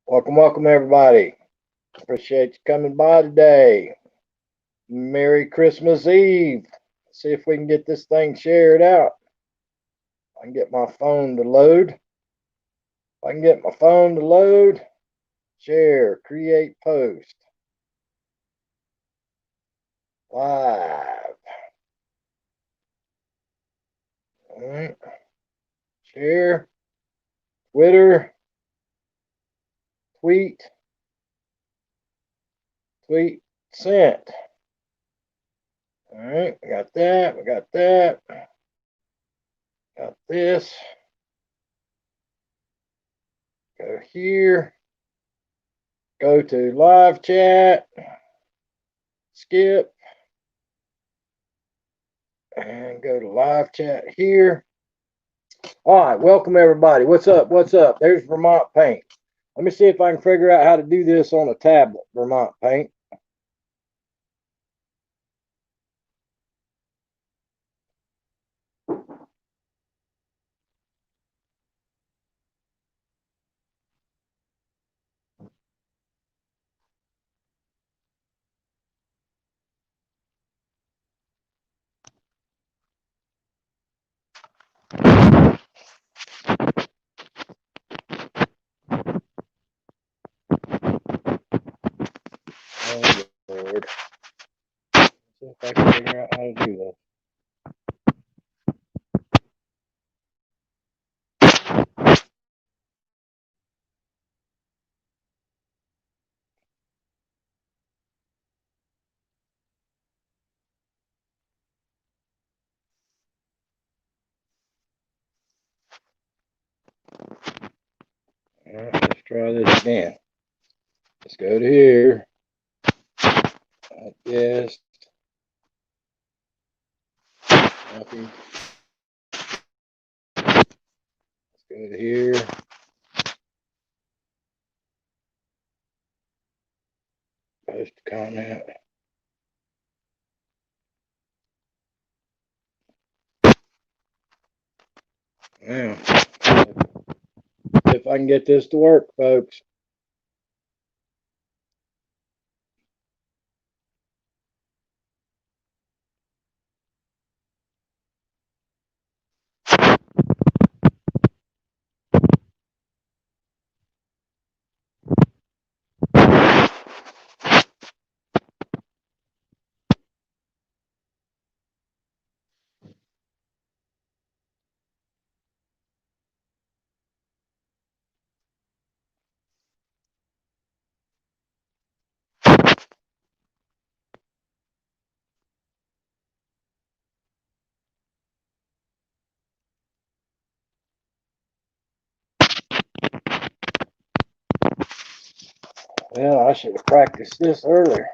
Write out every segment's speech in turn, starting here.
Welcome, everybody. Appreciate you coming by today. Merry Christmas Eve. See if we can get this thing shared out. I can get my phone to load. If I can get my phone to load, share, create, post. Live. All right. Share, Twitter, tweet, tweet, sent. All right, we got that. We got that. Got this. Go here. Go to live chat. Skip. And go to live chat here. All right, welcome everybody. What's up? What's up? There's Vermont Paint. Let me see if I can figure out how to do this on a tablet, Vermont Paint. Oh, Lord. Let's see if I can figure out how to do this. All right, let's try this again. Let's go to here. I guess. Nothing. Let's go to here. Post a comment. Now, if I can get this to work, folks. Well, I should have practiced this earlier.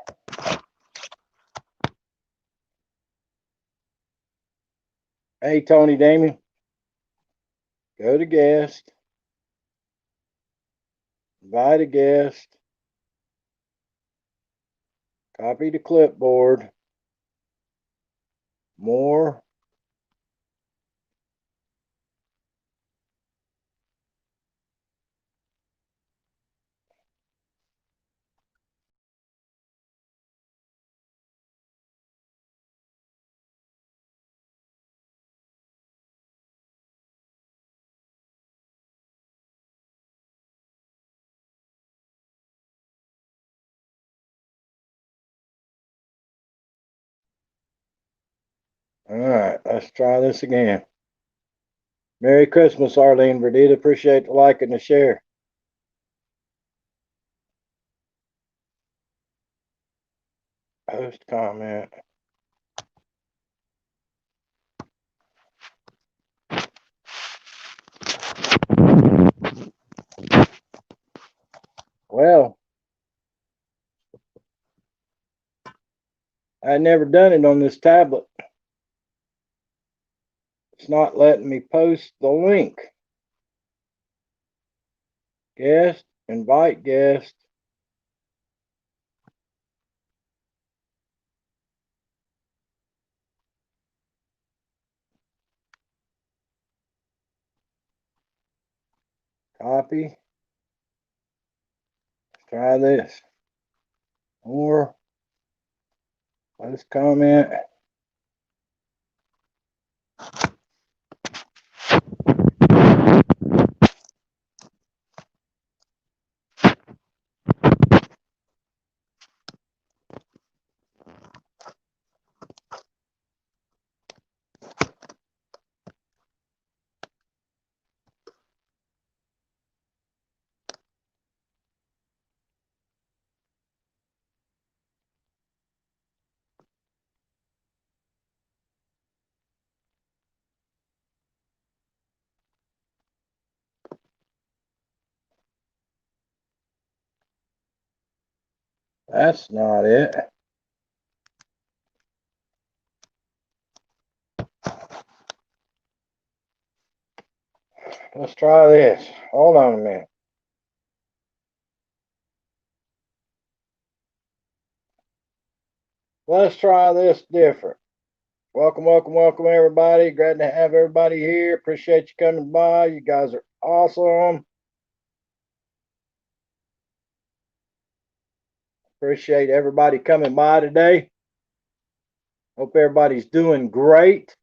Hey, Tony Damien. Go to guest. Invite a guest. Copy to clipboard. More. All right, let's try this again. Merry Christmas, Arlene Verdita. Appreciate the like and the share. Post comment. Well, I never done it on this tablet. It's not letting me post the link. Guest, invite guest. Copy. Try this. Or let's comment. That's not it. Let's try this. Hold on a minute. Let's try this different. Welcome, welcome, welcome, everybody. Glad to have everybody here. Appreciate you coming by. You guys are awesome. Appreciate everybody coming by today. Hope everybody's doing great.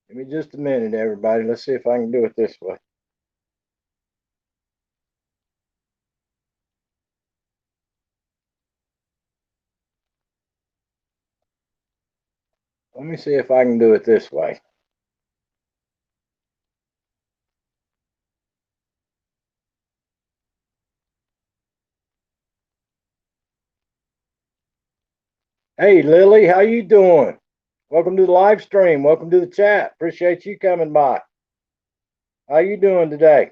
Give me just a minute, everybody. Let's see if I can do it this way. Let me see if I can do it this way. Hey, Lily, how you doing? Welcome to the live stream. Welcome to the chat. Appreciate you coming by. How you doing today?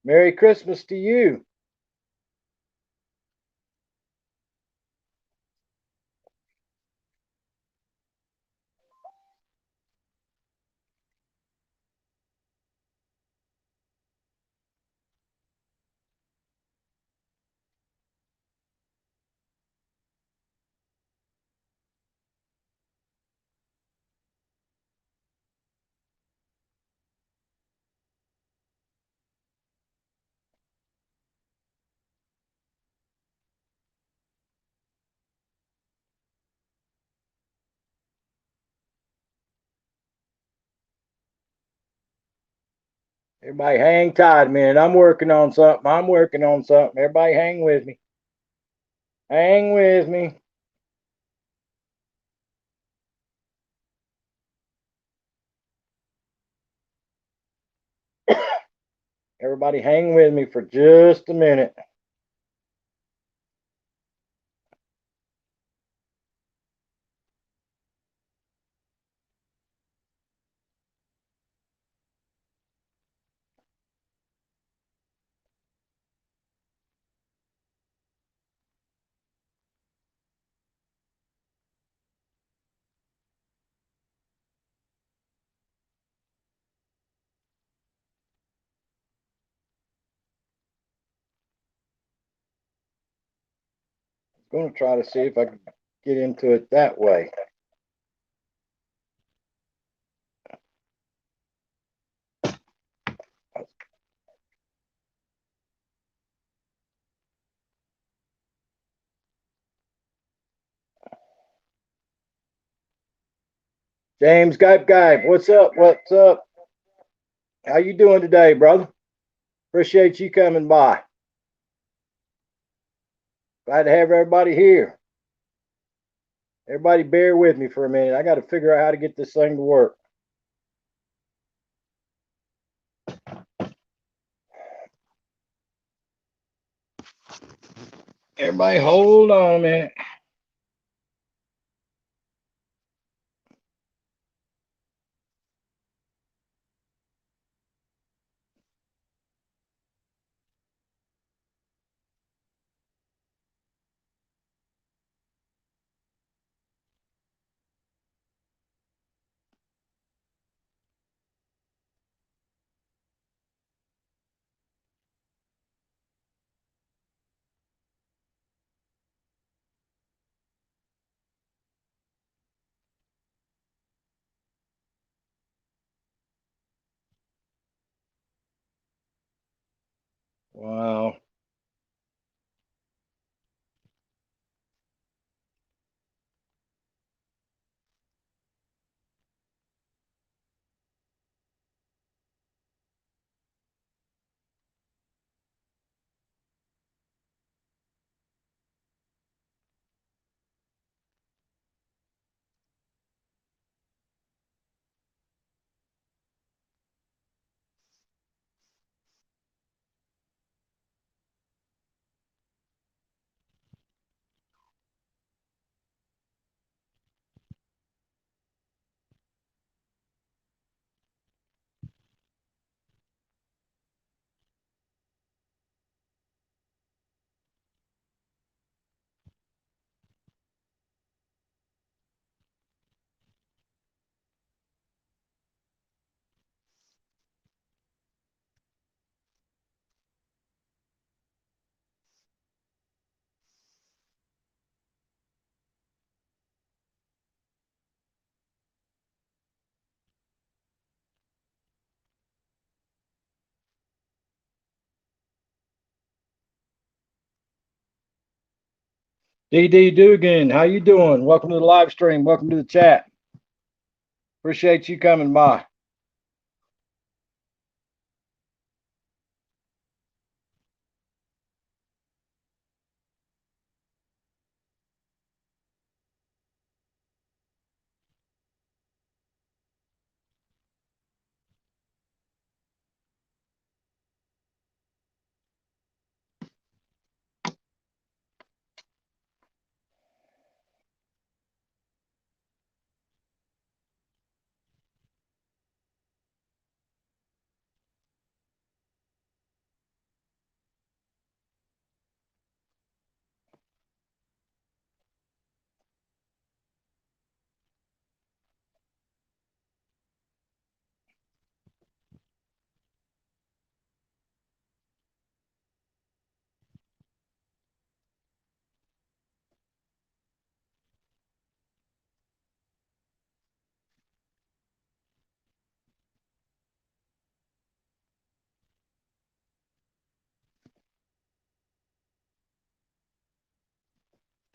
Merry Christmas to you. Everybody hang tight, man. I'm working on something. Everybody hang with me. Hang with me. Everybody hang with me for just a minute. I'm going to try to see if I can get into it that way. James Gipe, what's up? What's up? How you doing today, brother? Appreciate you coming by. Glad to have everybody here. Everybody bear with me for a minute. I got to figure out how to get this thing to work. Everybody hold on a minute. DD Dugan, how you doing? Welcome to the live stream. Welcome to the chat. Appreciate you coming by.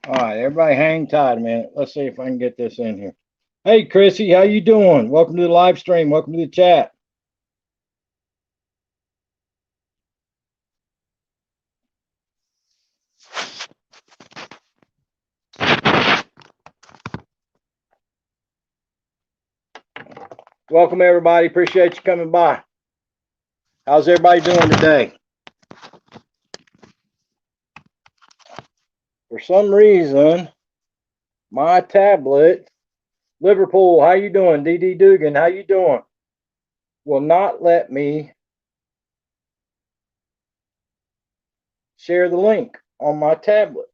All right, everybody hang tight a minute. Let's see if I can get this in here. Hey, Chrissy, how you doing? Welcome to the live stream. Welcome to the chat. Welcome, everybody. Appreciate you coming by. How's everybody doing today? For some reason, my tablet, Liverpool, how you doing? DD Dugan, how you doing? Will not let me share the link on my tablet.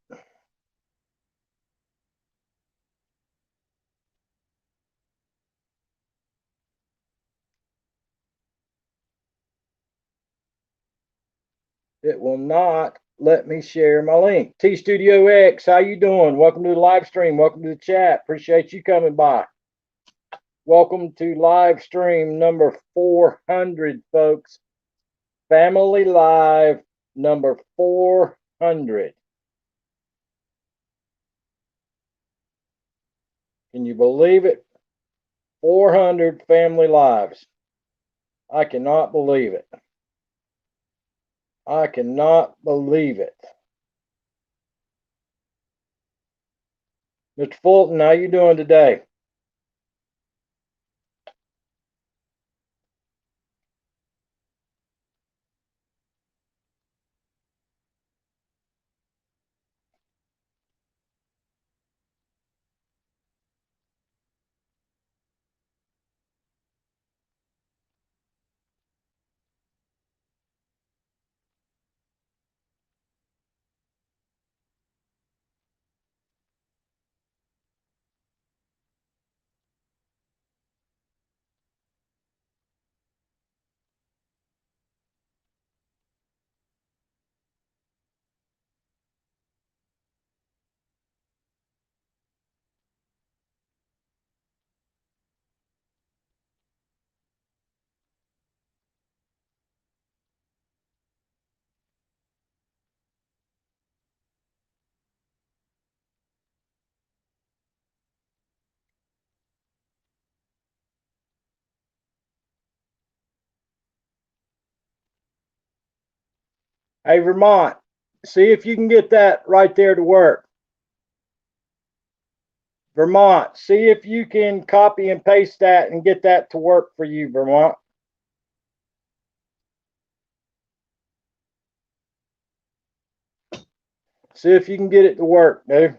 It will not let me share my link. T Studio X, how you doing? Welcome to the live stream. Welcome to the chat. Appreciate you coming by. Welcome to live stream number 400, folks. Family Live number 400. Can you believe it? 400 family lives. I cannot believe it. I cannot believe it. Mr. Fulton, how you doing today? Hey, Vermont, see if you can get that right there to work. Vermont, see if you can copy and paste that and get that to work for you, Vermont. See if you can get it to work, dude.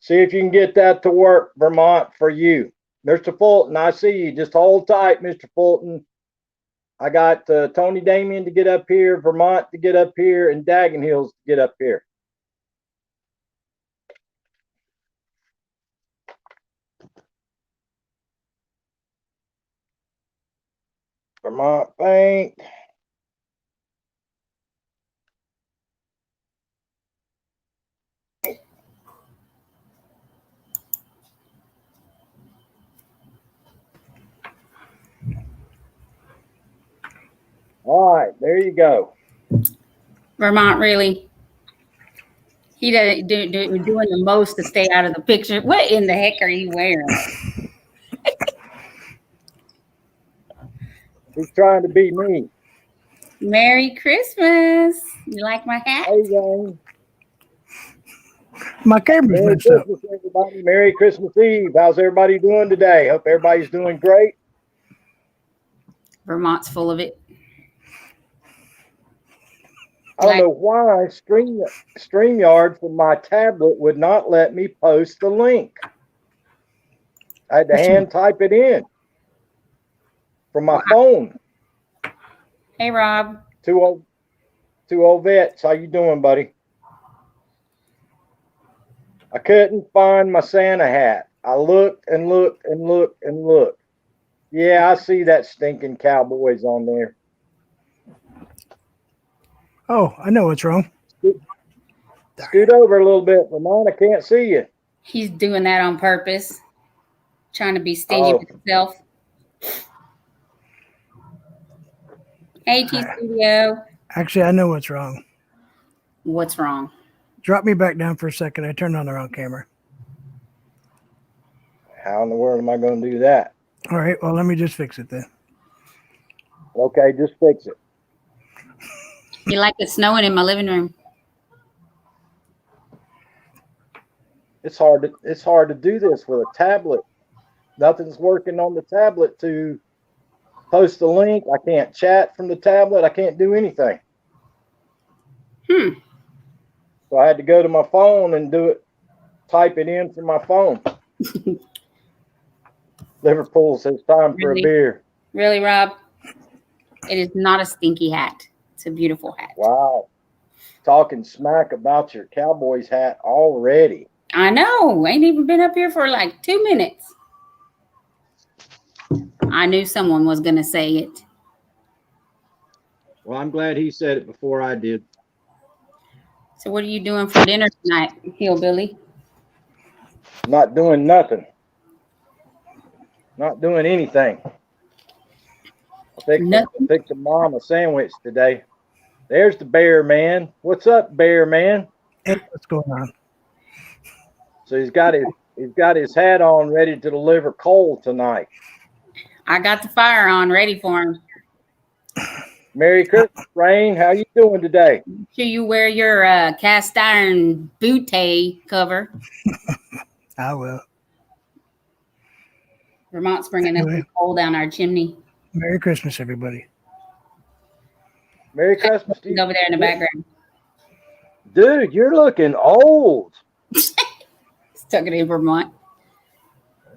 See if you can get that to work, Vermont, for you. Mr. Fulton, I see you. Just hold tight, Mr. Fulton. I got Tony Damien to get up here, Vermont to get up here, and Dagen Hills to get up here. Vermont Paint. All right, there you go. Vermont, really? He doing the most to stay out of the picture. What in the heck are you wearing? He's trying to be me. Merry Christmas. You like my hat? Hey, gang. My camera's Merry messed up. Christmas, everybody. Merry Christmas Eve. How's everybody doing today? Hope everybody's doing great. Vermont's full of it. I don't know why StreamYard from my tablet would not let me post the link. I had to hand type it in from my phone. Hey, Rob. Two old vets. How you doing, buddy? I couldn't find my Santa hat. I looked and looked and looked and looked. Yeah, I see that stinking Cowboys on there. Oh, I know what's wrong. Scoot over a little bit, Vermont. I can't see you. He's doing that on purpose, trying to be stingy with himself. Hey, T Studio. Actually, I know what's wrong. What's wrong? Drop me back down for a second. I turned on the wrong camera. How in the world am I going to do that? All right, well, let me just fix it then. Okay, just fix it. You like it snowing in my living room? It's hard to do this with a tablet. Nothing's working on the tablet to post the link. I can't chat from the tablet. I can't do anything. So I had to go to my phone and type it in from my phone. Liverpool says time for a beer. Really, Rob? It is not a stinky hat. It's a beautiful hat. Wow. Talking smack about your Cowboys hat already. I know. Ain't even been up here for like 2 minutes. I knew someone was going to say it. Well, I'm glad he said it before I did. So what are you doing for dinner tonight, Hillbilly? Not doing nothing. Not doing anything. I fixed Mom a sandwich today. There's the Bear Man. What's up, Bear Man? Hey, what's going on? So he's got his hat on, ready to deliver coal tonight. I got the fire on, ready for him. Merry Christmas, Rain. How you doing today? Make sure you wear your cast iron bootay cover. I will. Vermont's bringing us some coal down our chimney. Merry Christmas, everybody. Merry Christmas. He's over there in the background. Dude, you're looking old. Stuck it in Vermont.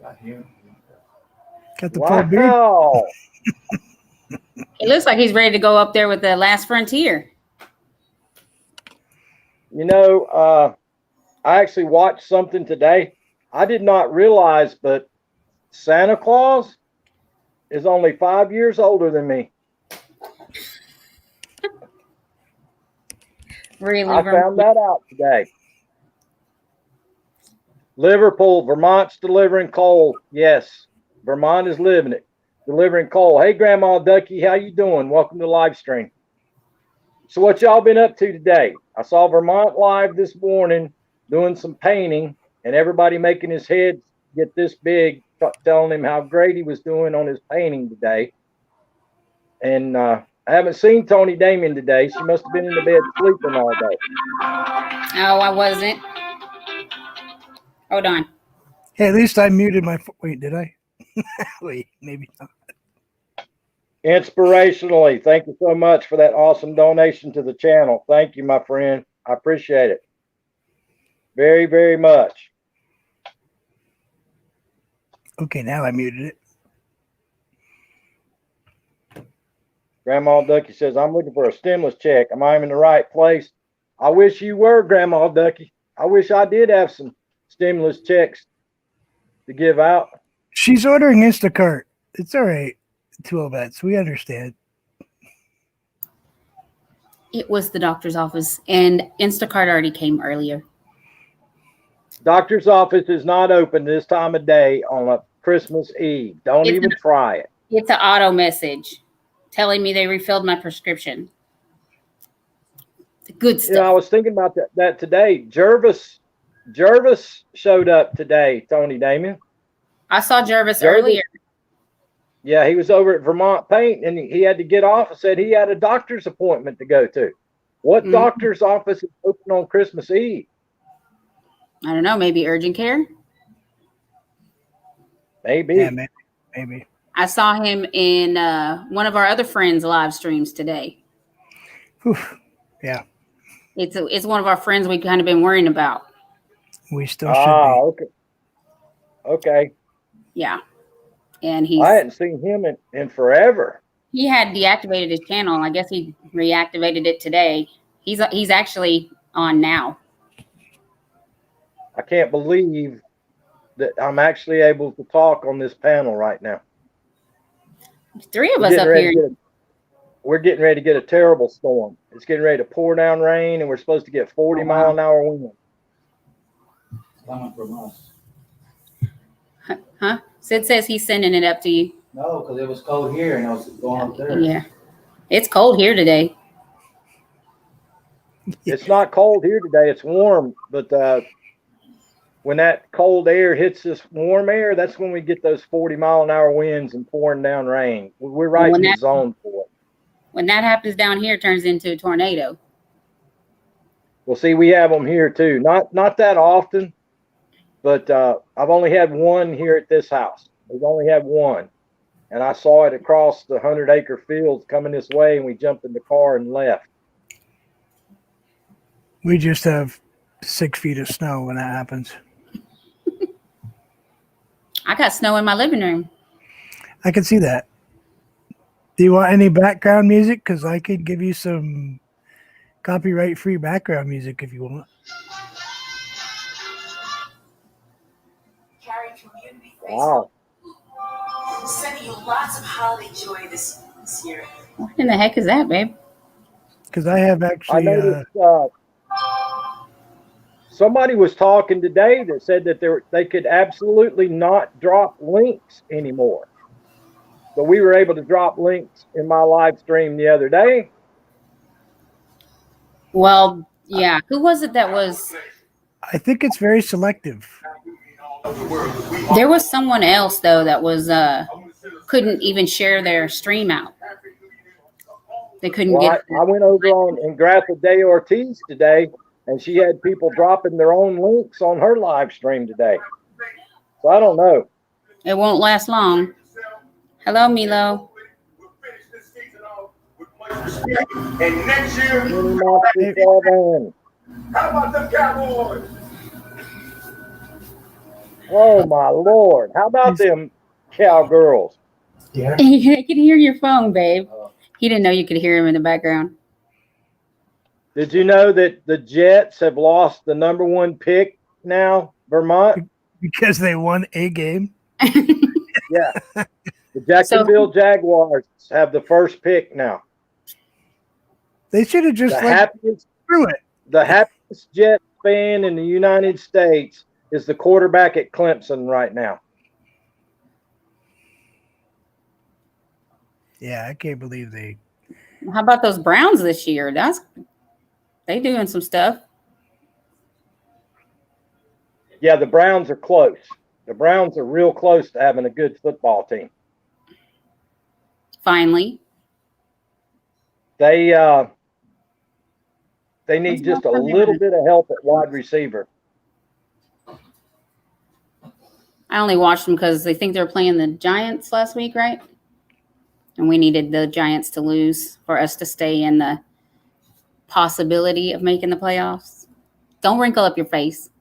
Got the full beard. Wow. It looks like he's ready to go up there with the Last Frontier. You know, I actually watched something today. I did not realize, but Santa Claus is only 5 years older than me. Really? I found that out today. Liverpool, Vermont's delivering coal. Yes, Vermont is living it. Delivering coal. Hey, Grandma Ducky, how you doing? Welcome to live stream. So what y'all been up to today? I saw Vermont Live this morning doing some painting and everybody making his head get this big, telling him how great he was doing on his painting today. And I haven't seen Tony Damien today. She must have been in the bed sleeping all day. Oh, I wasn't. Hold on. Hey, at least I muted my... Wait, did I? Wait, maybe not. Inspirationally, thank you so much for that awesome donation to the channel. Thank you, my friend. I appreciate it very, very much. Okay, now I muted it. Grandma Ducky says, I'm looking for a stimulus check. Am I in the right place? I wish you were, Grandma Ducky. I wish I did have some stimulus checks to give out. She's ordering Instacart. It's all right, 12 vets. We understand. It was the doctor's office, and Instacart already came earlier. Doctor's office is not open this time of day on a Christmas Eve. Don't even try it. It's an auto message. telling me they refilled my prescription. The good You know, I stuff. was thinking about that today. Jervis showed up today, Tony Damien. I saw Jervis Jervis- earlier. Yeah, he was over at Vermont Paint, and he had to get off and said he had a doctor's appointment to go to. What Mhm. doctor's office is open on Christmas Eve? I don't know, maybe urgent care. Maybe. Yeah, maybe. I saw him in one of our other friends' live streams today. Whew. Yeah, It's one of our friends we kind of been worrying about. we still should be. Okay. Okay. Yeah, and I hadn't seen him in forever. he had deactivated his channel. I guess he reactivated it today. He's actually on now. I can't believe that I'm actually able to talk on this panel right now. Three of us up here. We're getting ready to get a terrible storm. It's getting ready to pour down rain, and we're supposed to get 40-mile-an-hour wind. Coming from us. Huh? Sid says he's sending it up to you. No, because it was cold here and I was going up there. Yeah. It's cold here today. It's not cold here today. It's warm, but when that cold air hits this warm air, that's when we get those 40-mile-an-hour winds and pouring down rain. We're right in the zone for it. When that happens down here, it turns into a tornado. Well, see, we have them here too. Not that often, but I've only had one here at this house. We've only had one, and I saw it across the 100-acre fields coming this way, and we jumped in the car and left. We just have 6 feet of snow when that happens. I got snow in my living room. I can see that. Do you want any background music? Because I could give you some copyright-free background music if you want. Wow. Sending you lots of holiday joy this year. What in the heck is that, babe? Because I have I actually, noticed somebody was talking today that said that they could absolutely not drop links anymore. But we were able to drop links in my live stream the other day. Well, yeah. Who was it that was? I think it's very selective. There was someone else though that was couldn't even share their stream out. They couldn't Well, get. I went over on Ingrata de Ortiz today, and she had people dropping their own links on her live stream today. So I don't know. It won't last long. Hello, Milo. And next year, how about the Cowboys? Oh my Lord! How about them cowgirls? Yeah. I can hear your phone, babe. He didn't know you could hear him in the background. Did you know that the Jets have lost the #1 pick now, Vermont? Because they won a game. Yeah. The Jacksonville Jaguars have the first pick now. They should have just The like happiest, threw it. the happiest Jet fan in the United States is the quarterback at Clemson right now. Yeah, I can't believe they. How about those Browns this year? They doing some stuff. Yeah, the Browns are close. The Browns are real close to having a good football team. Finally. They need just a little bit of help at wide receiver. I only watched them because they think they're playing the Giants last week, right? And we needed the Giants to lose for us to stay in the possibility of making the playoffs. Don't wrinkle up your face.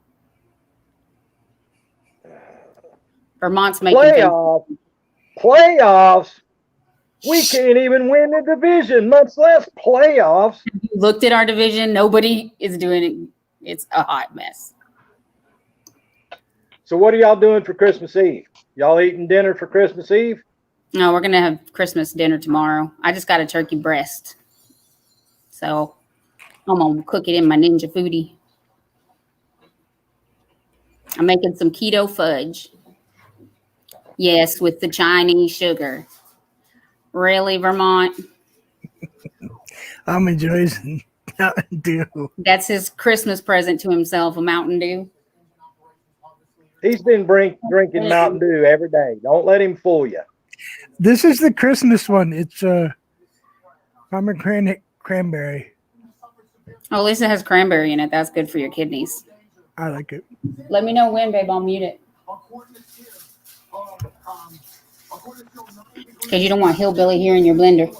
Vermont's making Playoffs. We can't even win the division, much less playoffs. You looked at our division. Nobody is doing it. It's a hot mess. So what are y'all doing for Christmas Eve? Y'all eating dinner for Christmas Eve? No, we're going to have Christmas dinner tomorrow. I just got a turkey breast. So I'm going to cook it in my Ninja Foodie. I'm making some keto fudge. Yes, with the Chinese sugar. Really, Vermont? I'm enjoying Mountain Dew. That's his Christmas present to himself, a Mountain Dew. He's been drinking Mountain Dew every day. Don't let him fool you. This is the Christmas one. It's pomegranate cranberry. Oh, at least it has cranberry in it. That's good for your kidneys. I like it. Let me know when, babe. I'll mute it. Because you don't want hillbilly here in your blender.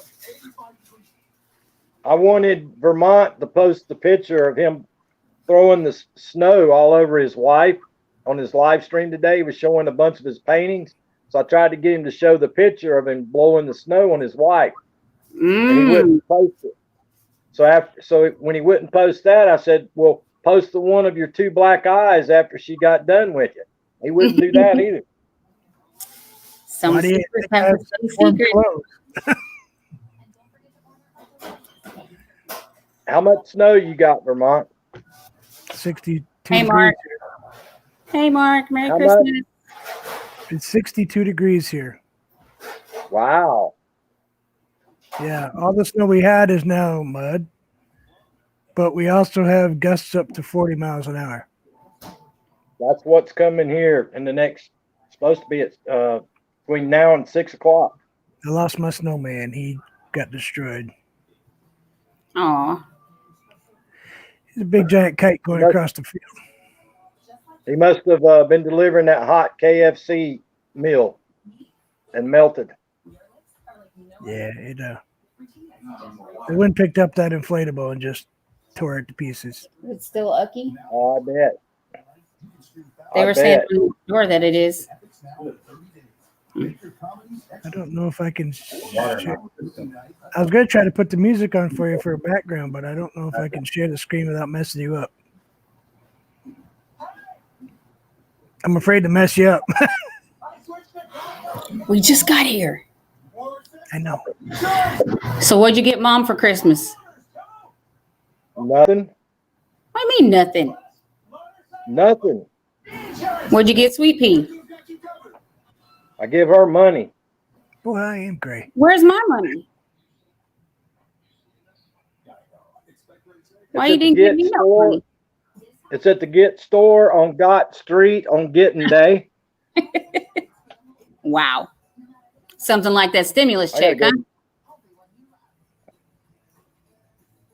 I wanted Vermont to post the picture of him throwing the snow all over his wife on his live stream today. He was showing a bunch of his paintings. So I tried to get him to show the picture of him blowing the snow on his wife. And he wouldn't post it. So when he wouldn't post that, I said, well, post the one of your two black eyes after she got done with you. He wouldn't do that either. Some Why do you secrets think I have have some warm secrets. clothes? How much snow you got, Vermont? 62 Hey, Mark. degrees. Hey, Mark. Merry How Christmas. It's 62 degrees here. Wow. Yeah, all the snow we had is now mud, but we also have gusts up to 40 miles an hour. That's what's coming here in the next, supposed to be at between now and 6 o'clock. I lost my snowman. He got destroyed. Aw. He's a big giant kite going across the field. He must have been delivering that hot KFC meal and melted. Yeah, the wind picked up that inflatable and just tore it to pieces. It's still ucky. Oh, I bet. They were saying on the door that it is. I don't know if I can share. I was going to try to put the music on for you for a background, but I don't know if I can share the screen without messing you up. I'm afraid to mess you up. We just got here. I know. So what'd you get Mom for Christmas? Nothing. What do you mean nothing? Nothing. What'd you get Sweet Pea? I give her money. Boy, I am great. Where's my money? Why you It's at didn't the give Get me no store. money? It's at the Get store on Gott Street on Getting Day. Wow. Something like that stimulus I gotta check, huh? go.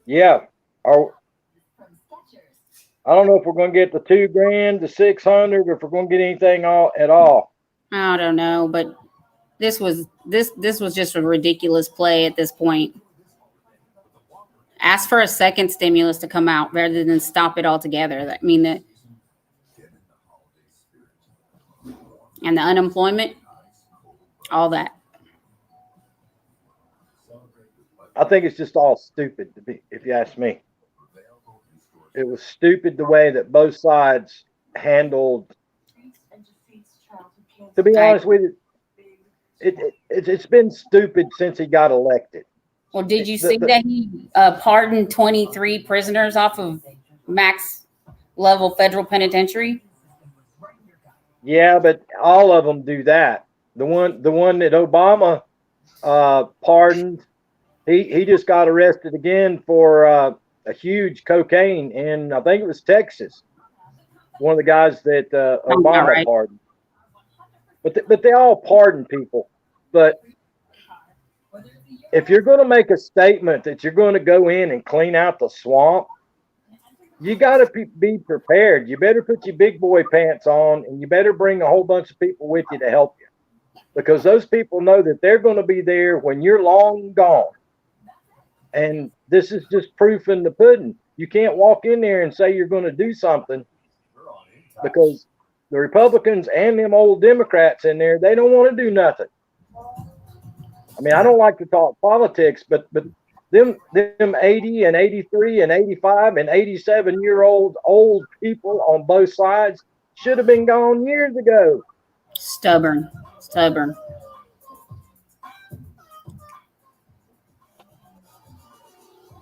Yeah. I don't know if we're going to get the $2,000, the 600, or if we're going to get anything at all. I don't know, but this was just a ridiculous play at this point. Ask for a second stimulus to come out rather than stop it altogether. I mean that, and the unemployment, all that. I think it's just all stupid, if you ask me. It was stupid the way that both sides handled. To be honest with you, it's been stupid since he got elected. Well, did you see that he pardoned 23 prisoners off of max level federal penitentiary? Yeah, but all of them do that. The one that Obama pardoned, he just got arrested again for a huge cocaine in, I think it was Texas. One of the guys that Obama pardoned. But they all pardon people. But if you're going to make a statement that you're going to go in and clean out the swamp, you got to be prepared. You better put your big boy pants on, and you better bring a whole bunch of people with you to help you, because those people know that they're going to be there when you're long gone. And this is just proof in the pudding. You can't walk in there and say you're going to do something, because the Republicans and them old Democrats in there, they don't want to do nothing. I mean, I don't like to talk politics, but them 80 and 83 and 85 and 87-year-old old people on both sides should have been gone years ago. Stubborn.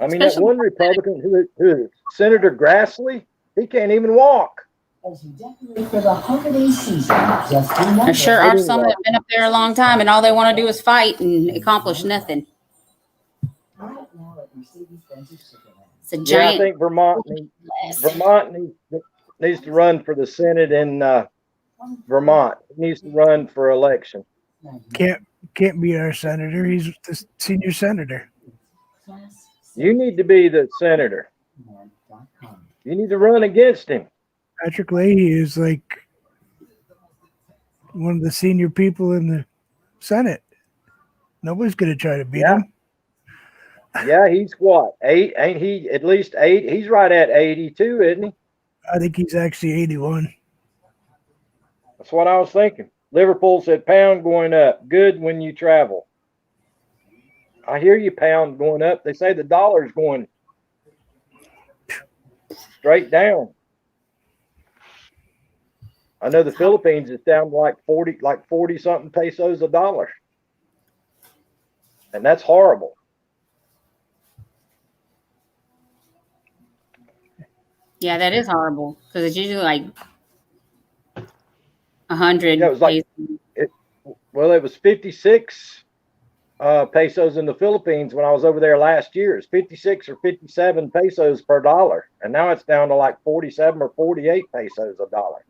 I mean, that one Republican who Senator Grassley, he can't even walk. As you decorate for the holiday season, just remember. There sure are some that have been up there a long time and all they want to do is fight and accomplish nothing. Right now at Mercedes-Benz Superman. It's a Yeah, I giant think Vermont needs to run for the Senate in Vermont. It needs to run for election. Can't be our senator. He's the senior senator. You need to be the senator. You need to run against him. Patrick Leahy is like one of the senior people in the Senate. Nobody's going to try to beat him. Yeah, he's what? 8? Ain't he at least 8? He's right at 82, isn't he? I think he's actually 81. That's what I was thinking. Liverpool said pound going up. Good when you travel. I hear you, pound going up. They say the dollar's going straight down. I know the Philippines is down like 40 something pesos a dollar. And that's horrible. Yeah, that is horrible because it's usually like 100. Yeah, it was like it was 56 pesos in the Philippines when I was over there last year. It's 56 or 57 pesos per dollar, and now it's down to like 47 or 48 pesos a dollar.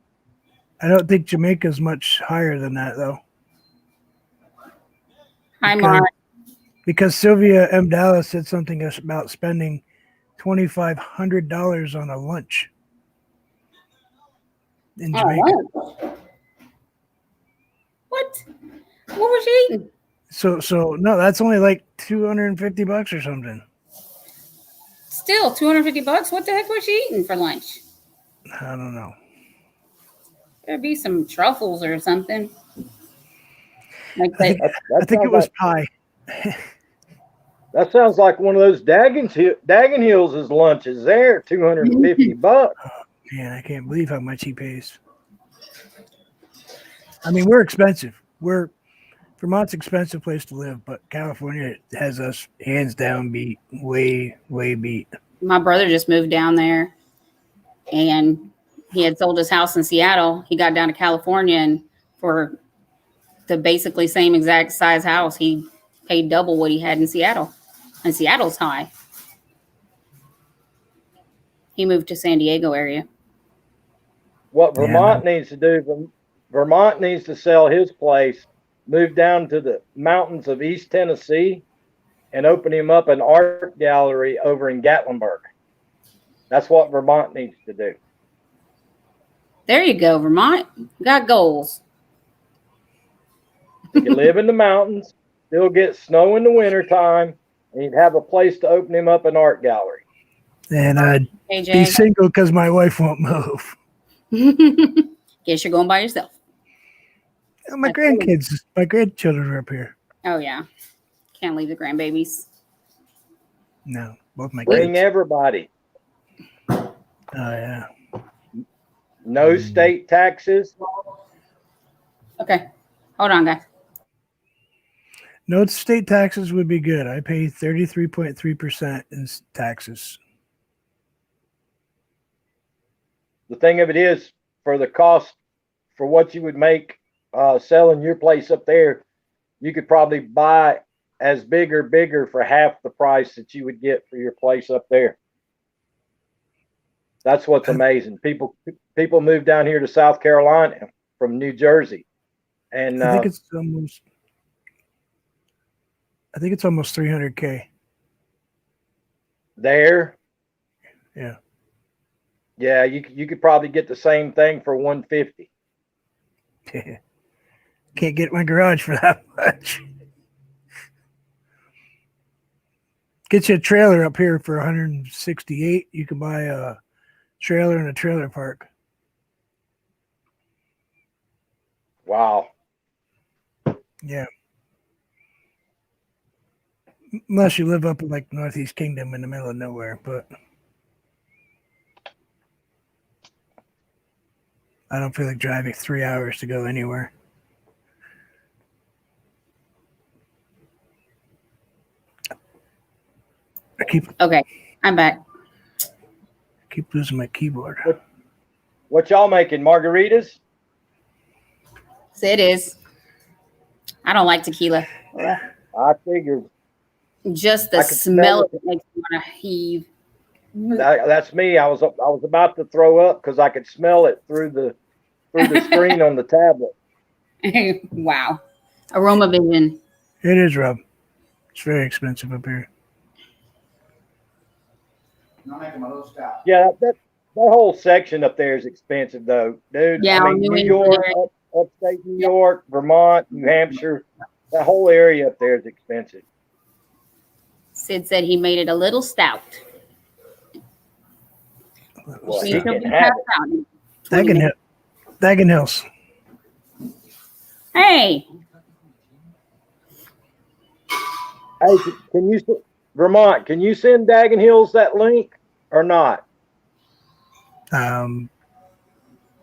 I don't think Jamaica's much higher than that though. Hi, Mark. Because Sylvia M. Dallas said something about spending $2,500 on a lunch in Jamaica. What? What was she eating? So no, that's only like $250 or something. Still $250. What the heck was she eating for lunch? I don't know. There'd be some truffles or something. Like I think it was pie. That sounds like one of those Dagan Hills' lunches there, $250. Man, I can't believe how much he pays. I mean, we're expensive. Vermont's an expensive place to live, but California has us hands down beat, way beat. My brother just moved down there, and he had sold his house in Seattle. He got down to California, and for the basically same exact size house, he paid double what he had in Seattle. And Seattle's high. He moved to San Diego area. What Vermont needs to do, Vermont needs to sell his place, move down to the mountains of East Tennessee, and open him up an art gallery over in Gatlinburg. That's what Vermont needs to do. There you go, Vermont. Got goals. You can live in the mountains, still get snow in the wintertime, and you'd have a place to open him up an art gallery. And I'd be single because my wife won't move. Guess you're going by yourself. My grandchildren are up here. Oh, yeah. Can't leave the grandbabies. No, both my Bring kids. everybody. Oh, yeah. No state taxes. Okay. Hold on, guys. No state taxes would be good. I pay 33.3% in taxes. The thing of it is, for the cost, for what you would make selling your place up there, you could probably buy as bigger for half the price that you would get for your place up there. That's what's amazing. People move down here to South Carolina from New Jersey, and I think it's almost 300K. There. Yeah. Yeah, you could probably get the same thing for 150. Can't get my garage for that much. Get you a trailer up here for 168. You can buy a trailer in a trailer park. Wow. Yeah. Unless you live up in like Northeast Kingdom in the middle of nowhere, but I don't feel like driving 3 hours to go anywhere. Okay, I'm back. I keep losing my keyboard. What y'all making? Margaritas? It is. I don't like tequila. I figured. Just the I could smell smell of it makes me want to heave. That's me. I was about to throw up because I could smell it through the screen on the tablet. Wow. Aroma Vision. It is, Rob. It's very expensive up here. I'm making my little stout. Yeah, that whole section up there is expensive though, dude. Yeah, I mean, New New England York, area. upstate New York, Vermont, New Hampshire, that whole area up there is expensive. Sid said he made it a little stout. Well, Me he too, can we have passed it. out in 20 Dagen, minutes. Dagen Hills. Hey, Hey, can you, Vermont? Can you send Dagen Hills that link or not? I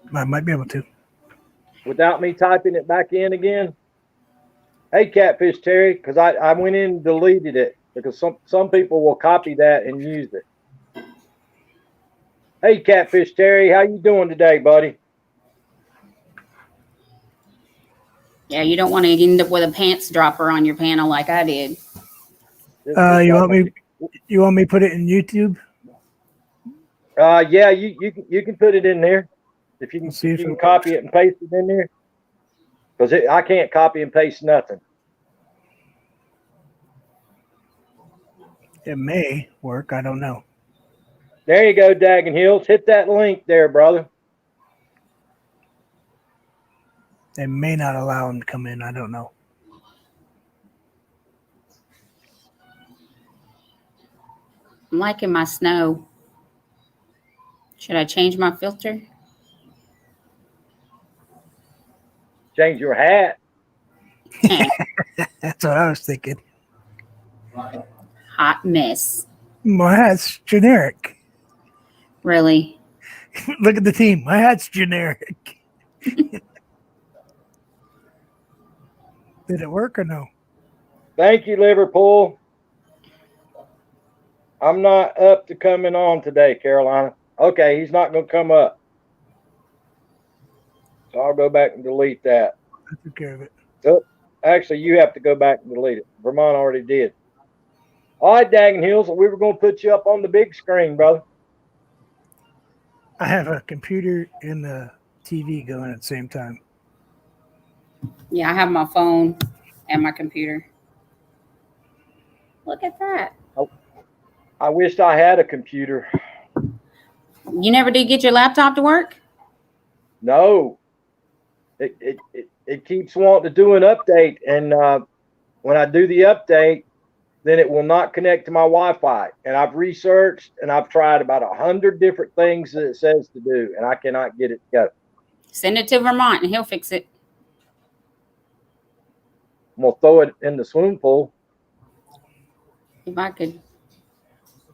might be able to. Without me typing it back in again? Hey, Catfish Terry, because I went in and deleted it because some people will copy that and use it. Hey, Catfish Terry, how you doing today, buddy? yeah, you don't want to end up with a pants dropper on your panel like I did. You want me to put it in YouTube? Yeah, you can put it in there if you can. See If if you it can works. copy it and paste it in there, because I can't copy and paste nothing. It may work. I don't know. There you go, Dagen Hills. Hit that link there, brother. They may not allow him to come in. I don't know. I'm liking my snow. Should I change my filter? Change your hat. That's what I was thinking. Hot mess. My hat's generic. Really? Look at the team. My hat's generic. Did it work or no? Thank you, Liverpool. I'm not up to coming on today, Carolina. Okay, he's not going to come up. So I'll go back and delete that. I took care of it. Actually, you have to go back and delete it. Vermont already did. All right, Dagen Hills, we were going to put you up on the big screen, brother. I have a computer and a TV going at the same time. Yeah, I have my phone and my computer. Look at that. I wished I had a computer. You never did get your laptop to work? No. It keeps wanting to do an update, and when I do the update, then it will not connect to my Wi-Fi. And I've researched and I've tried about 100 different things that it says to do, and I cannot get it to go. Send it to Vermont and he'll fix it. I'm gonna throw it in the swimming pool. If I could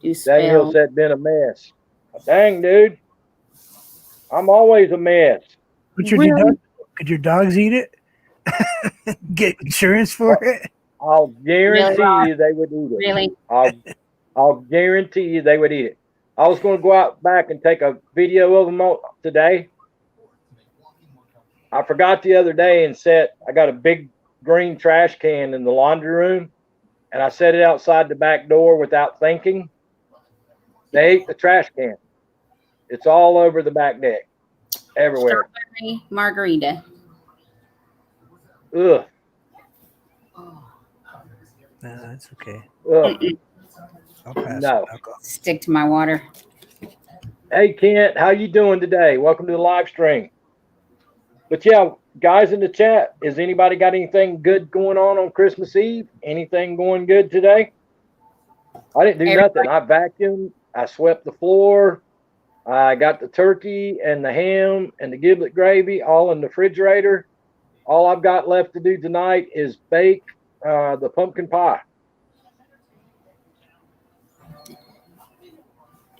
do Dagen Hills spell. said been a mess. Dang, dude. I'm always a mess. What should your dog? Could your dogs eat it? Get insurance for it? I'll guarantee Really? you they would eat it. Really? I'll guarantee you they would eat it. I was going to go out back and take a video of them today. I forgot the other day and I got a big green trash can in the laundry room, and I set it outside the back door without thinking. They ate the trash can. It's all over the back deck, everywhere. Strawberry margarita. Ugh. No, that's okay. Ugh. I'll pass. No. I'll go. Stick to my water. Hey, Kent, how you doing today? Welcome to the live stream. But yeah, guys in the chat, has anybody got anything good going on Christmas Eve? Anything going good today? I didn't do nothing. I vacuumed. I swept the floor. I got the turkey and the ham and the giblet gravy all in the refrigerator. All I've got left to do tonight is bake the pumpkin pie.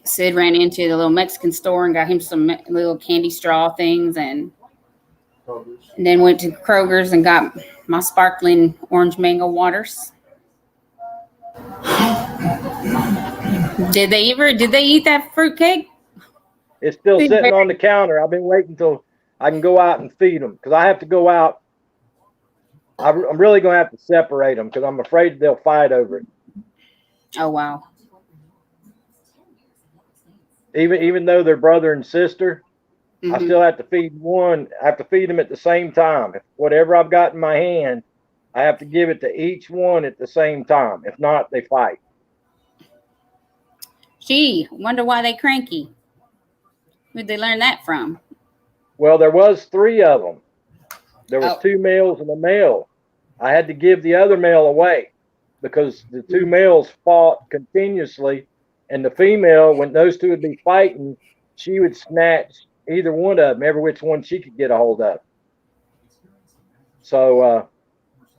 Sid ran into the little Mexican store and got him some little candy straw things and then went to Kroger's and got my sparkling orange mango waters. Did they eat that fruit cake? It's still Big sitting bear. on the counter. I've been waiting till I can go out and feed them because I have to go out. I'm really going to have to separate them because I'm afraid they'll fight over it. Oh wow. Even though they're brother and sister, I Mhm. still have to feed one. I have to feed them at the same time. If whatever I've got in my hand, I have to give it to each one at the same time. If not, they fight. Gee, wonder why they cranky. Who'd they learn that from? Well, there was 3 of them. There was Oh. 2 males and a male. I had to give the other male away because the 2 males fought continuously, and the female, when those 2 would be fighting, she would snatch either one of them, every which one she could get a hold of. So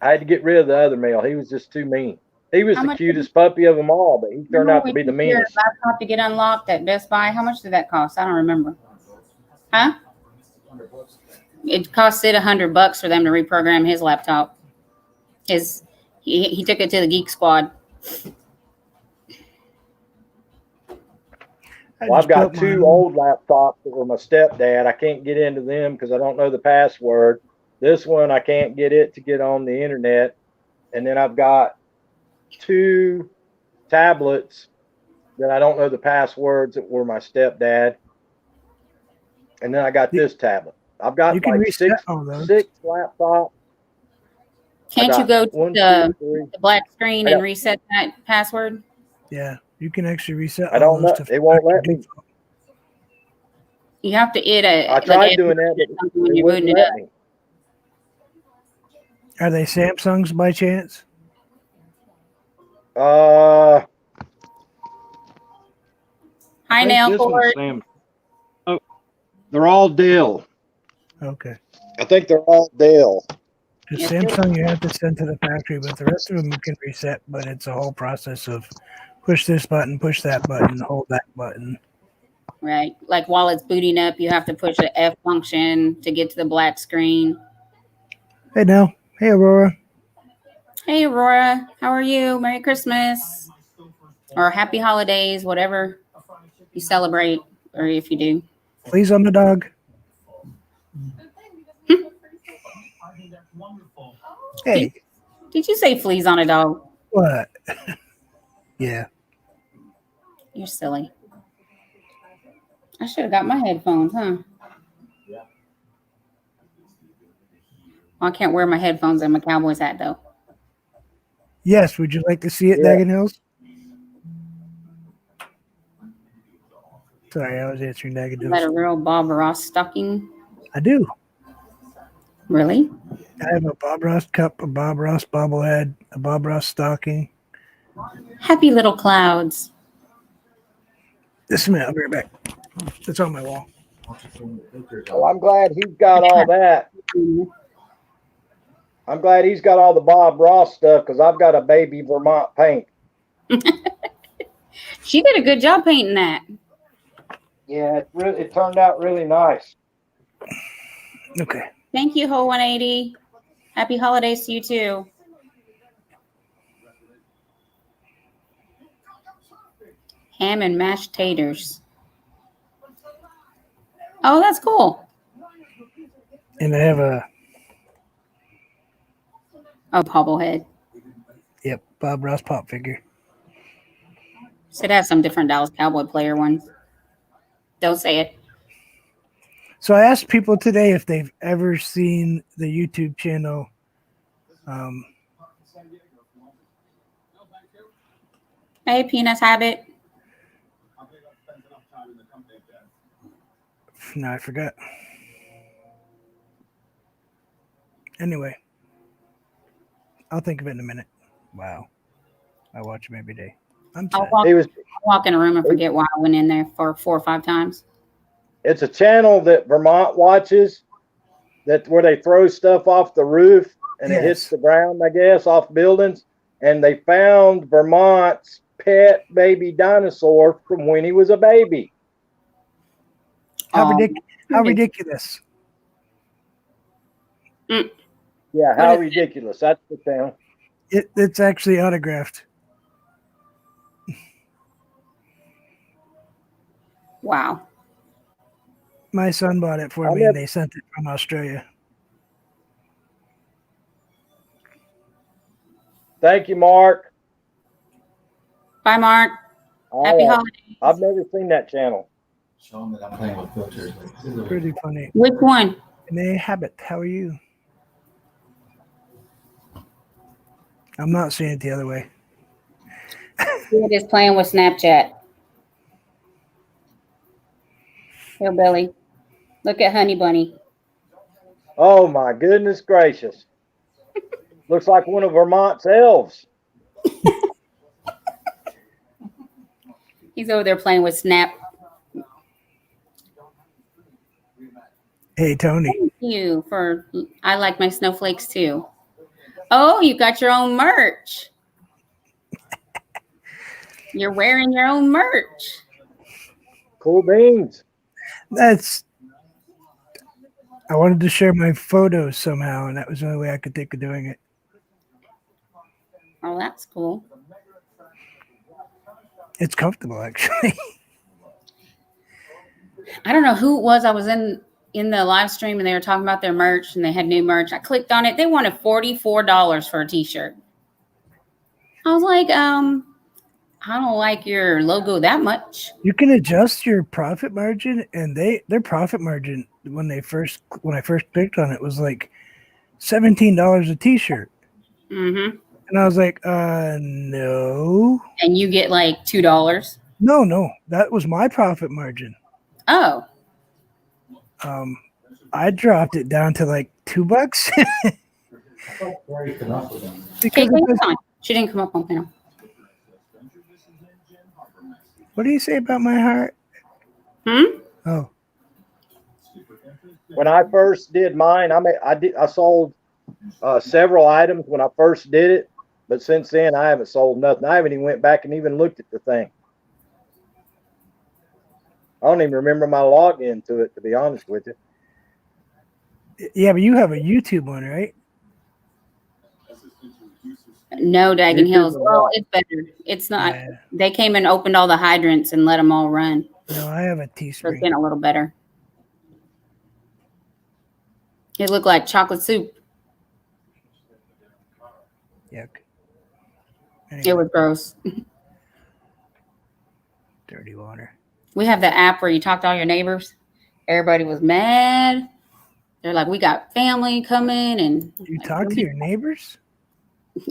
I had to get rid of the other male. He was just too mean. He was How the much cutest puppy of them all, but he turned out to be the Your meanest. laptop to get unlocked at Best Buy. How much did that cost? I don't remember. Huh? It costed $100 for them to reprogram his laptop. He took it to the Geek Squad. Well, I've got 2 old laptops that were my stepdad. I can't get into them because I don't know the password. This one, I can't get it to get on the internet. And then I've got 2 tablets that I don't know the passwords that were my stepdad. And then I got this tablet. I've got You can like reset all those. 6 laptops. Can't you go to One, the 2, 3. black screen I and got- reset that password? Yeah, you can actually reset. I all don't those know. to It won't back to let me. default. You have to hit a. I tried like, doing that, but something when it you're wouldn't booting it let up. me. Are they Samsungs by chance? Uh, Hi, I think Nail this one's Cord. Sam. Oh, they're all Dell. Okay. I think they're all Dell. The Yes, Samsung you have to send to the factory, but the rest of them you can reset. But it's a whole process of push this button, push that button, hold that button. Right. Like while it's booting up, you have to push the F function to get to the black screen. Hey now, hey Aurora. Hey, Aurora. How are you? Merry Christmas. Or happy holidays, whatever you celebrate, or if you do. Please on the dog. Hey, Did you say fleas on a dog? what? Yeah. You're silly. I should have got my headphones, huh? Well, I can't wear my headphones and my Cowboys hat, though. Yes. Would you like to see it, Yeah. Dagon Hills? Sorry, I was answering Dagon Is that a Hills. real Bob Ross stocking? I do. Really? I have a Bob Ross cup, a Bob Ross bobblehead, a Bob Ross stocking. Happy little clouds. Just a minute, I'll be right back. It's on my wall. Well, I'm glad he's got all that. I'm glad he's got all the Bob Ross stuff because I've got a baby Vermont paint. She did a good job painting that. Yeah, it turned out really nice. Okay. Thank you, Ho 180. Happy holidays to you too. Ham and mashed taters. Oh, that's cool. And I have a Oh, bobblehead. Bob Ross pop figure. Should have some different Dallas Cowboy player ones. Don't say it. So I asked people today if they've ever seen the YouTube channel. Hey, Penis Habit. No, I forgot. Anyway, I'll think of it in a minute. Wow. I watch him every day. I'm I'll sad. walk in a room and forget why I went in there for 4 or 5 times. It's a channel that Vermont watches. That's where they throw stuff off the roof and it hits Yes. the ground, I guess, off buildings. And they found Vermont's pet baby dinosaur from when he was a baby. How, Um, how ridiculous. Yeah, how ridiculous. That's the town. It's actually autographed. Wow. My son bought it for I me, never- and they sent it from Australia. Thank you, Mark. Bye, Mark. Happy holidays. I've never seen that channel. Show them that I'm playing with filters. Pretty funny. Which one? Renee Habit, how are you? I'm not seeing it the other way. It is playing with Snapchat. Hillbilly. Look at Honey Bunny. Oh my goodness gracious! Looks like one of Vermont's elves. He's over there playing with Snap. Hey, Tony. Thank you for. I like my snowflakes too. Oh, you got your own merch. You're wearing your own merch. Cool beans. I wanted to share my photos somehow, and that was the only way I could think of doing it. Oh, that's cool. It's comfortable, actually. I don't know who it was. I was in the live stream and they were talking about their merch and they had new merch. I clicked on it. They wanted $44 for a t-shirt. I was like, I don't like your logo that much. You can adjust your profit margin, and their profit margin when I first clicked on it was like $17 a t-shirt. Mm-hmm. And I was like, no. And you get like $2. No, that was my profit margin. Oh. I dropped it down to like $2 Okay, because hang on. She didn't come up on panel. what do you say about my heart? Oh, When I first did mine, I sold several items when I first did it, but since then I haven't sold nothing. I haven't even went back and even looked at the thing. I don't even remember my login to it, to be honest with you. yeah, but you have a YouTube one, right? No, Dagon YouTube Hills. is Well, not. it's better. It's not. Yeah. They came and opened all the hydrants and let them all run. No, I have a So it's Teespring. been a little better. It looked like chocolate soup. Yuck. It Anyway, was gross. dirty water. We have the app where you talk to all your neighbors. Everybody was mad. They're like, we got family coming, and You talk to your neighbors?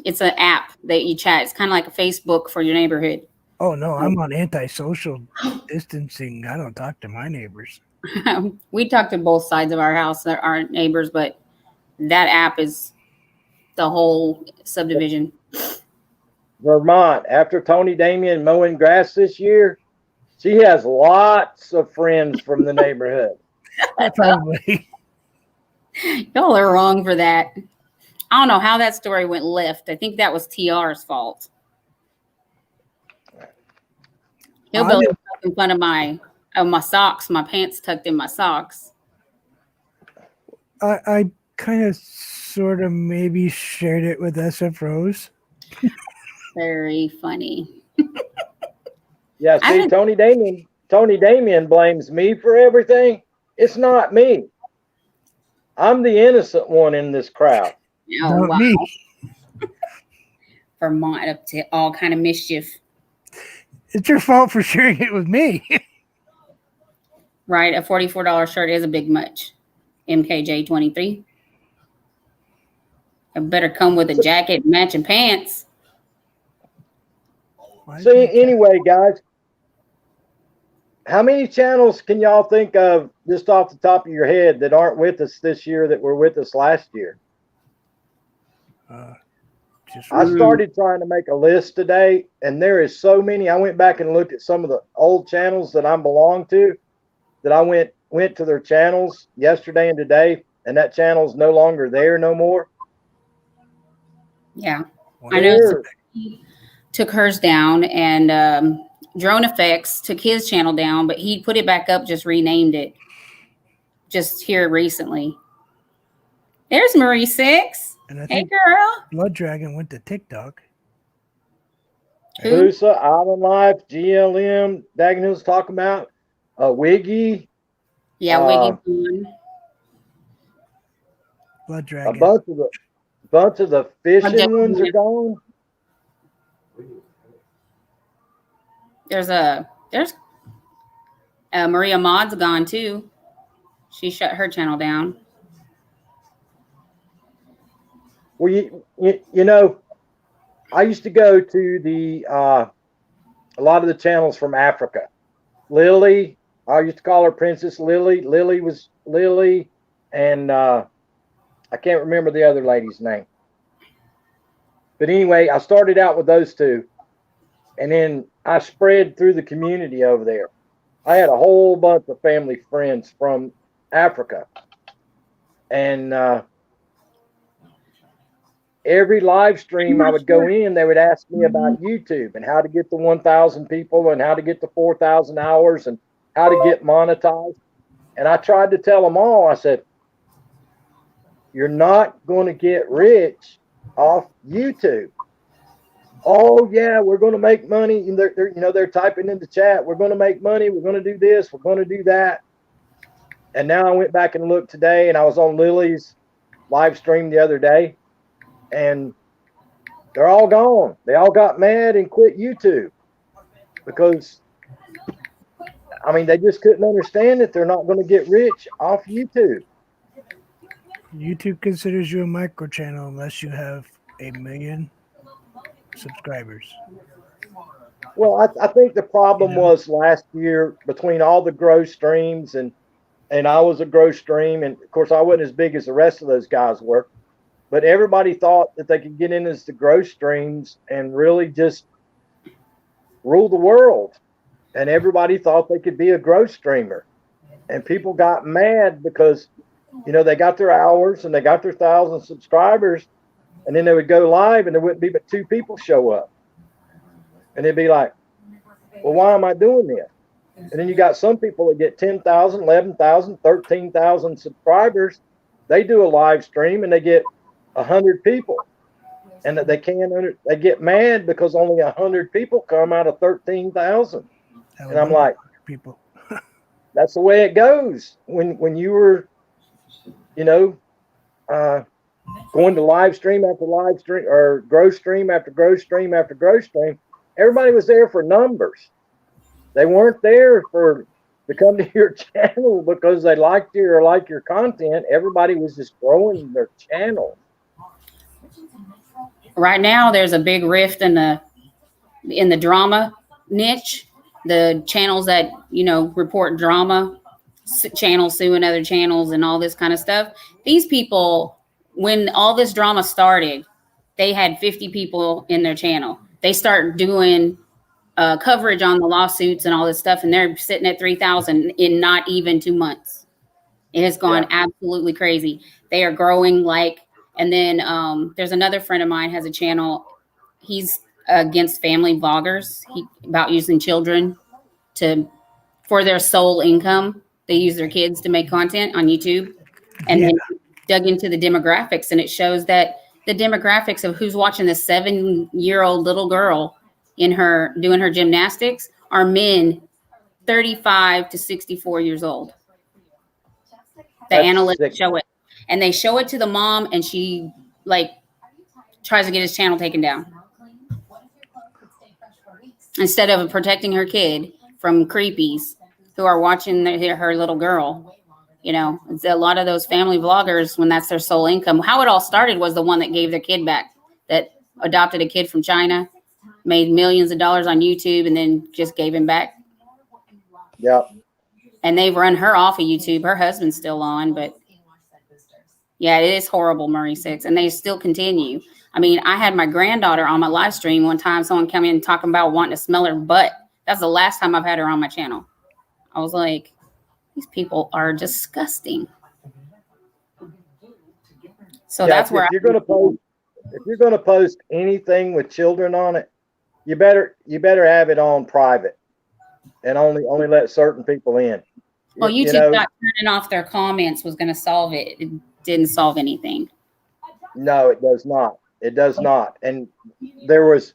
it's an app that you chat. It's kind of like a Facebook for your neighborhood. Oh no, I'm on antisocial distancing. I don't talk to my neighbors. We talk to both sides of our house, our neighbors, but that app is the whole subdivision. Vermont, after Tony Damien mowing grass this year, she has lots of friends from the neighborhood. Probably. Y'all are wrong for that. I don't know how that story went left. I think that was TR's fault. Hillbilly was making fun of my socks, my pants tucked in my socks. I kind of sort of maybe shared it with SF Rose. Very funny. Yeah, I see, didn't- Tony Damien blames me for everything. It's not me. I'm the innocent one in this crowd. Oh, Not wow. me. Vermont up to all kind of mischief. It's your fault for sharing it with me. Right, a $44 shirt is a big much. MKJ23. It better come with a jacket, matching pants. Why is See, my cat- anyway, guys, how many channels can y'all think of just off the top of your head that aren't with us this year that were with us last year? just I started trying to make a list today, and there is so many. I went back and looked at some of the old channels that I belong to, that I went to their channels yesterday and today, and that channel's no longer there no more. Yeah. I know There- somebody took hers down, and Drone Effects took his channel down, but he put it back up, just renamed it just here recently. There's Marie Six. And I Hey, think girl. Blood Dragon went to TikTok. Who? Busa, Island Life, GLM, Dagon Hills talking about, Wiggy. Yeah, Wiggy's gone. Blood A Dragon. bunch of the fishing Definitely- ones are gone. There's Maria Maud's gone too. She shut her channel down. Well, you know, I used to go to the a lot of the channels from Africa. Lily, I used to call her Princess Lily. Lily was Lily, and I can't remember the other lady's name. But anyway, I started out with those two, and then I spread through the community over there. I had a whole bunch of family friends from Africa, and every live stream I would go in, they would ask me about YouTube and how to get to 1,000 people and how to get to 4,000 hours and how to get monetized. And I tried to tell them all, I said, you're not going to get rich off YouTube. Oh yeah, we're going to make money. And they're typing in the chat. We're going to make money. We're going to do this. We're going to do that. And now I went back and looked today, and I was on Lily's live stream the other day, and they're all gone. They all got mad and quit YouTube because, I mean, they just couldn't understand that they're not going to get rich off YouTube. YouTube considers you a micro channel unless you have 1 million subscribers. Well, I think the problem was last year between all the grow streams and I was a grow stream, and of course I wasn't as big as the rest of those guys were, but everybody thought that they could get in as the grow streams and really just rule the world, and everybody thought they could be a grow streamer, and people got mad because they got their hours and they got their 1,000 subscribers, and then they would go live and there wouldn't be but 2 people show up, and they'd be like, well, why am I doing this? And then you got some people that get 10,000, 11,000, 13,000 subscribers. They do a live stream and they get 100 people, and that they get mad because only 100 people come out of 13,000. And I'm like, people. that's the way it goes. When you were, going to live stream after live stream or grow stream after grow stream after grow stream, everybody was there for numbers. They weren't there to come to your channel because they liked you or like your content. Everybody was just growing their channel. Right now, there's a big rift in the drama niche. The channels that report drama, channels suing other channels and all this kind of stuff. These people, when all this drama started, they had 50 people in their channel. They start doing coverage on the lawsuits and all this stuff, and they're sitting at 3,000 in not even 2 months. It has gone absolutely crazy. They are growing and then there's another friend of mine has a channel. He's against family vloggers. About using children for their sole income. They use their kids to make content on YouTube, and then dug into the demographics, and it shows that the demographics of who's watching this 7-year-old little girl doing her gymnastics are men 35 to 64 years old. The analytics show it, and they show it to the mom, and she tries to get his channel taken down instead of protecting her kid from creepies who are watching her little girl. It's a lot of those family vloggers, when that's their sole income. How it all started was the one that gave their kid back, that adopted a kid from China, made millions of dollars on YouTube, and then just gave him back. Yep. And they've run her off of YouTube. Her husband's still on, but yeah, it is horrible, Murray 6, and they still continue. I mean, I had my granddaughter on my live stream one time. Someone came in talking about wanting to smell her butt. That's the last time I've had her on my channel. I was like, these people are disgusting. So that's where if you're going to post anything with children on it, you better have it on private and only let certain people in. Well, YouTube thought turning off their comments was going to solve it. It didn't solve anything. No, it does not. It does not. And there was,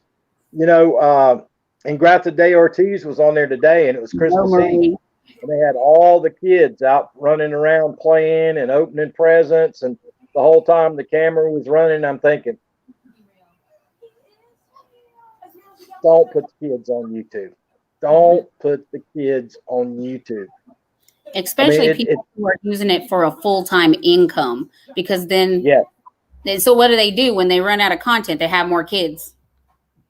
Ingrata Day Ortiz was on there today, and it was Christmas Eve. and they had all the kids out running around playing and opening presents, and the whole time the camera was running, I'm thinking, don't put the kids on YouTube. Don't put the kids on YouTube. Especially people who are using it for a full-time income, because then, Yes. so what do? When they run out of content, they have more kids.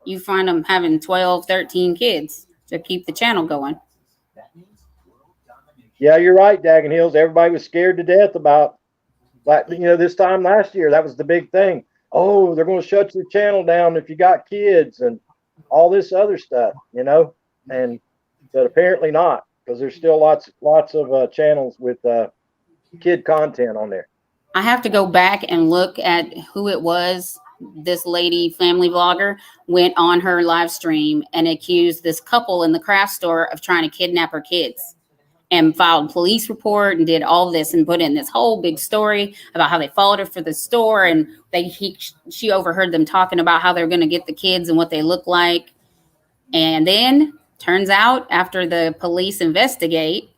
You find them having 12, 13 kids to keep the channel going. Yeah, you're right, Daggin Hills. Everybody was scared to death about, like, this time last year. That was the big thing. Oh, they're going to shut your channel down if you got kids and all this other stuff, and but apparently not, because there's still lots of channels with kid content on there. I have to go back and look at who it was. This lady, family vlogger, went on her live stream and accused this couple in the craft store of trying to kidnap her kids, and filed police report and did all this and put in this whole big story about how they followed her for the store, and she overheard them talking about how they're going to get the kids and what they look like. And then turns out, after the police investigate,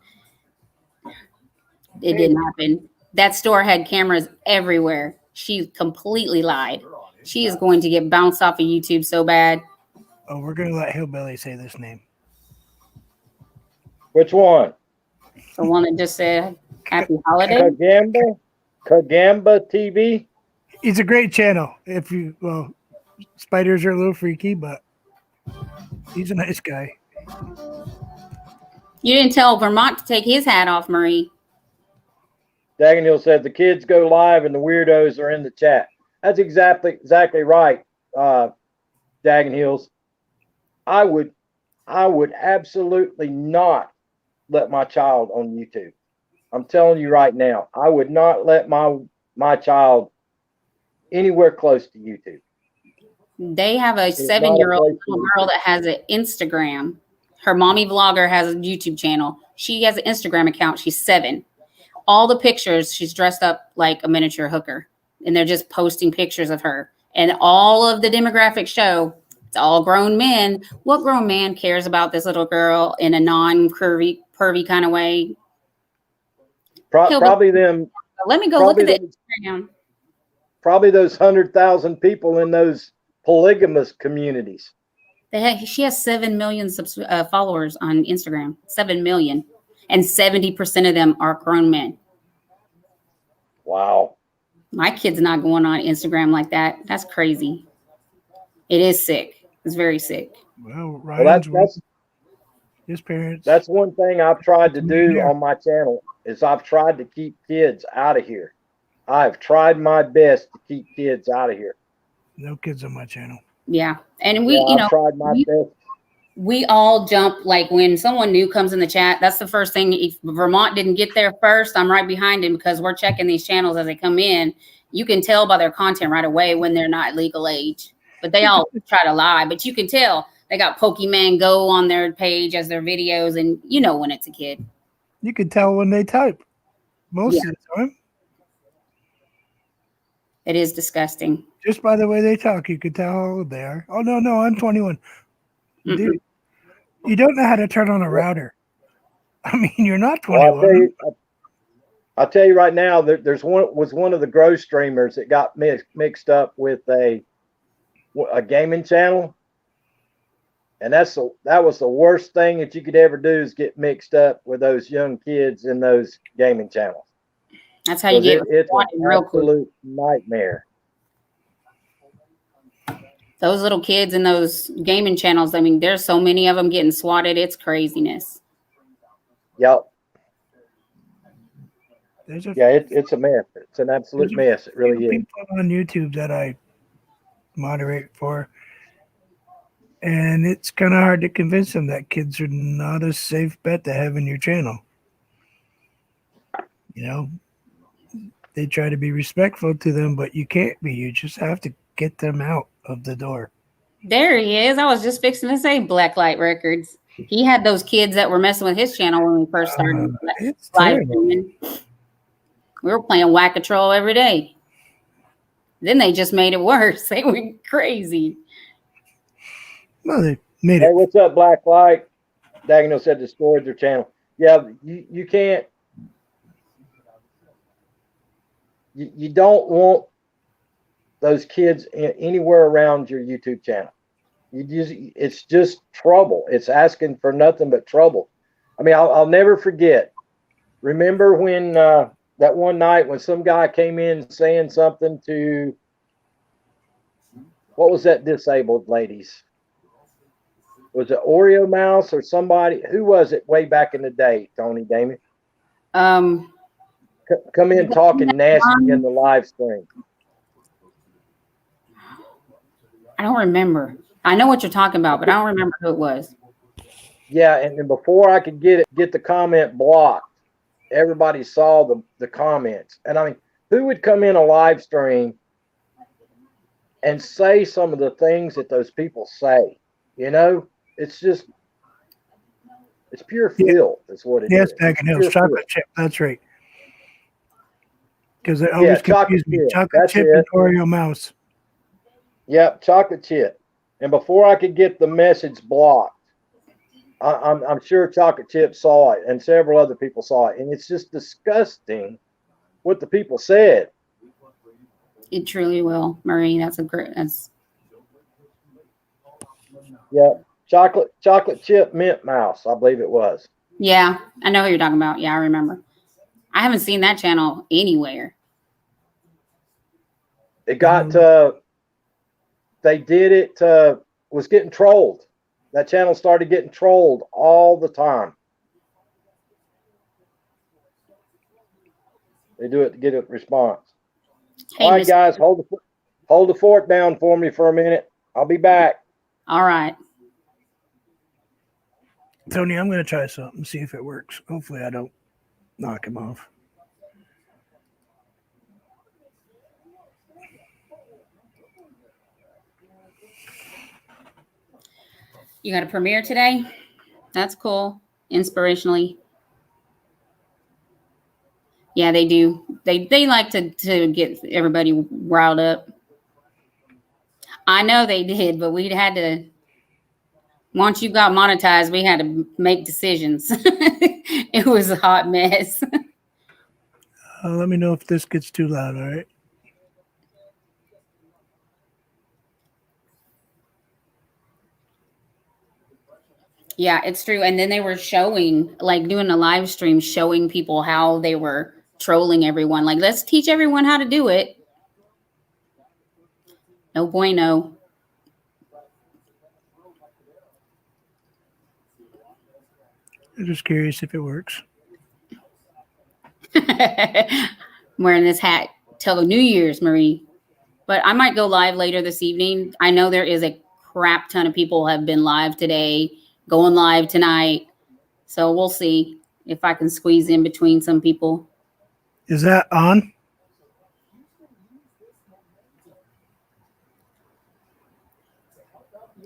it didn't happen. That store had cameras everywhere. She completely lied. She is going to get bounced off of YouTube so bad. Oh, we're going to let Hillbilly say this name. Which one? The one that just said Happy Holiday. Kagamba TV. It's a great channel. Spiders are a little freaky, but he's a nice guy. You didn't tell Vermont to take his hat off, Marie. Daggin Hill said the kids go live and the weirdos are in the chat. That's exactly right, Daggin Hills. I would absolutely not let my child on YouTube. I'm telling you right now, I would not let my child anywhere close to YouTube. They have a 7-year-old little girl that has an Instagram. Her mommy vlogger has a YouTube channel. She has an Instagram account. She's 7. All the pictures, she's dressed up like a miniature hooker, and they're just posting pictures of her. And all of the demographics show it's all grown men. What grown man cares about this little girl in a non-curvy, pervy kind of way? Probably them. Let me go look at the Instagram. Probably those 100,000 people in those polygamous communities. She has 7 million followers on Instagram. 7 million. And 70% of them are grown men. Wow. My kid's not going on Instagram like that. That's crazy. It is sick. It's very sick. Well, that's his parents. That's one thing I've tried to do on my channel is I've tried to keep kids out of here. I've tried my best to keep kids out of here. No kids on my channel. Yeah. And I've tried my best. We all jump, like when someone new comes in the chat, that's the first thing. If Vermont didn't get there first, I'm right behind him because we're checking these channels as they come in. You can tell by their content right away when they're not legal age, but they all try to lie. But you can tell they got Pokemon Go on their page as their videos, and you know when it's a kid. You can tell when they type most of the time. It is disgusting. Just by the way they talk, you can tell how old they are. Oh, no, I'm 21. Dude, you don't know how to turn on a router. I mean, you're not 21. Well, I'll tell you right now, there's one of the grow streamers that got mixed up with a gaming channel, and that was the worst thing that you could ever do is get mixed up with those young kids in those gaming channels. That's how you get it's an absolute nightmare. Those little kids in those gaming channels, I mean, there's so many of them getting swatted. It's craziness. Yep. Yeah, it's a mess. It's an absolute mess. It really is. People on YouTube that I moderate for, and it's kind of hard to convince them that kids are not a safe bet to have in your channel. You know, they try to be respectful to them, but you can't be. You just have to get them out of the door. There he is. I was just fixing to say Blacklight Records. He had those kids that were messing with his channel when we first started live streaming. We were playing Whack-A-Troll every day. Then they just made it worse. They went crazy. Well, they made Hey, what's up, Blacklight? Dagnall said destroyed their channel. Yeah, you can't. You don't want those kids anywhere around your YouTube channel. It's just trouble. It's asking for nothing but trouble. I mean, I'll never forget. Remember when that one night when some guy came in saying something to, what was that disabled lady's? Was it Oreo Mouse or somebody? Who was it way back in the day, Tony Damon? Um, Come in talking nasty in the live stream. I don't remember. I know what you're talking about, but I don't remember who it was. Yeah, and then before I could get the comment blocked, everybody saw the comments. And I mean, who would come in a live stream and say some of the things that those people say? You know, it's just, it's pure filth. Is what it Yes, is. Stacking Hills Pure chocolate filth. chip. That's right. Because they always confuse me. chip. Chocolate That's chip it. and Oreo Mouse. Yep, chocolate chip. And before I could get the message blocked, I'm sure chocolate chip saw it, and several other people saw it, and it's just disgusting what the people said. It truly will, Marie. That's Yeah, chocolate chip mint mouse, I believe it was. yeah. I know who you're talking about. Yeah, I remember. I haven't seen that channel anywhere. It got they did it was getting trolled. That channel started getting trolled all the time. They do it to get a response. Hey, All right, Miss- guys, hold the fort down for me for a minute. I'll be back. All right. Tony, I'm going to try something, see if it works. Hopefully I don't knock him off. You got a premiere today? That's cool. Inspirationally. Yeah, they do. They like to get everybody riled up. I know they did, but we had to, once you got monetized, we had to make decisions. It was a hot mess. Let me know if this gets too loud, all right? Yeah, it's true. And then they were showing, like doing a live stream, showing people how they were trolling everyone. Like, let's teach everyone how to do it. No bueno. I'm just curious if it works. I'm wearing this hat till New Year's, Marie. But I might go live later this evening. I know there is a crap ton of people have been live today, going live tonight. So we'll see if I can squeeze in between some people. Is that on?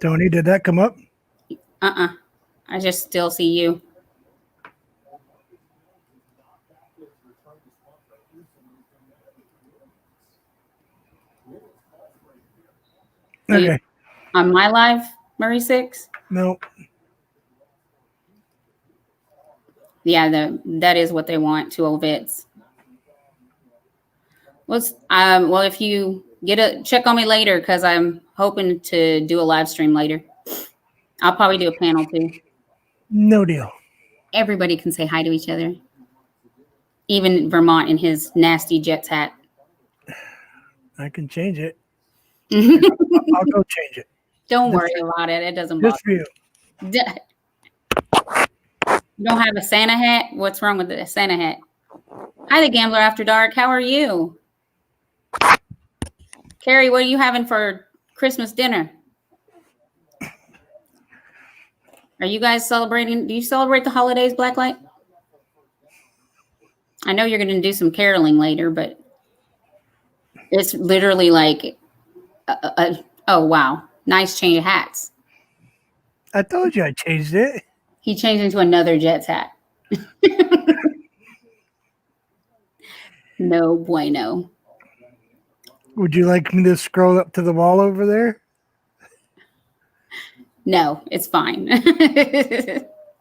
Tony, did that come up? I just still see you. Okay. On my live, Murray 6? No. Yeah, that is what they want, 2 vets. Well, if you check on me later, because I'm hoping to do a live stream later. I'll probably do a panel too. No deal. Everybody can say hi to each other. Even Vermont in his nasty Jets hat. I can change it. I'll go change it. Don't worry about it. It doesn't bother Just for you. me. You don't have a Santa hat? What's wrong with the Santa hat? Hi, the Gambler After Dark. How are you? Carrie, what are you having for Christmas dinner? Are you guys celebrating? Do you celebrate the holidays, Blacklight? I know you're going to do some caroling later, but it's literally like, oh, wow. Nice change of hats. I told you I changed it. He changed into another Jets hat. No bueno. Would you like me to scroll up to the wall over there? No, it's fine.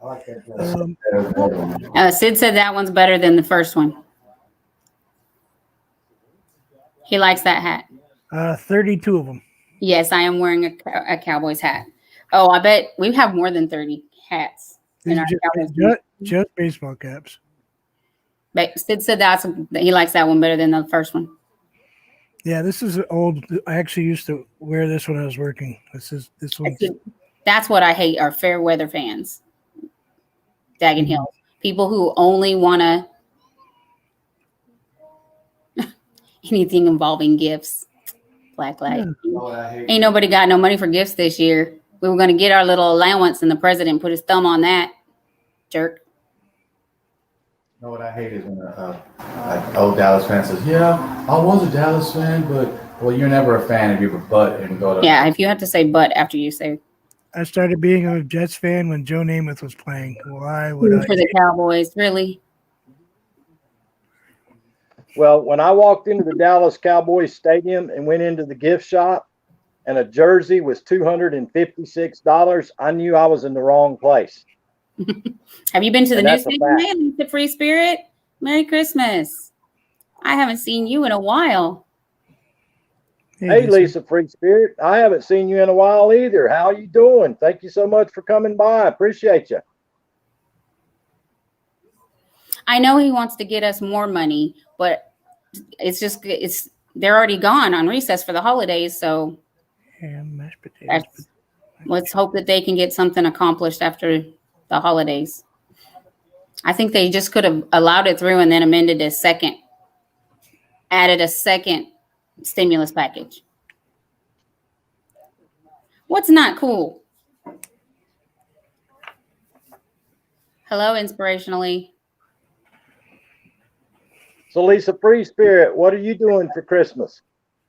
I like that. Um, Better than the other one. Sid said that one's better than the first one. He likes that hat. 32 of them. Yes, I am wearing a Cowboys hat. Oh, I bet we have more than 30 hats in These our are Cowboys. just baseball caps. But Sid said he likes that one better than the first one. Yeah, this is old. I actually used to wear this when I was working. This one. That's what I hate are fair weather fans. Daggin Hill. People who only want to anything involving gifts. Black light. Yeah. You know what I hate? Ain't nobody got no money for gifts this year. We were going to get our little allowance and the president put his thumb on that. Jerk. You know what I hate is when like old Dallas fan says, "Yeah, I was a Dallas fan, but well, you're never a fan if you have a butt and go to." Yeah, if you have to say but after you say I started being a Jets fan when Joe Namath was playing. Why would I? for the Cowboys, really? Well, when I walked into the Dallas Cowboys Stadium and went into the gift shop and a jersey was $256, I knew I was in the wrong place. Have you been to the And new that's a stadium, fact. man? The Free Spirit? Merry Christmas. I haven't seen you in a while. Hey, Lisa Free Spirit, I haven't seen you in a while either. How you doing? Thank you so much for coming by. Appreciate you. I know he wants to get us more money, but they're already gone on recess for the holidays, so Ham, mashed potatoes. let's hope that they can get something accomplished after the holidays. I think they just could have allowed it through and then added a second stimulus package. What's not cool? Hello, Inspirationally. So, Lisa Free Spirit, what are you doing for Christmas?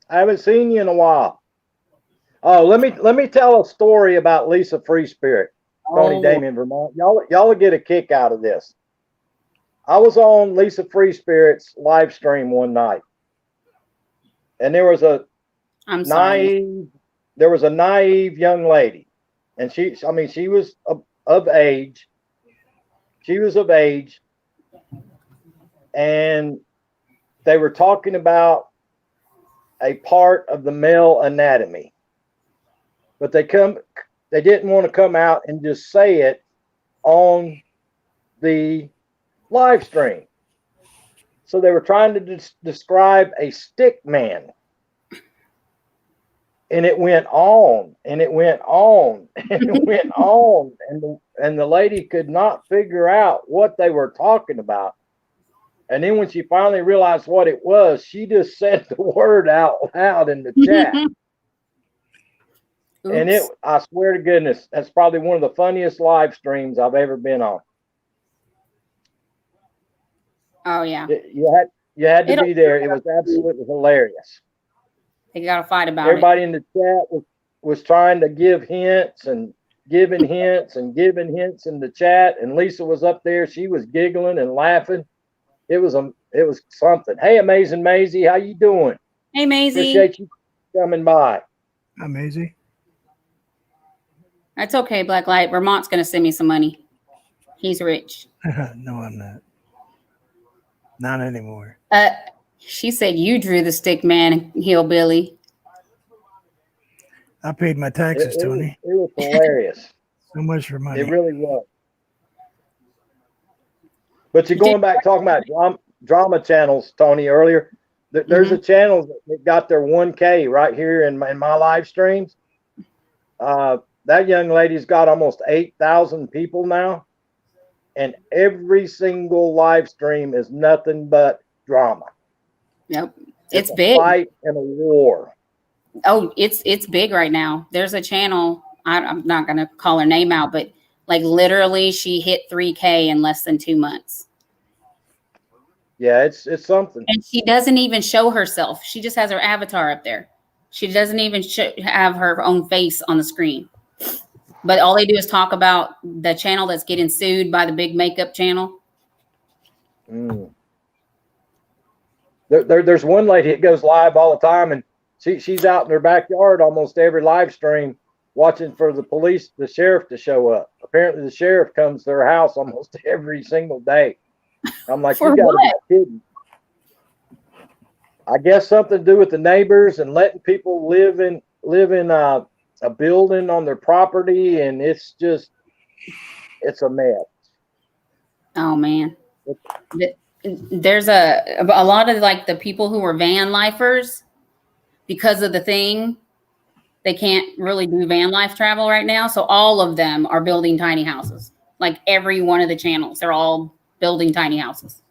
I haven't seen you in a while. Oh, let me tell a story about Lisa Free Spirit, Tony Oh. Damien, Vermont. Y'all will get a kick out of this. I was on Lisa Free Spirit's live stream one night, and there was a I'm sorry. naive young lady, and she was of age. She was of age, and they were talking about a part of the male anatomy, but they didn't want to come out and just say it on the live stream. So they were trying to describe a stick man. And it went on and it went on and it went on. And the lady could not figure out what they were talking about. And then when she finally realized what it was, she just said the word out loud in the chat. And I swear to goodness, that's probably one of the funniest live streams I've ever been on. Oh yeah, You had to be there. It was absolutely hilarious. they got to fight about Everybody in the chat was trying to give hints and giving hints and giving hints in the chat. And Lisa was up there. She was giggling and laughing. It was something. Hey, Amazing Maisie, how you doing? it. Hey, Maisie. Appreciate you coming by. Amazing. That's okay, Black Light. Vermont's going to send me some money. He's rich. No, I'm not. Not anymore. She said you drew the stick man, hillbilly. I paid my taxes, Tony. It was hilarious. So much for money. It really was. But you're going back talking about drama channels, Tony, earlier. There's a channel that got their 1K right here in my live streams. That young lady's got almost 8,000 people now. And every single live stream is nothing but drama. Yep. It's a big. Fight and a war. Oh, it's big right now. There's a channel. I'm not going to call her name out, but like literally she hit 3K in less than 2 months. Yeah, it's something. And she doesn't even show herself. She just has her avatar up there. She doesn't even have her own face on the screen. But all they do is talk about the channel that's getting sued by the big makeup channel. There's one lady that goes live all the time, and she's out in her backyard almost every live stream, watching for the sheriff to show up. Apparently, the sheriff comes to their house almost every single day. I'm like, For you gotta what? be kidding. I guess something to do with the neighbors and letting people live in a building on their property, and it's a mess. Oh man. There's a lot of like the people who were van lifers because of the thing. They can't really do van life travel right now. So all of them are building tiny houses. Like every one of the channels, they're all building tiny houses.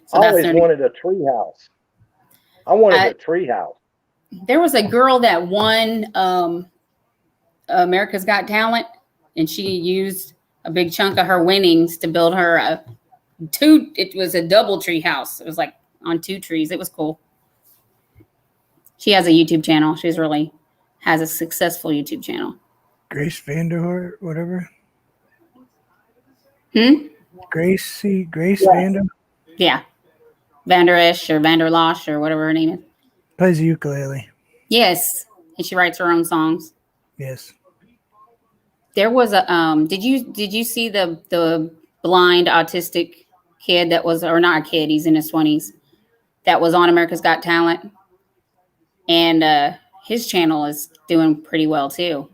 So I always wanted a tree house. I wanted a tree house. There was a girl that won America's Got Talent, and she used a big chunk of her winnings to build her it was a double tree house. It was like on 2 trees. It was cool. She has a YouTube channel. She's really has a successful YouTube channel. Grace Vanderhort, whatever. Grace Vander. Yeah. Vanderesh or Vanderlosh or whatever her name is. Plays the ukulele. Yes. And she writes her own songs. Yes. There was a did you see the blind autistic kid that was, or not a kid, he's in his 20s, that was on America's Got Talent? And his channel is doing pretty well too.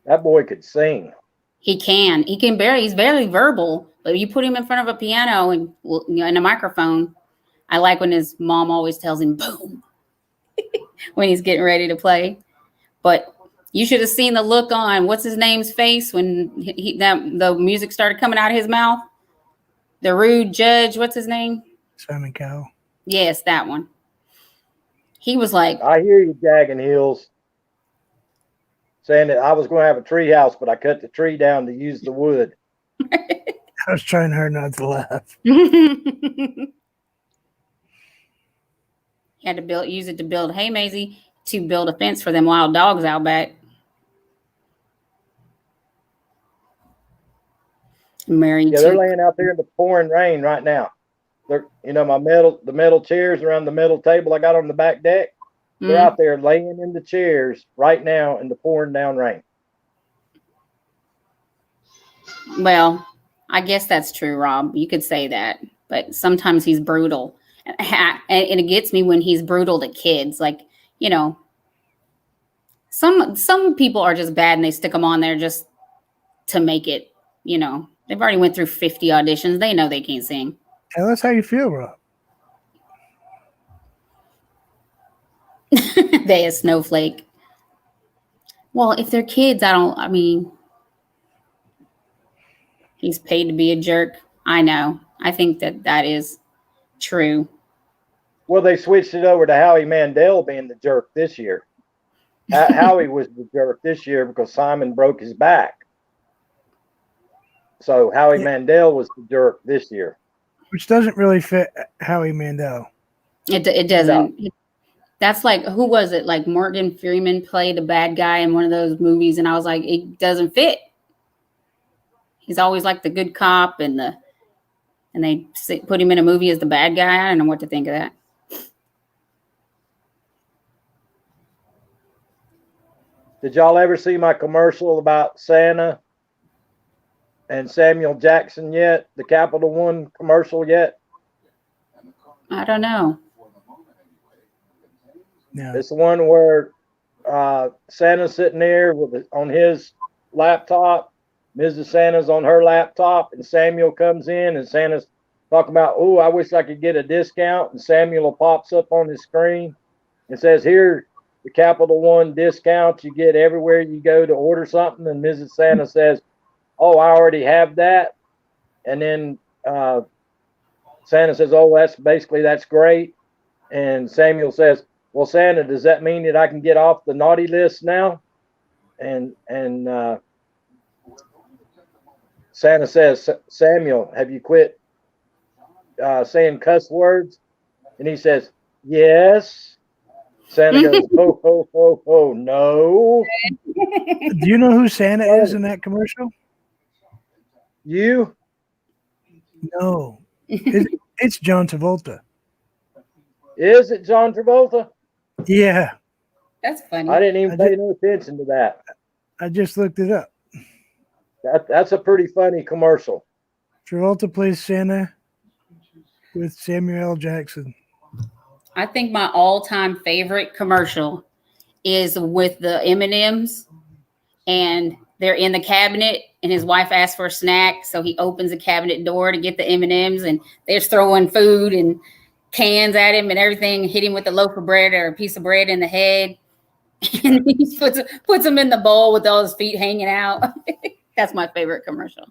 That boy could sing. He's very verbal, but you put him in front of a piano and a microphone. I like when his mom always tells him boom when he's getting ready to play. But you should have seen the look on what's his name's face when the music started coming out of his mouth. The rude judge, what's his name? Simon Cowell. Yes, that one. He was like, I hear you, Jagging Hills, saying that I was going to have a tree house, but I cut the tree down to use the wood. I was trying hard not to laugh. he had to use it to build, hey Maisie, to build a fence for them wild dogs out back. They're laying out there in the pouring rain right now. They're, the metal chairs around the metal table I got on the back deck. They're out there laying in the chairs right now in the pouring down rain. Well, I guess that's true, Rob. You could say that, but sometimes he's brutal, and it gets me when he's brutal to kids. Like, some people are just bad and they stick them on there just to make it. They've already went through 50 auditions. They know they can't sing. Tell us how you feel, Rob. They a snowflake. Well, if they're kids, he's paid to be a jerk. I know. I think that is true. Well, they switched it over to Howie Mandel being the jerk this year. Howie was the jerk this year because Simon broke his back. So Howie Mandel was the jerk this year. Which doesn't really fit Howie Mandel. It doesn't. No. That's like, who was it? Like Morgan Freeman played a bad guy in one of those movies, and I was like, it doesn't fit. He's always like the good cop, and they put him in a movie as the bad guy. I don't know what to think of that. Did y'all ever see my commercial about Santa and Samuel Jackson yet? The Capital One commercial yet? I don't know. No. It's the one where Santa's sitting there on his laptop, Mrs. Santa's on her laptop, and Samuel comes in, and Santa's talking about, oh, I wish I could get a discount, and Samuel pops up on his screen and says, here, the Capital One discount you get everywhere you go to order something, and Mrs. Santa says, oh, I already have that. And then Santa says, oh, that's great. And Samuel says, well, Santa, does that mean that I can get off the naughty list now? And Santa says, Samuel, have you quit saying cuss words? And he says, yes. Santa goes, ho, ho, ho, ho, no. Do you know who Santa is in that commercial? You? No. It's John Travolta. Is it John Travolta? Yeah. That's funny. I didn't even pay no attention to that. I just looked it up. That's a pretty funny commercial. Travolta plays Santa with Samuel L. Jackson. I think my all-time favorite commercial is with the M&Ms, and they're in the cabinet, and his wife asks for a snack, so he opens the cabinet door to get the M&Ms, and they're throwing food and cans at him and everything, hit him with a loaf of bread or a piece of bread in the head, and he puts him in the bowl with all his feet hanging out. That's my favorite commercial.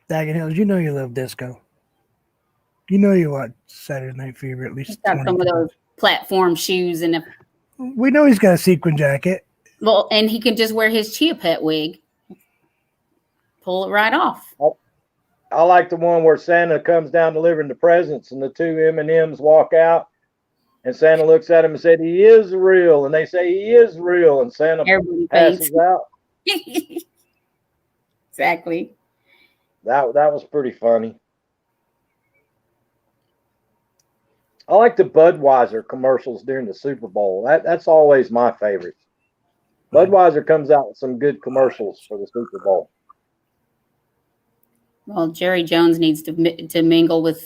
Daggett Hills, you know you love disco. You know you watch Saturday Night Fever at least. He's got some of those platform shoes and We know he's got a sequin jacket. well, and he can just wear his Chia Pet wig, pull it right off. I like the one where Santa comes down delivering the presents, and the two M&Ms walk out, and Santa looks at him and said, "He is real," and they say, "He is real," and Santa Everybody passes thinks. out. Exactly. That was pretty funny. I like the Budweiser commercials during the Super Bowl. That's always my favorite. Budweiser comes out with some good commercials for the Super Bowl. Well, Jerry Jones needs to mingle with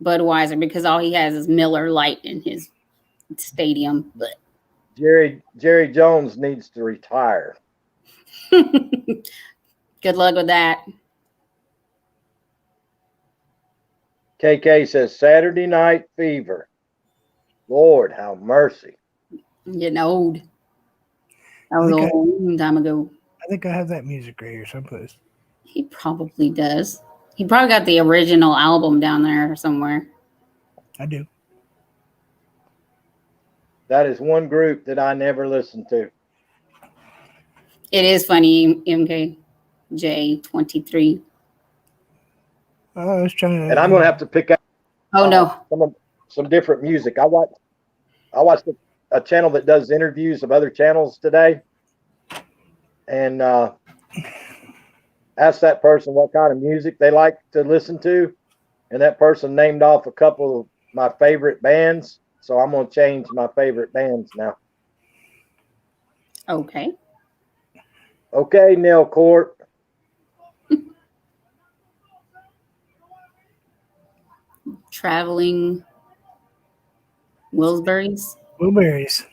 Budweiser because all he has is Miller Lite in his stadium. But Jerry Jones needs to retire. good luck with that. KK says Saturday Night Fever. Lord, have mercy. I'm getting old. That was a Okay. long time ago. I think I have that music right here someplace. He probably does. He probably got the original album down there somewhere. I do. That is one group that I never listened to. It is funny, MKJ23. I was trying to. And I'm going to have to pick out Oh no. some different music. I watched a channel that does interviews of other channels today, and asked that person what kind of music they like to listen to, and that person named off a couple of my favorite bands. So I'm going to change my favorite bands now. Okay. Okay, Neil Court. Traveling Wilburys. Wilburys.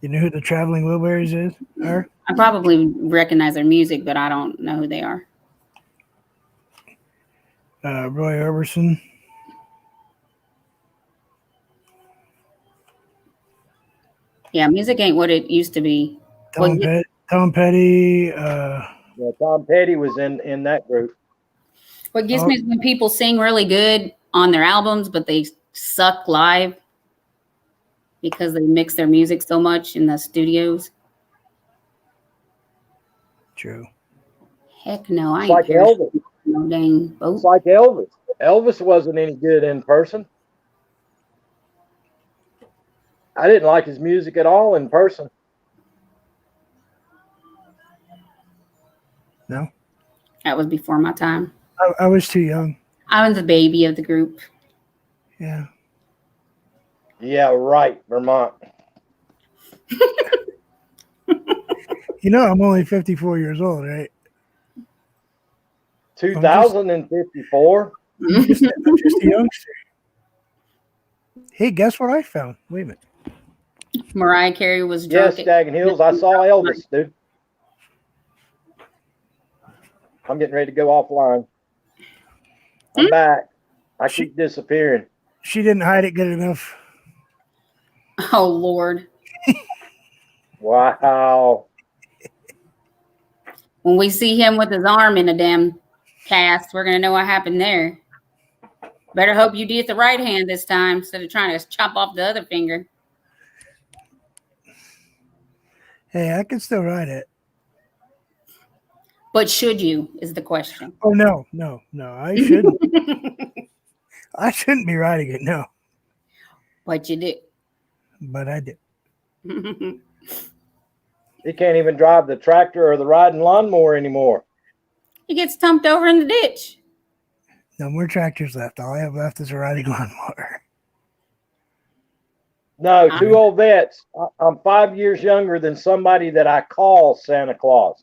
You know who the Traveling Wilburys are? I probably recognize their music, but I don't know who they are. Roy Orbison. Yeah, music ain't what it used to be. Tom Petty. Yeah, Tom Petty was in that group. What gets me is when people sing really good on their albums, but they suck live because they mix their music so much in the studios. True. Heck no, I It's ain't like Paris Elvis. no dang boat. It's like Elvis. Elvis wasn't any good in person. I didn't like his music at all in person. No, That was before my time. I was too young. I was the baby of the group. Yeah. Yeah, right, Vermont. You know, I'm only 54 years old, right? 2054. I'm just a youngster. Hey, guess what I found? Wait a minute. Mariah Carey was Yes, drunk. Daggin Hills. I saw Elvis, dude. I'm getting ready to go offline. I'm back. I keep disappearing. She didn't hide it good enough. Oh Lord. Wow. When we see him with his arm in a damn cast, we're gonna know what happened there. Better hope you did the right hand this time instead of trying to chop off the other finger. Hey, I can still ride it. But should you is the question. Oh no. I shouldn't. I shouldn't be riding it. No, But you did. but I did. He can't even drive the tractor or the riding lawnmower anymore. He gets dumped over in the ditch. No more tractors left. All I have left is a riding lawnmower. No, two old vets. I'm 5 years younger than somebody that I call Santa Claus,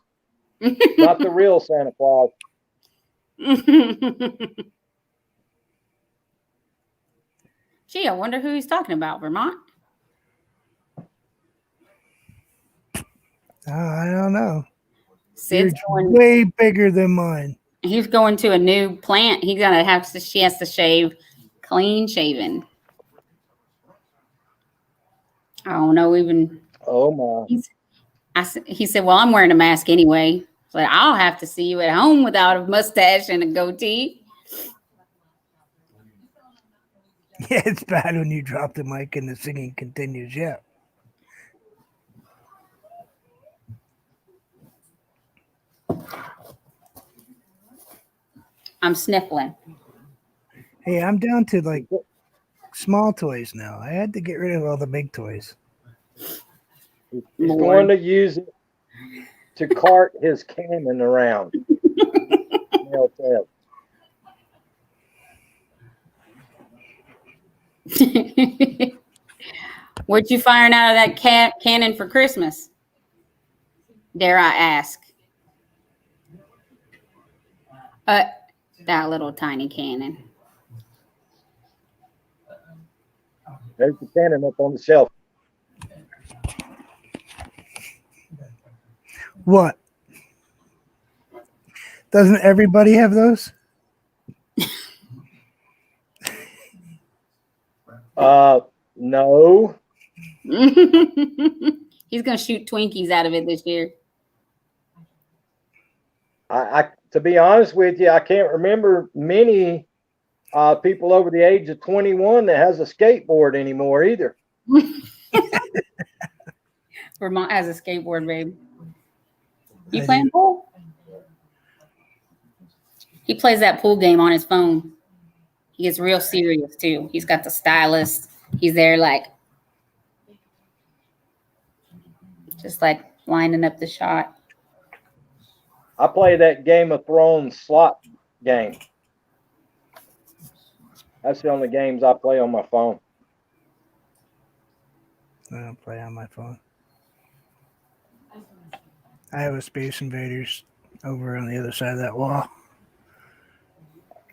not the real Santa Claus. Gee, I wonder who he's talking about. Vermont? I don't know. Sid's It's going. way bigger than mine. He's going to a new plant. He's gonna have to. She has to shave clean shaven. I don't know even. Oh my! He said, "Well, I'm wearing a mask anyway, so I'll have to see you at home without a mustache and a goatee." Yeah, it's bad when you drop the mic and the singing continues. Yeah. I'm sniffling. Hey, I'm down to like small toys now. I had to get rid of all the big toys. He's Lord. going to use it to cart his cannon around. Mel said. What you firing out of that cannon for Christmas? Dare I ask? That little tiny cannon. There's the cannon up on the shelf. What? Doesn't everybody have those? No. He's gonna shoot Twinkies out of it this year. I to be honest with you, I can't remember many people over the age of 21 that has a skateboard anymore either. Vermont has a skateboard, babe. You I playing do. pool? He plays that pool game on his phone. He gets real serious too. He's got the stylus. He's there like just like lining up the shot. I play that Game of Thrones slot game. That's the only games I play on my phone. I don't play on my phone. I have a Space Invaders over on the other side of that wall.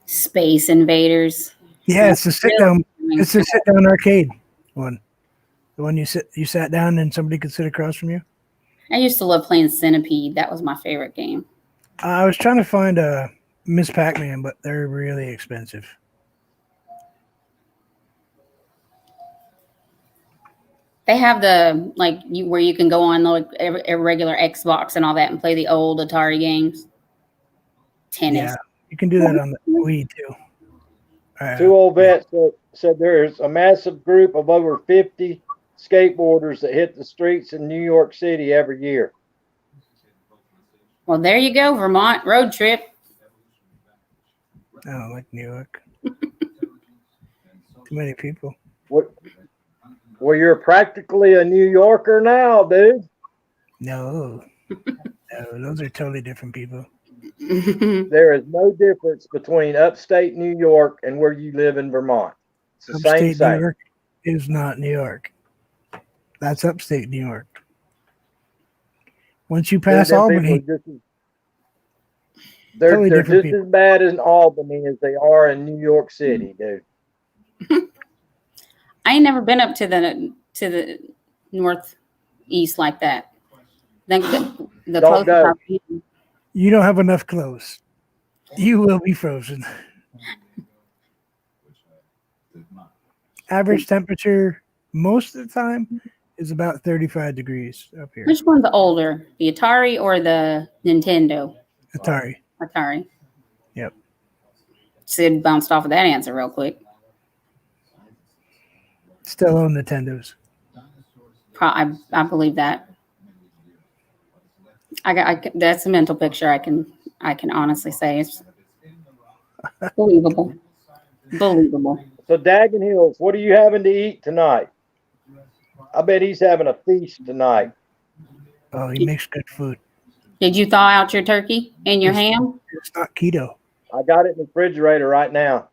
Space Invaders. Yeah, it's a sit down. It's a sit down arcade one. The one you sat down and somebody could sit across from you. I used to love playing Centipede. That was my favorite game. I was trying to find a Miss Pac-Man, but they're really expensive. They have the where you can go on like a regular Xbox and all that and play the old Atari games. Tennis. Yeah, you can do that on the Wii too. Two old vets said there's a massive group of over 50 skateboarders that hit the streets in New York City every year. Well, there you go, Vermont road trip. I don't like New York. Too many people. Well, you're practically a New Yorker now, dude. No, those are totally different people. There is no difference between upstate New York and where you live in Vermont. It's the Upstate same. New York is not New York. That's upstate New York. Once you pass Albany, They're Totally just different people. as bad in Albany as they are in New York City, dude. I ain't never been up to the northeast like that. The Don't closest go. I've been- you don't have enough clothes. You will be frozen. Average temperature most of the time is about 35 degrees up here. Which one's older, the Atari or the Nintendo? Atari. Atari. Yep. Sid bounced off of that answer real quick. Still on Nintendos. I believe that. That's a mental picture. I can honestly say it's believable. Believable. So, Daggin Hills, what are you having to eat tonight? I bet he's having a feast tonight. Oh, he makes good food. Did you thaw out your turkey and your ham? It's not keto. I got it in the refrigerator right now.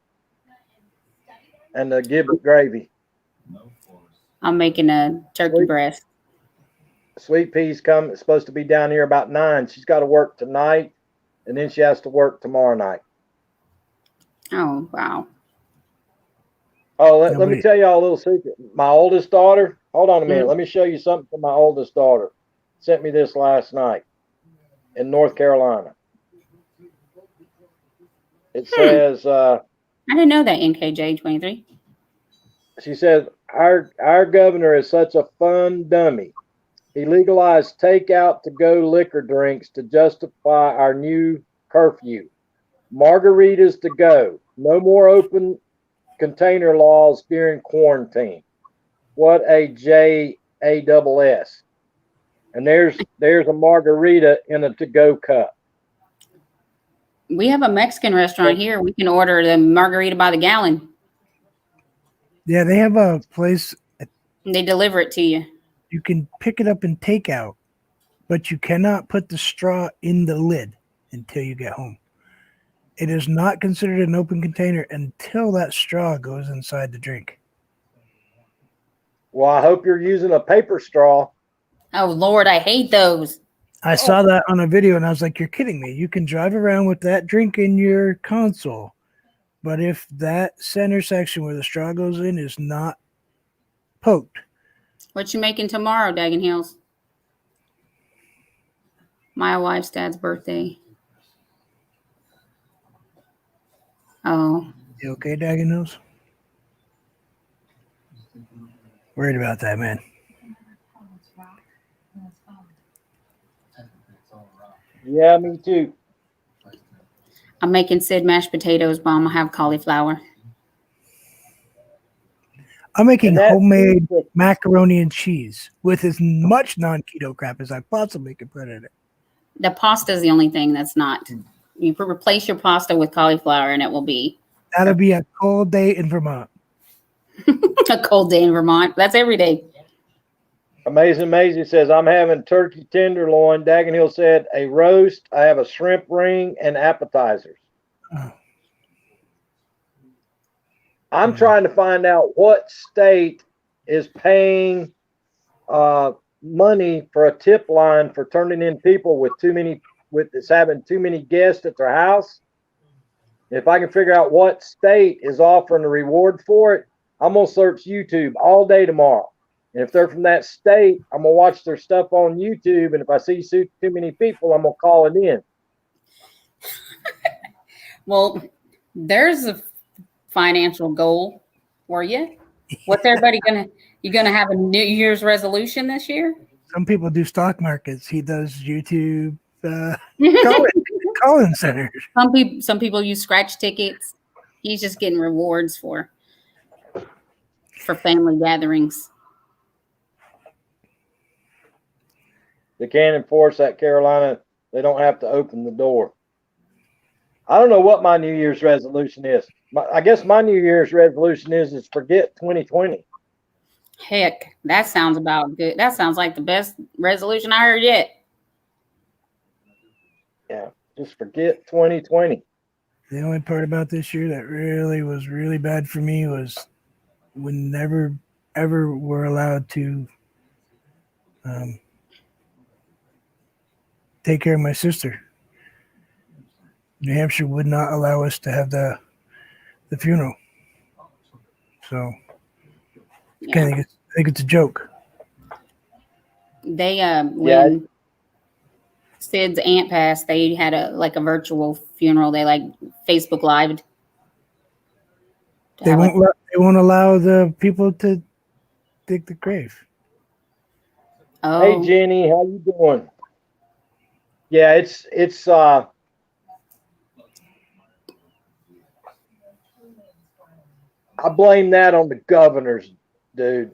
And the gibbet gravy. I'm making a turkey Sweet. breast. Sweet Pea's supposed to be down here about 9. She's got to work tonight, and then she has to work tomorrow night. Oh, wow. Oh, let me Nobody- tell y'all a little secret. My oldest daughter, hold on a minute. Mm. Let me show you something from my oldest daughter. Sent me this last night in North Carolina. It says, I didn't know that, NKJ23. she says, our governor is such a fun dummy. He legalized takeout to go liquor drinks to justify our new curfew. Margaritas to go. No more open container laws during quarantine. What a JASS. And there's a margarita in a to-go cup. We have a Mexican restaurant here. We can order the margarita by the gallon. Yeah, they have a place And they deliver it to you. you can pick it up and take out, but you cannot put the straw in the lid until you get home. It is not considered an open container until that straw goes inside the drink. Well, I hope you're using a paper straw. Oh, Lord, I hate those. I saw that on a video and I was like, you're kidding me. You can drive around with that drink in your console. But if that center section where the straw goes in is not poked, What you making tomorrow, Dagan Hills? My wife's dad's birthday. Oh, you okay, Dagan Hills? Worried about that, man. Yeah, me too. I'm making Sid mashed potatoes, but I'm gonna have cauliflower. I'm making And that- homemade macaroni and cheese with as much non-keto crap as I possibly could put in it. The pasta is the only thing that's not. You replace your pasta with cauliflower, and it will be That'll be a cold day in Vermont. a cold day in Vermont. That's every day. Amazing Maisie says, I'm having turkey tenderloin. Dagan Hill said, a roast. I have a shrimp ring and appetizers. Oh. I'm trying to find out what state is paying money for a tip line for turning in people with having too many guests at their house. If I can figure out what state is offering a reward for it, I'm gonna search YouTube all day tomorrow. And if they're from that state, I'm gonna watch their stuff on YouTube. And if I see too many people, I'm gonna call it in. Well, there's a financial goal for you. What's everybody gonna? You gonna have a New Year's resolution this year? Some people do stock markets. He does YouTube call-in centers. Some people use scratch tickets. He's just getting rewards for family gatherings. They can't enforce that, Carolina. They don't have to open the door. I don't know what my New Year's resolution is. I guess my New Year's resolution is forget 2020. Heck, that sounds about good. That sounds like the best resolution I heard yet. Yeah, just forget 2020. The only part about this year that really was really bad for me was we never, ever were allowed to take care of my sister. New Hampshire would not allow us to have the funeral. So Yeah. I think it's a joke. They when Sid's aunt passed, they had a virtual funeral. They Facebook Lived. They won't allow the people to dig the grave. Oh, Hey Jenny, how you doing? Yeah, it's I blame that on the governors, dude.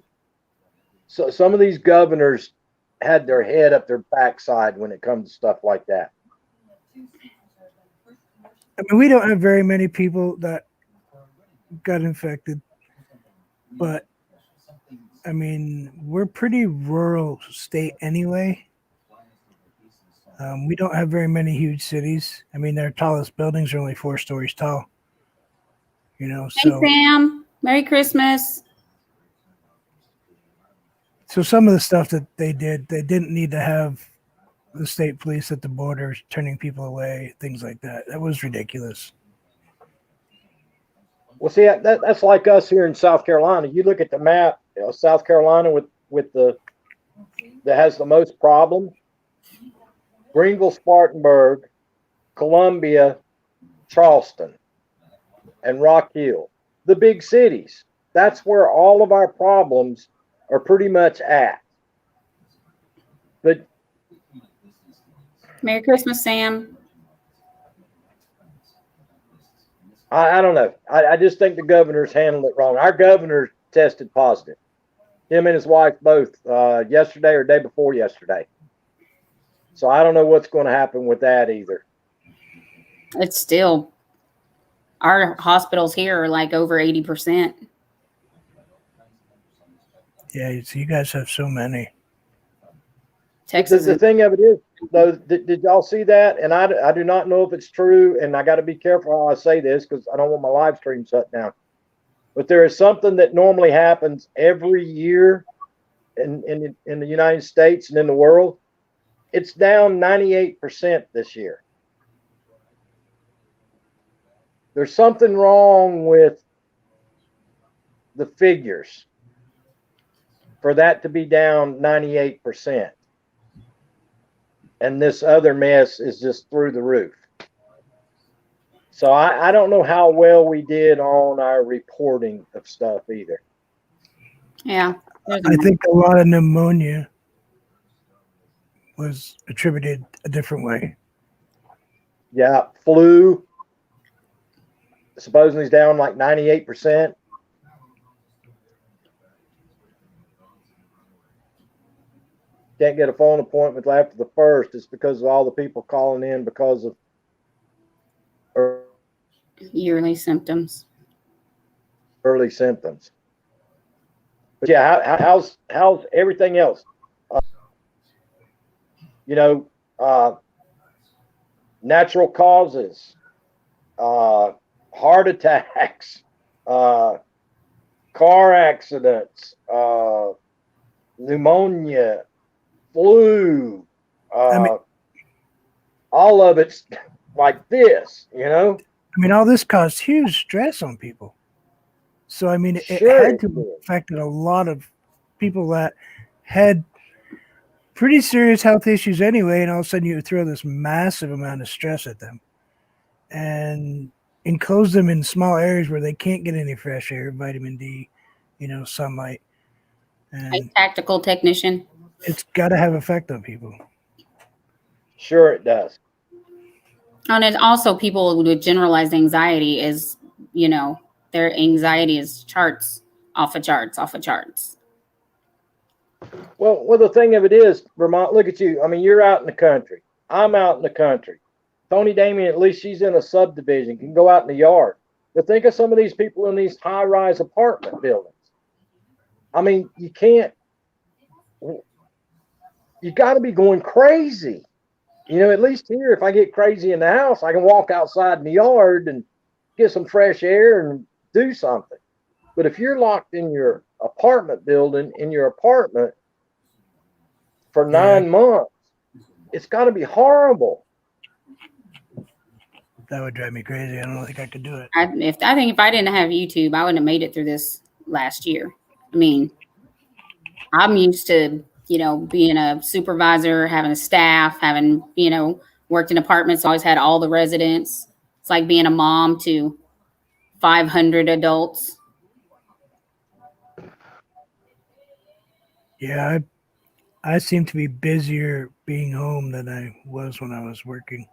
So some of these governors had their head up their backside when it comes to stuff like that. I mean, we don't have very many people that got infected, but I mean, we're pretty rural state anyway. We don't have very many huge cities. I mean, their tallest buildings are only 4 stories tall. You know, hey so Sam, Merry Christmas. So some of the stuff that they did, they didn't need to have the state police at the border turning people away, things like that. That was ridiculous. Well, see, that's like us here in South Carolina. You look at the map, South Carolina with that has the most problem. Greenville, Spartanburg, Columbia, Charleston, and Rock Hill, the big cities. That's where all of our problems are pretty much at. But Merry Christmas, Sam. I don't know. I just think the governor's handled it wrong. Our governor tested positive. Him and his wife both yesterday or day before yesterday. So I don't know what's going to happen with that either. It's still, our hospitals here are like over 80%. Yeah, so you guys have so many. Texas. The thing of it is, though, did y'all see that? And I do not know if it's true, and I got to be careful how I say this because I don't want my live stream shut down. But there is something that normally happens every year in the United States and in the world. It's down 98% this year. There's something wrong with the figures for that to be down 98%. And this other mess is just through the roof. So I don't know how well we did on our reporting of stuff either. Yeah. I think a lot of pneumonia was attributed a different way. Yeah, flu supposedly is down like 98%. Can't get a phone appointment after the 1st. It's because of all the people calling in because of yearly symptoms. Early symptoms. But yeah, how's everything else? Natural causes, heart attacks, car accidents, pneumonia, flu, all of it's like this, I mean, all this caused huge stress on people. So, I mean, it Sure had to have affected a lot of people that had pretty serious health issues anyway, and all of a sudden you throw this massive amount of stress at them and enclose them in small areas where they can't get any fresh air, vitamin D, sunlight. And A tactical technician. it's got to have effect on people. Sure it does. And it also people with generalized anxiety is, their anxiety is charts off of charts. Well, the thing of it is, Vermont, look at you. I mean, you're out in the country. I'm out in the country. Tony Damien, at least she's in a subdivision, can go out in the yard. But think of some of these people in these high-rise apartment buildings. I mean, you got to be going crazy. At least here, if I get crazy in the house, I can walk outside in the yard and get some fresh air and do something. But if you're locked in your apartment building, in your apartment for 9 months, it's got to be horrible. That would drive me crazy. I don't think I could do it. I think if I didn't have YouTube, I wouldn't have made it through this last year. I mean, I'm used to, being a supervisor, having a staff, having, worked in apartments, always had all the residents. It's like being a mom to 500 adults. Yeah, I seem to be busier being home than I was when I was working.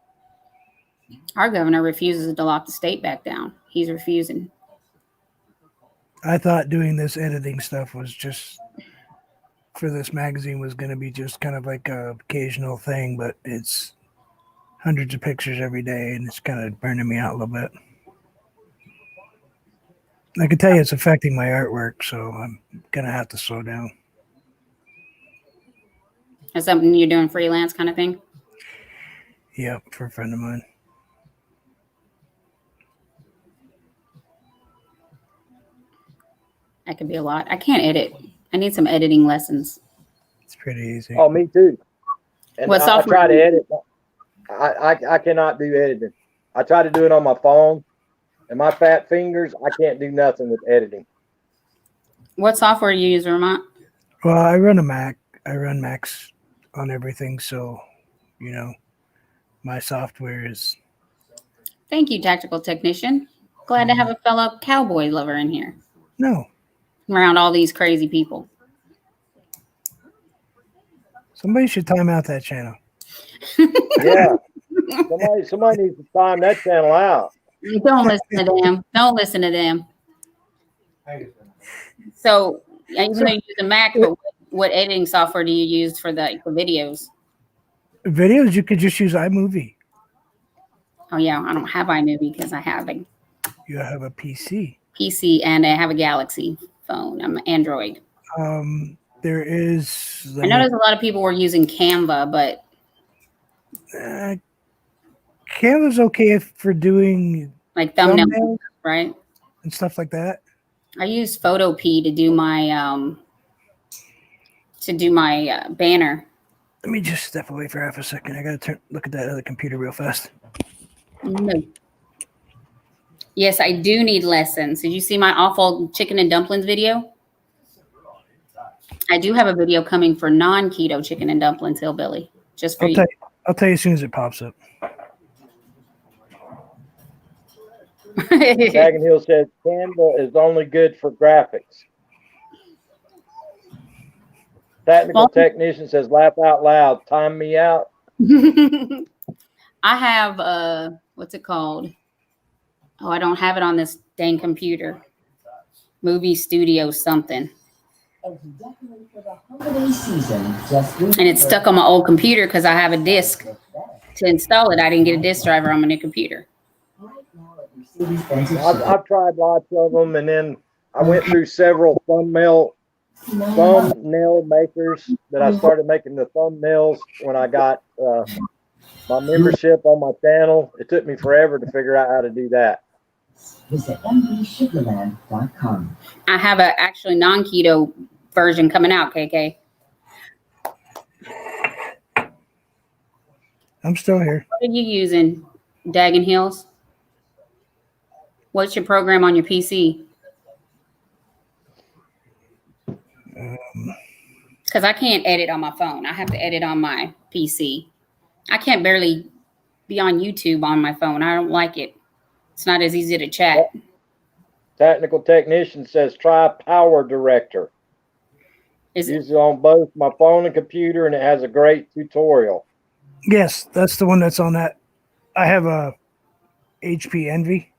Our governor refuses to lock the state back down. He's refusing. I thought doing this editing stuff was just for this magazine was going to be just kind of like a occasional thing, but it's hundreds of pictures every day, and it's kind of burning me out a little bit. I can tell you it's affecting my artwork, so I'm going to have to slow down. Is something you're doing freelance kind of thing? Yep, for a friend of mine. That could be a lot. I can't edit. I need some editing lessons. It's pretty easy. Oh, me too. And What I software try do to you edit. I cannot do editing. I try to do it on my phone, and my fat fingers, I can't do nothing with editing. What software do you use, Vermont? Well, I run a Mac. I run Macs on everything, so my software is. Thank you, tactical technician. Glad to have a fellow cowboy lover in here No, around all these crazy people. somebody should time out that channel. Yeah, somebody needs to time that channel out. Don't listen to them. Don't listen to them. So, even though you use a Mac, but what editing software do you use for the videos? Videos, you could just use iMovie. Oh yeah, I don't have iMovie because I have a You have a PC. PC and I have a Galaxy phone. I'm an Android. There is. I noticed a lot of people were using Canva, but Canva's okay for doing like thumbnails, thumbnails right? and stuff like that. I use Photopea to do my banner. Let me just step away for half a second. I gotta look at that other computer real fast. No. Yes, I do need lessons. Did you see my awful chicken and dumplings video? I do have a video coming for non-keto chicken and dumplings, Hillbilly, just for you. I'll tell you as soon as it pops up. Dragon Hill says Canva is only good for graphics. Technical technician says, laugh out loud. Time me out. I have what's it called? Oh, I don't have it on this dang computer. Movie Studio something. As you decorate for the holiday season, just And it's stuck on my old computer because I have a disk to install it. I didn't get a disk driver on my new computer. right now at Mercedes-Benz of I've tried lots of them, and then I went through several thumbnail makers that I started making the thumbnails when I got my membership on my channel. It took me forever to figure out how to do that. Visit mbsugarland.com. I have a actually non-keto version coming out, KK. I'm still here. What are you using, Dagon Hills? What's your program on your PC? Because I can't edit on my phone. I have to edit on my PC. I can't barely be on YouTube on my phone. I don't like it. It's not as easy to chat. Technical technician says try Power Director. Is it? Use it on both my phone and computer, and it has a great tutorial. Yes, that's the one that's on that. I have a HP Envy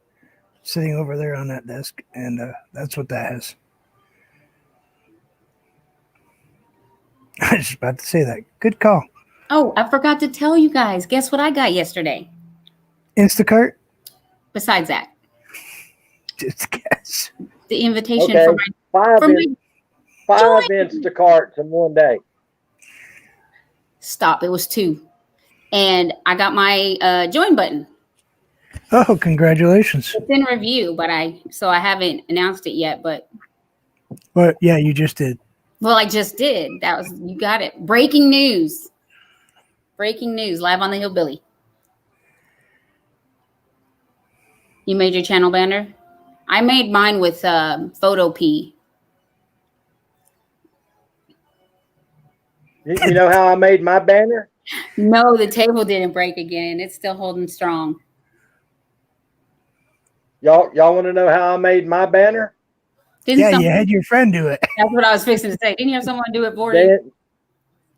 sitting over there on that desk, and that's what that has. I was just about to say that. Good call. Oh, I forgot to tell you guys. Guess what I got yesterday? Instacart? Besides that, Just guess. the invitation Okay. for Five my join. Instacarts in one day. Stop. It was 2. And I got my join button. Oh, congratulations. It's in review, but I haven't announced it yet, but But yeah, you just did. well, I just did. You got it. Breaking news. Breaking news live on the Hillbilly. You made your channel banner? I made mine with Photopea. You know how I made my banner? No, the table didn't break again. It's still holding strong. Y'all want to know how I made my banner? Didn't Yeah, someone- you had your friend do it. That's what I was fixing to say. Didn't you have someone do it for you?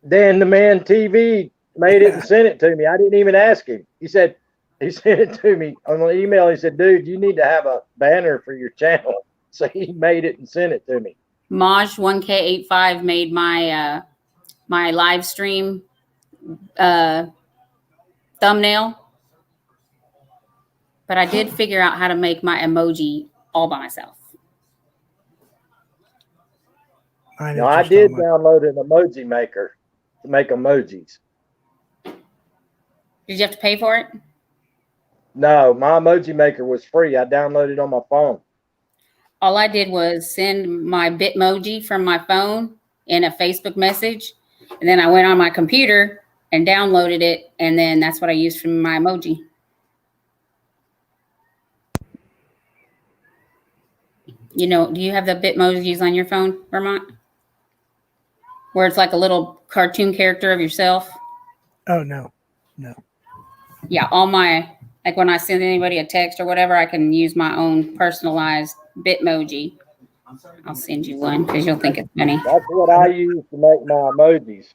Dan the Man TV made it and sent it to me. I didn't even ask him. He sent it to me on the email. He said, dude, you need to have a banner for your channel. So he made it and sent it to me. Maj 1K85 made my my live stream thumbnail. But I did figure out how to make my emoji all by myself. I Now, I did download an emoji maker to make emojis. Did you have to pay for it? No, my emoji maker was free. I downloaded it on my phone. All I did was send my Bitmoji from my phone in a Facebook message, And then I went on my computer and downloaded it, and then that's what I used for my emoji. You know, do you have the Bitmojis on your phone, Vermont? Where it's like a little cartoon character of yourself? Oh no. Yeah, all my, like when I send anybody a text or whatever, I can use my own personalized Bitmoji. I'll send you one because you'll think it's funny. That's what I use to make my emojis.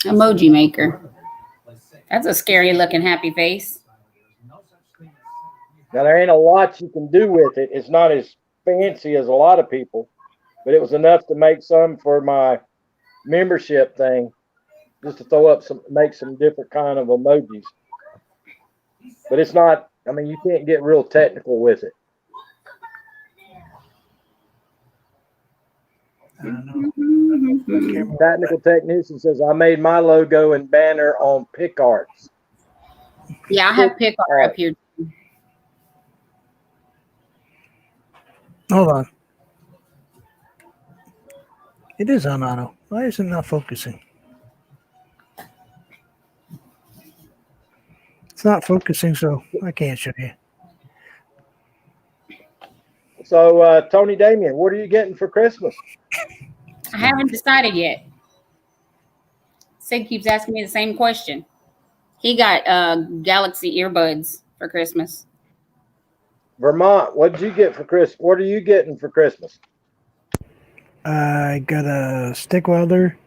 Emoji maker. That's a scary looking happy face. Now, there ain't a lot you can do with it. It's not as fancy as a lot of people, but it was enough to make some for my membership thing, just to throw up make some different kind of emojis. But it's not, I mean, you can't get real technical with it. I don't know. Technical technician says, I made my logo and banner on PicArts. Yeah, I have PicArt up here. Hold on. It is on auto. Why is it not focusing? It's not focusing, so I can't show you. So, Tony Damien, what are you getting for Christmas? I haven't decided yet. Sid keeps asking me the same question. He got Galaxy earbuds for Christmas. Vermont, what did you get for Christmas? What are you getting for Christmas? I got a stick welder.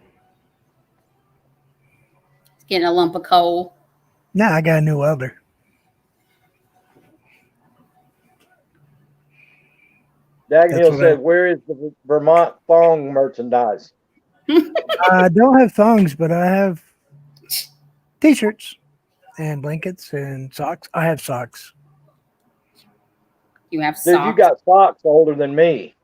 Getting a lump of coal. Nah, I got a new welder. Dagenhill said, where is the Vermont thong merchandise? I don't have thongs, but I have t-shirts and blankets and socks. I have socks. You have Dude, socks. you got socks older than me.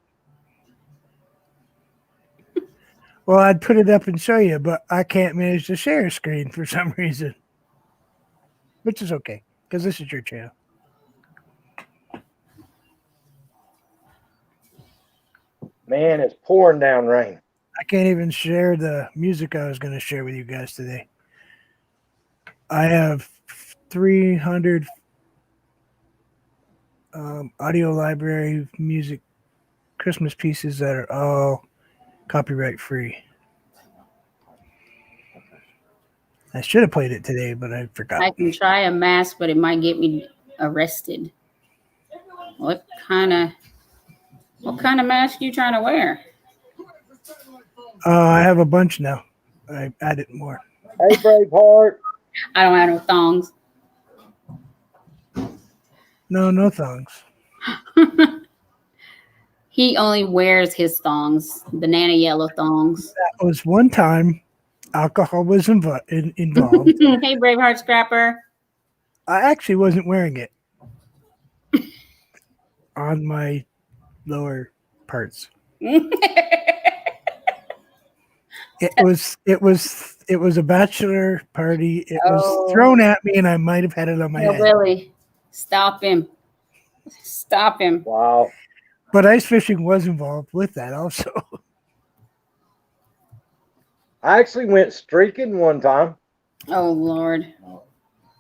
Well, I'd put it up and show you, but I can't manage to share a screen for some reason. Which is okay, because this is your channel. Man, it's pouring down rain. I can't even share the music I was going to share with you guys today. I have 300 audio library music Christmas pieces that are all copyright free. I should have played it today, but I forgot. I can try a mask, but it might get me arrested. What kind of mask you trying to wear? I have a bunch now. I added more. Hey, Braveheart. I don't have no thongs. No thongs. He only wears his thongs, banana yellow thongs. That was one time alcohol was involved. Hey, Braveheart Scrapper. I actually wasn't wearing it on my lower parts. It was a bachelor party. It was thrown at me, and I might have had it on my head. Really? Stop him. Wow. But ice fishing was involved with that also. I actually went streaking one time Oh, Lord.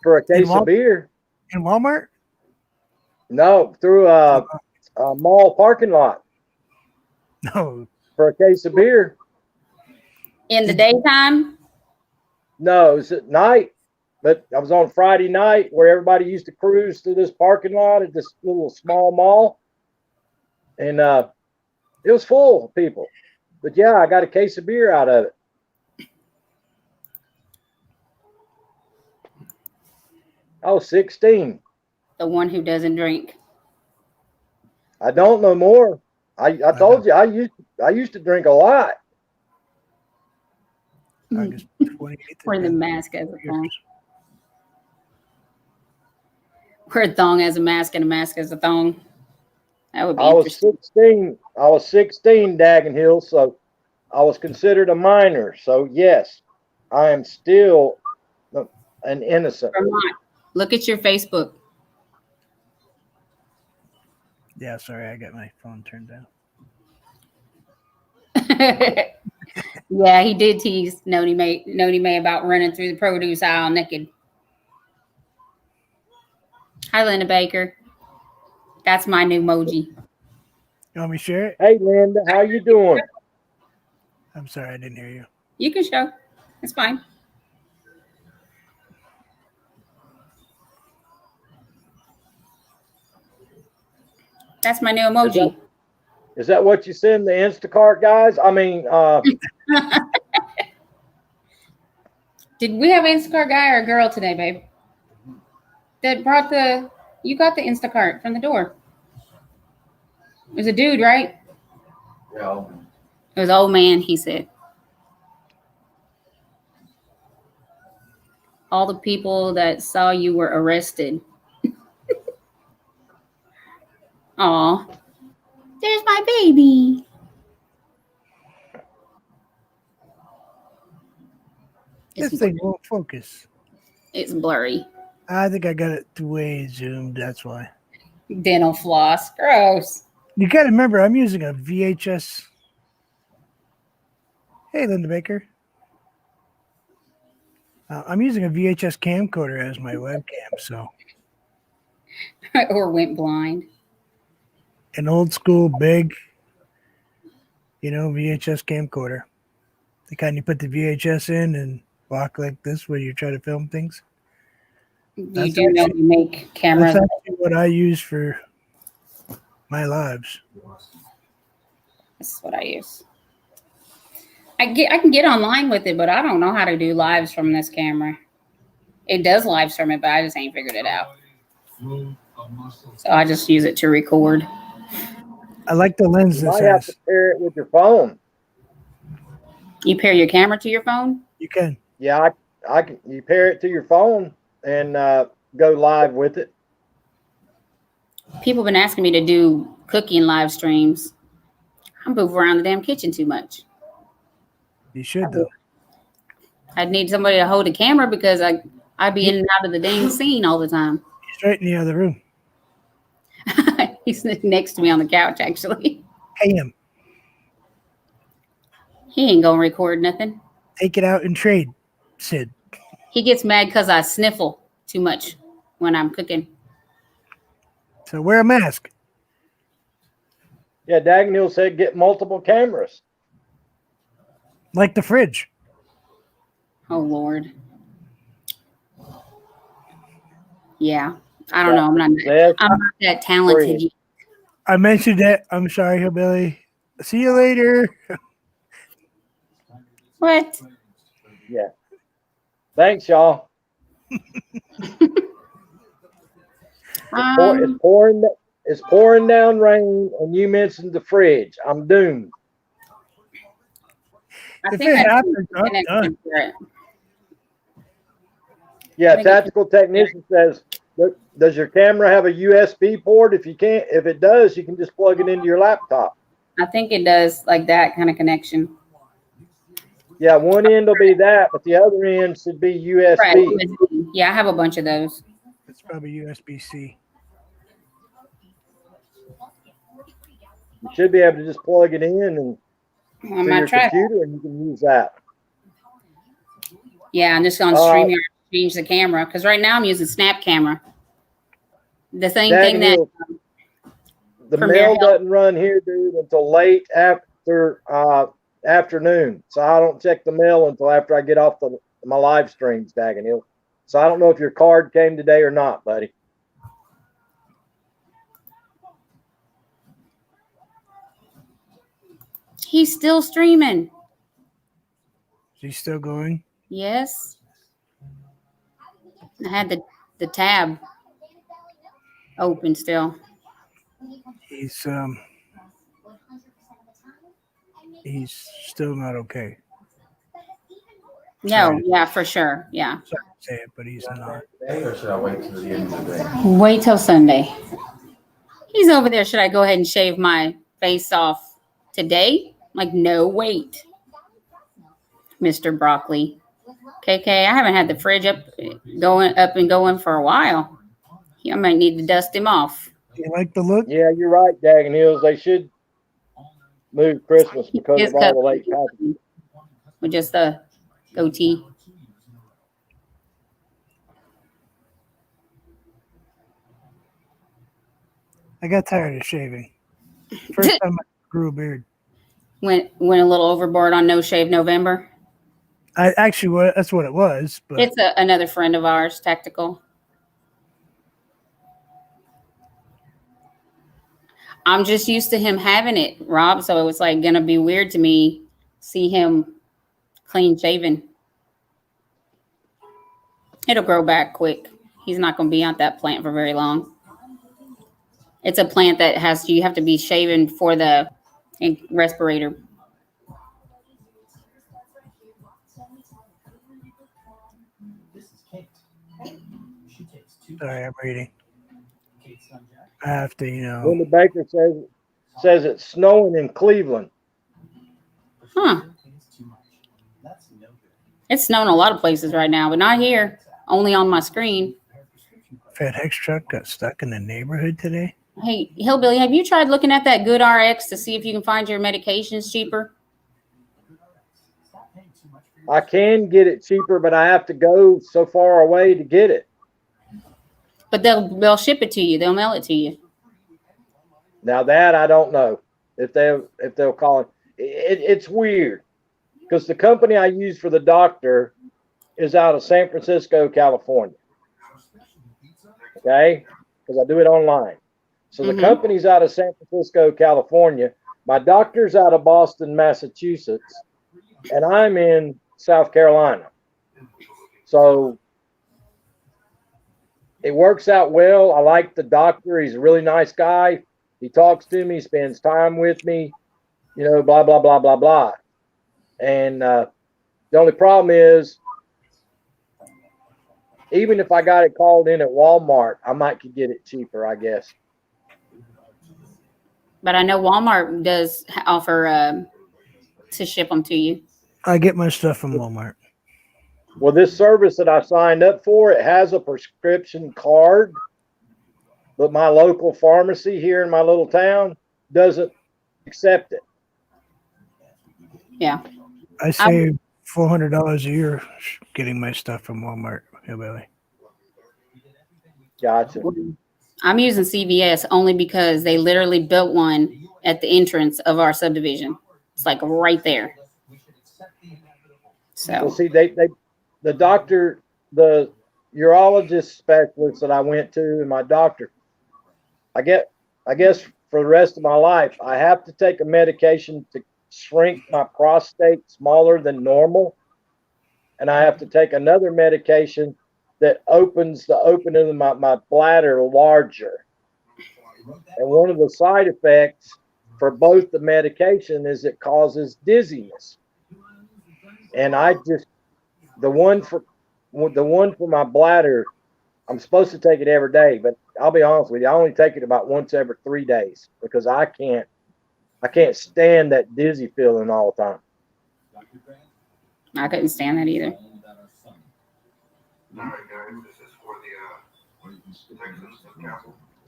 for a case of beer. In Walmart? No, through a mall parking lot No. for a case of beer. In the daytime? No, it was at night, but I was on Friday night where everybody used to cruise through this parking lot at this little small mall. And it was full of people. But yeah, I got a case of beer out of it. I was 16. The one who doesn't drink. I don't know more. I told you I used to drink a lot. August 28th. Wear the mask as a thong. Wear a thong as a mask and a mask as a thong. That would be I was interesting. 16. I was 16, Dagenhill, so I was considered a minor. So yes, I am still an innocent. Vermont, look at your Facebook. Yeah, sorry, I got my phone turned down. Yeah, he did tease Noni May about running through the produce aisle naked. Hi, Linda Baker. That's my new emoji. You want me to share it? Hey, Linda, how you doing? I'm sorry, I didn't hear you. You can show. It's fine. That's my new emoji. Is that what you send the Instacart guys? I mean, Did we have an Instacart guy or a girl today, babe? That brought you got the Instacart from the door. It was a dude, right? Yeah. It was old man, he said. All the people that saw you were arrested. Aw. There's my baby. This thing won't focus. It's blurry. I think I got it way zoomed. That's why. Dental floss. Gross. You got to remember, I'm using a VHS. Hey, Linda Baker. I'm using a VHS camcorder as my webcam, so Or went blind. an old school big, VHS camcorder. The kind you put the VHS in and walk like this when you try to film things. You That's do know you make cameras. That's actually what I use for my lives. This is what I use. I can get online with it, but I don't know how to do lives from this camera. It does live stream it, but I just ain't figured it out. So I just use it to record. I like the lens you this might have has. to pair it with your phone. You pair your camera to your phone? You can. Yeah, I can. You pair it to your phone and go live with it. People have been asking me to do cooking live streams. I move around the damn kitchen too much. You should, though. I'd need somebody to hold a camera because I'd be in and out of the dang scene all the time. He's right in the other room. He's next to me on the couch, actually. Pay him. He ain't gonna record nothing. Take it out and trade, Sid. He gets mad because I sniffle too much when I'm cooking. So wear a mask. Yeah, Dagnall said get multiple cameras. Like the fridge. Oh, Lord. Yeah. I don't know. I'm not that talented. Free. I mentioned it. I'm sorry, Hillbilly. See you later. What? Yeah. Thanks, y'all. It's pouring down rain, and you mentioned the fridge. I'm doomed. I If think it I happens, I'm done. Yeah, Maybe- tactical technician says, does your camera have a USB port? If it does, you can just plug it into your laptop. I think it does like that kind of connection. Yeah, one end will be that, but the other end should be USB. Right. USB. Yeah, I have a bunch of those. It's probably USB-C. You should be able to just plug it in and I to might your try. computer, and you can use that. Yeah, I'm just going to StreamYard change the camera because right now I'm using Snap Camera. The same thing that The Premiere mail Help. doesn't run here, dude, until late after afternoon. So I don't check the mail until after I get off my live streams, Dagenhill. So I don't know if your card came today or not, buddy. he's still streaming. Is he still going? Yes. I had the tab open still. He's still not okay. No, yeah, for sure. Yeah. Sorry to say it, but he's not. Today, or should I wait till the end of the day? Wait till Sunday. He's over there. Should I go ahead and shave my face off today? Like, no, wait. Mr. Broccoli. KK, I haven't had the fridge up and going for a while. I might need to dust him off. Do you like the look? Yeah, you're right, Dagenhills. They should move Christmas because His of all the cup- late packages. with just the goatee. I got tired of shaving. First time I grew a beard. Went a little overboard on No Shave November. I actually, that's what it was. But It's another friend of ours, Tactical. I'm just used to him having it, Rob. So it was like gonna be weird to me see him clean shaven. It'll grow back quick. He's not gonna be on that plant for very long. It's a plant that you have to be shaven for the respirator. sorry, I'm reading. I have to, Linda Baker says it's snowing in Cleveland. Huh. It's snowing a lot of places right now, but not here. Only on my screen. FedEx truck got stuck in the neighborhood today. Hey, Hillbilly, have you tried looking at that Good RX to see if you can find your medications cheaper? I can get it cheaper, but I have to go so far away to get it. But they'll ship it to you. They'll mail it to you. Now that I don't know if they'll call it. It's weird because the company I use for the doctor is out of San Francisco, California. Okay, because I do it online. So the company's out of San Francisco, California. My doctor's out of Boston, Massachusetts, and I'm in South Carolina. So it works out well. I like the doctor. He's a really nice guy. He talks to me, spends time with me, blah, blah, blah, blah, blah. And the only problem is, even if I got it called in at Walmart, I might could get it cheaper, I guess. But I know Walmart does offer to ship them to you. I get my stuff from Walmart. Well, this service that I signed up for, it has a prescription card, but my local pharmacy here in my little town doesn't accept it. Yeah. I save $400 a year getting my stuff from Walmart, Hillbilly. Gotcha. I'm using CVS only because they literally built one at the entrance of our subdivision. It's like right there. So Well, see, the doctor, the urologist specialist that I went to, and my doctor, I guess for the rest of my life, I have to take a medication to shrink my prostate smaller than normal, and I have to take another medication that opens the opening of my bladder larger. And one of the side effects for both the medication is it causes dizziness. And the one for my bladder, I'm supposed to take it every day, but I'll be honest with you, I only take it about once every 3 days because I can't stand that dizzy feeling all the time. I couldn't stand that either.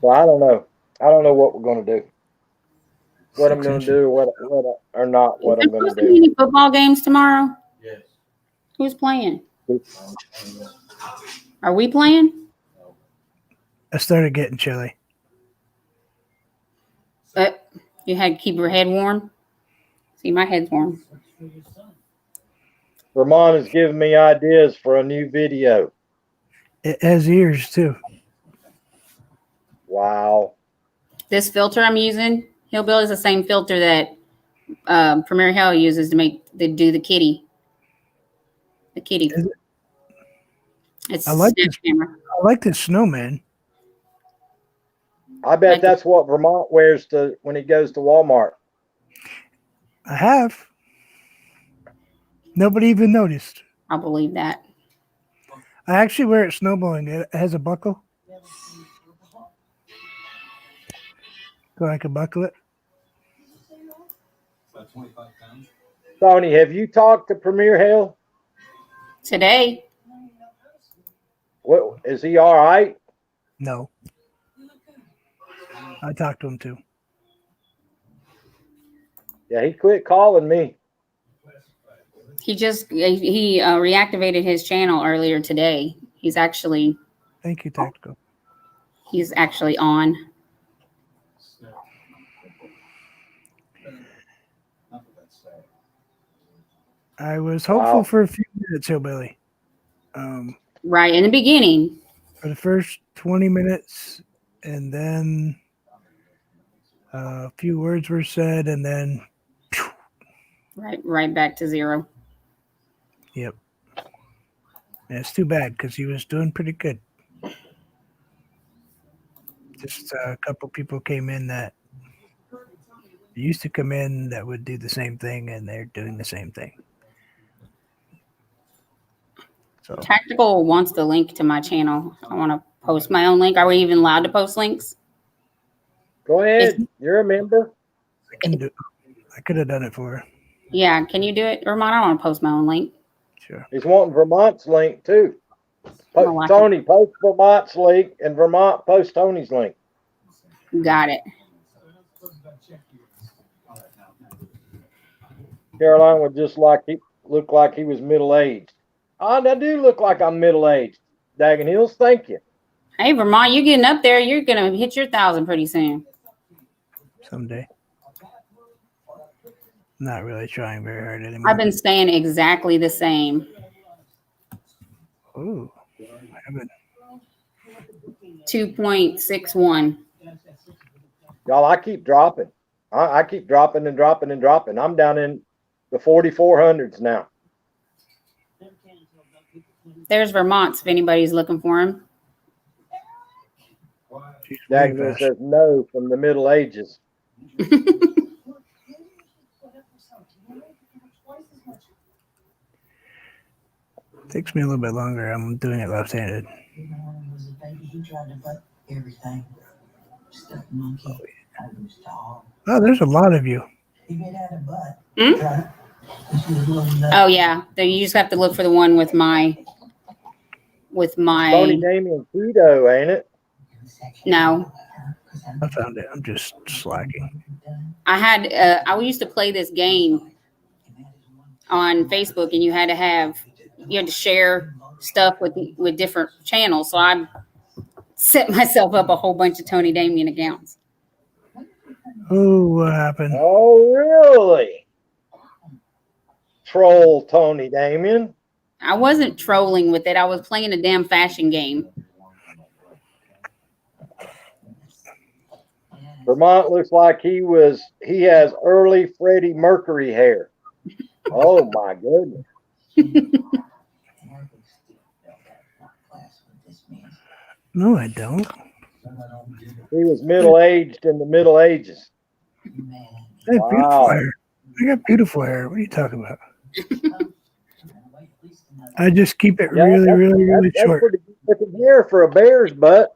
So I don't know. I don't know what we're going to do. What I'm going to do, what I'm going to do. Any football games tomorrow? Yes. Who's playing? Are we playing? I started getting chilly. You had to keep your head warm. See, my head's warm. Vermont is giving me ideas for a new video. It has ears too. Wow. This filter I'm using, Hillbilly, is the same filter that Premier Hell uses to do the kitty. The kitty. Is it? It's I like snap this. camera. I like this snowman. I bet that's what Vermont wears when he goes to Walmart. I have. Nobody even noticed. I believe that. I actually wear it snowblowing. It has a buckle. So I can buckle it. Tony, have you talked to Premier Hale? Today, What is he all right? No. I talked to him too. Yeah, he quit calling me. He reactivated his channel earlier today. He's actually Thank you, Tactical. on. I was hopeful Wow. for a few minutes, Hillbilly. Right in the beginning. For the first 20 minutes, and then a few words were said, and then, Right back to zero. yep. And it's too bad because he was doing pretty good. Just a couple people came in that used to come in that would do the same thing, and they're doing the same thing. So Tactical wants the link to my channel. I want to post my own link. Are we even allowed to post links? Go ahead. You're a member. I could have done it for her. Yeah, can you do it, Vermont? I want to post my own link. Sure. He's wanting Vermont's link too. Oh, I Tony, post Vermont's link, and Vermont post Tony's link. Got it. Caroline would just look like he was middle aged. I do look like I'm middle aged. Daggin Hills, thank you. Hey, Vermont, you're getting up there. You're going to hit your 1,000 pretty soon. Someday. Not really trying very hard anymore. I've been staying exactly the same. Ooh, I haven't. 2.61. Y'all, I keep dropping. I keep dropping and dropping and dropping. I'm down in the 4,400s now. There's Vermont's if anybody's looking for him. She's way Daggin Hills fast. says no from the Middle Ages. Takes me a little bit longer. I'm doing it left-handed. Was a baby. He tried to butt everything. Stuck monkey. I was tall. Oh, there's a lot of you. He get out of butt. Hmm? Tried. She was little nut. Oh, yeah. Then you just have to look for the one with my. Tony Damien Keto, ain't it? No. I found it. I'm just slacking. I used to play this game on Facebook, and you had to share stuff with different channels. So I set myself up a whole bunch of Tony Damien accounts. Oh, what happened? Oh, really? Troll Tony Damien. I wasn't trolling with it. I was playing a damn fashion game. Vermont looks like he has early Freddie Mercury hair. Oh my goodness. No, I don't. He was middle aged in the Middle Ages. I have Wow. beautiful hair. I got beautiful hair. What are you talking about? I just keep it Yeah, really that's short. pretty good looking hair for a bear's butt.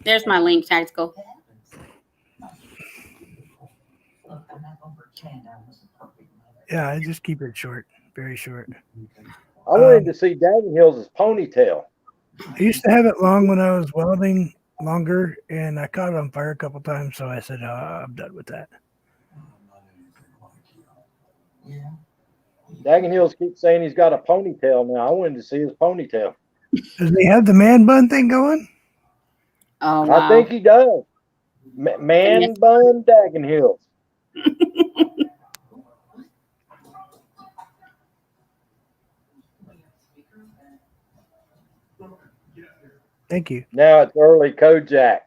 There's my link, Tactical. Yeah, I just keep it short, very short. I wanted to see Daggin Hills' ponytail. I used to have it long when I was welding longer, and I caught it on fire a couple times, so I said, I'm done with that. Daggin Hills keeps saying he's got a ponytail now. I wanted to see his ponytail. Does he have the man bun thing going? Oh, wow. I think he does. Man bun Daggin Hills. Thank you. Now it's early Kojak.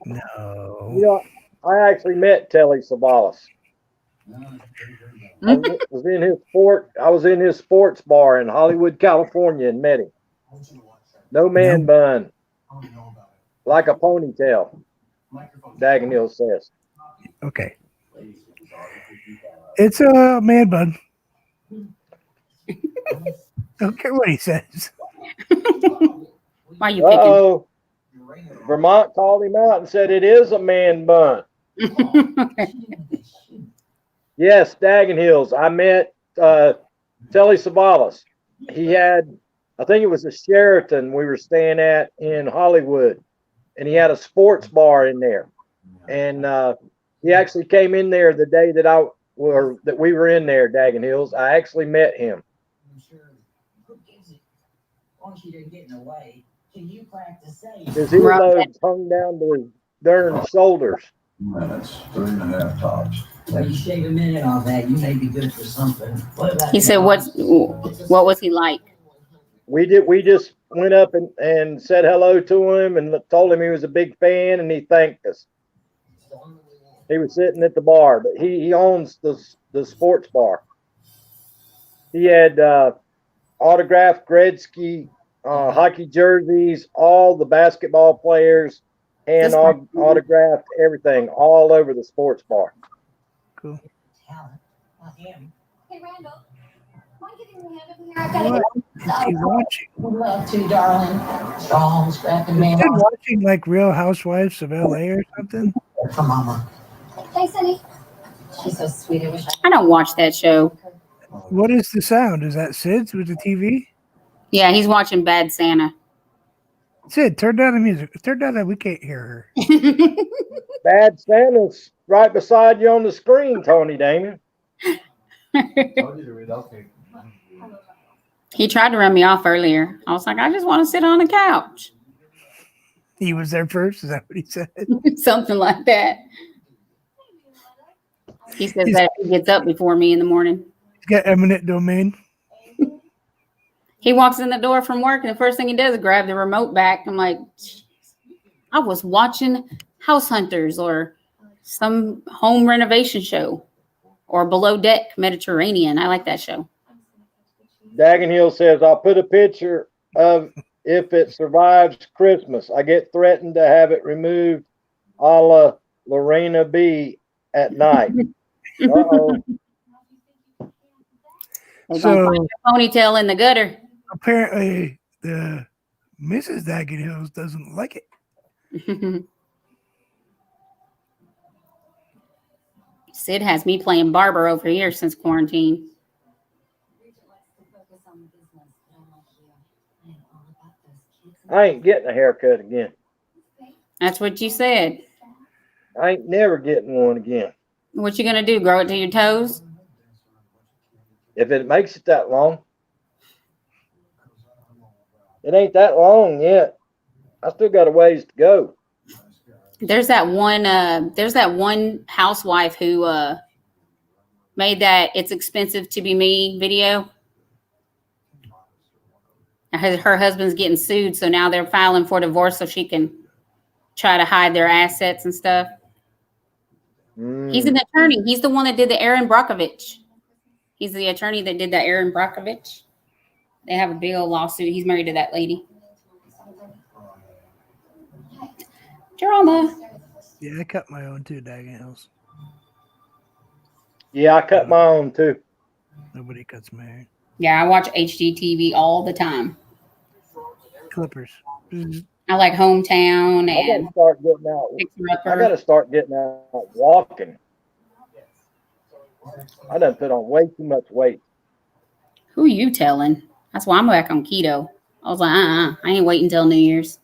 No. You know, I actually met Telly Savalas. I was in his sports bar in Hollywood, California, and met him. No man bun, like a ponytail. Daggin Hills says. Okay. It's a man bun. Don't care what he says. Why are you picking? Uh-oh. Vermont called him out and said it is a man bun. Yes, Daggin Hills. I met Telly Savalas. He had, I think it was a Sheraton we were staying at in Hollywood, and he had a sports bar in there. And He actually came in there the day that we were in there, Daggin Hills. I actually met him. I'm sure. Who gives it? Once you didn't get in the way, can you practice saying? His Right. earlobes hung down to his darn shoulders. Minutes, 3.5 tops. Well, you shave a minute off that, you may be good for something. What about He said, what was he like? We just went up and said hello to him and told him he was a big fan and he thanked us. He was sitting at the bar, but he owns the sports bar. He had autographed Gretzky, hockey jerseys, all the basketball players, and autographed everything all over the sports bar. Cool. talent? Not him. Hey, Randall. Mind giving me a hand over here? I've got What is he watching? Would love to, darling. Strong, scrapping man. Is he watching like Real Housewives of LA or something? For mama. Thanks, honey. She's so sweet. I wish I don't watch that show. What is the sound? Is that Sid's with the TV? Yeah, he's watching Bad Santa. Sid, turn down the music. Turn down that. We can't hear her. Bad Santa's right beside you on the screen, Tony Damon. Told you to relocate. He tried to run me off earlier. I was like, I just want to sit on the couch. He was there first. Is that what he said? Something like that. He says that if he gets up before me in the morning. He's got eminent domain. He walks in the door from work, and the first thing he does is grab the remote back. I'm like, "Jeez, I was watching House Hunters or some home renovation show or Below Deck Mediterranean. I like that show. Daggin Hill says, I'll put a picture of if it survives Christmas. I get threatened to have it removed a la Lorena B at night. Uh-oh. They're So- gonna find your ponytail in the gutter. Apparently, the Mrs. Daggett Hills doesn't like it. Sid has me playing barber over here since quarantine. I ain't getting a haircut again. That's what you said. I ain't never getting one again. What you gonna do? Grow it to your toes? If it makes it that long. It ain't that long yet. I still got a ways to go. There's that one housewife who made that "It's Expensive to Be Me" video. Her husband's getting sued, so now they're filing for divorce so she can try to hide their assets and stuff. He's an attorney. He's the one that did the Aaron Brockovich. He's the attorney that did the Aaron Brockovich. They have a big old lawsuit. He's married to that lady. Drama. Yeah, I cut my own too, Daggett Hills. Yeah, I cut my own too. Nobody cuts my hair. Yeah, I watch HGTV all the time. Clippers. I like Hometown I gotta and start getting out. Fixer I Upper. gotta start getting out walking. I done put on way too much weight. Who you telling? That's why I'm back on keto. I was like, I ain't waiting until New Year's.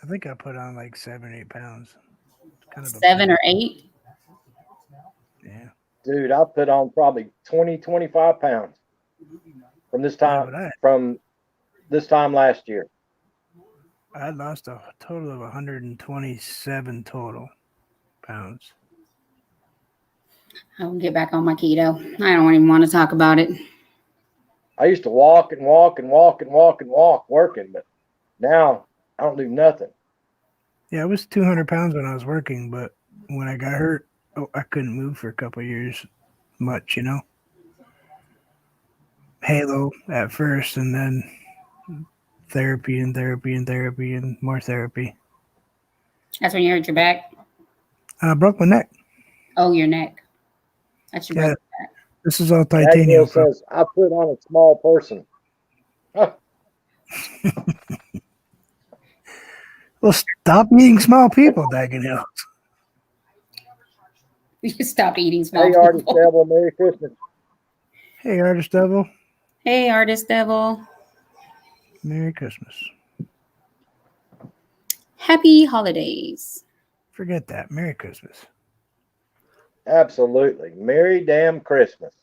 I think I put on like 7 or 8 pounds. Kind of 7 or 8. Yeah. Dude, I put on probably 20, 25 pounds from this time last year. I lost a total of 127 total pounds. I'll get back on my keto. I don't even want to talk about it. I used to walk and walk and walk and walk and walk working, but now I don't do nothing. Yeah, I was 200 pounds when I was working, but when I got hurt, I couldn't move for a couple of years much, you know. Halo at first, and then therapy and therapy and therapy and more therapy. That's when you hurt your back. I broke my neck. Oh, your neck. That's your Yeah. back. This is all Daniel titanium. says, I put on a small person. Well, stop eating small people, Daggett Hills. You stop eating small Hey, Artist people. Devil, Merry Christmas. Hey, Artist Devil. Hey, Artist Devil. Merry Christmas. Happy holidays. Forget that. Merry Christmas. Absolutely. Merry damn Christmas.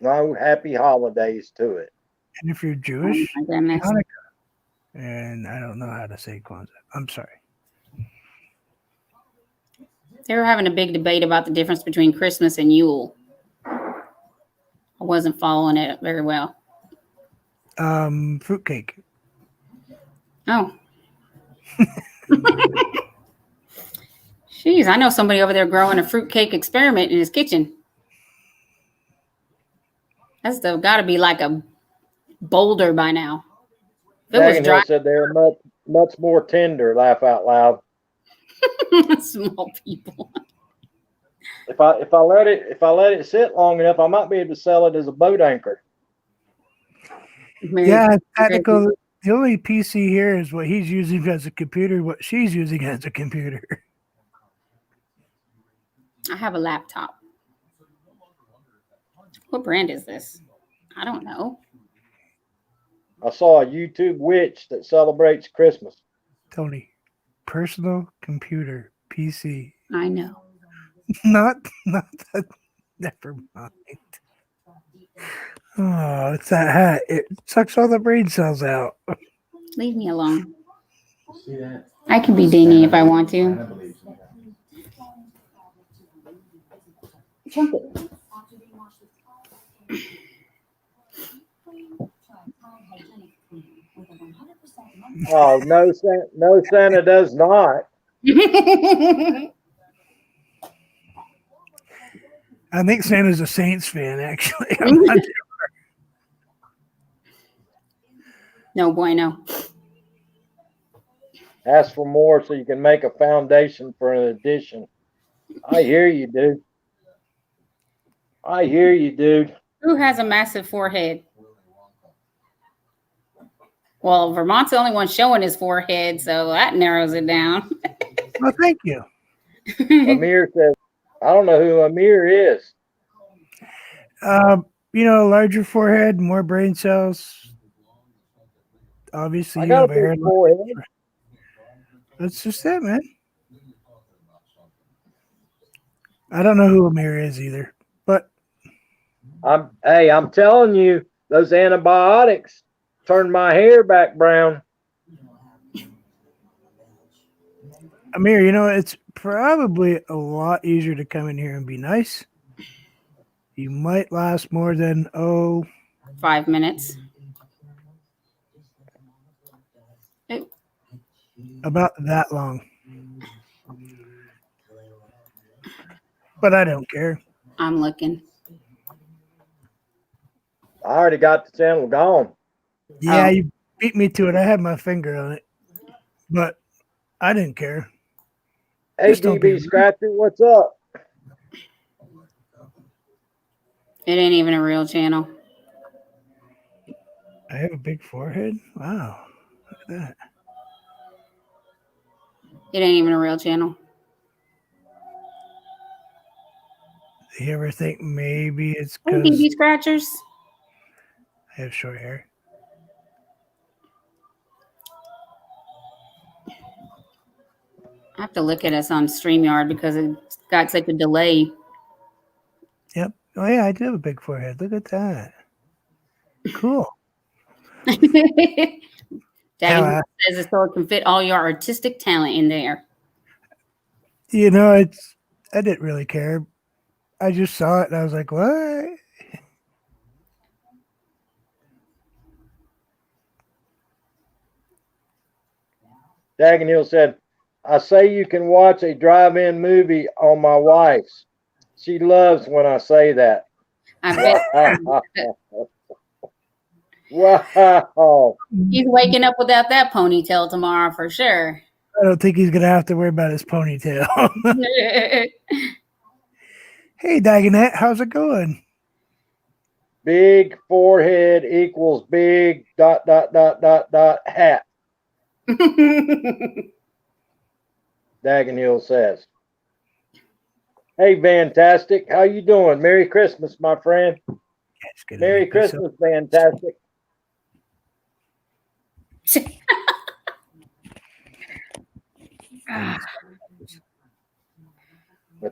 No happy holidays to it. And if you're Oh Jewish, my goodness. Hanukkah. And I don't know how to say Kwanzaa. I'm sorry. They were having a big debate about the difference between Christmas and Yule. I wasn't following it very well. Fruitcake. Oh. Jeez, I know somebody over there growing a fruitcake experiment in his kitchen. That's got to be like a boulder by now. If it was Dagenhill dry, said they're much more tender. Laugh out loud. small people. If I let it sit long enough, I might be able to sell it as a boat anchor. Yeah, technical. The only PC here is what he's using as a computer, what she's using as a computer. I have a laptop. What brand is this? I don't know. I saw a YouTube witch that celebrates Christmas. Tony, personal computer, PC. I know. Not that. Never mind. Oh, it's that hat. It sucks all the brain cells out. Leave me alone. See that? I can be dingy if I want to. Santa believes in that. Chunk it. Oh no, Santa does not. I think Santa's a Saints fan, actually. I'm not No bueno. Ask for more so you can make a foundation for an addition. I hear you, dude. I hear you, dude. Who has a massive forehead? Well, Vermont's the only one showing his forehead, so that narrows it down. Well, thank you. Amir says, I don't know who Amir is. Larger forehead, more brain cells. Obviously, I you got have a a big hairline. forehead. That's just it, man. I don't know who Amir is either, but I'm telling you, those antibiotics turned my hair back brown. Amir, it's probably a lot easier to come in here and be nice. You might last more than 5 minutes. about that long. But I don't care. I'm looking. I already got the channel gone. Yeah, Oh. you beat me to it. I had my finger on it, but I didn't care. Hey, Just don't be DB Scratcher, what's up? It ain't even a real channel. I have a big forehead. Wow, look at that. It ain't even a real channel. Do you ever think maybe it's Hey, because DB Scratchers. I have short hair? I have to look at us on StreamYard because it's got such a delay. Yep. Oh yeah, I do have a big forehead. Look at that. Cool. Daddy Yeah. says it so it can fit all your artistic talent in there. I didn't really care. I just saw it and I was like, what? Dagenhill said, I say you can watch a drive-in movie on my wife's. She loves when I say that. I bet Wow. he's waking up without that ponytail tomorrow for sure. I don't think he's gonna have to worry about his ponytail. Hey, Dagonet, how's it going? Big forehead equals big ... hat. Dagenhill says. Hey, Fantastic. How you doing? Merry Christmas, my friend. It's gonna Merry make this up. Christmas, Fantastic.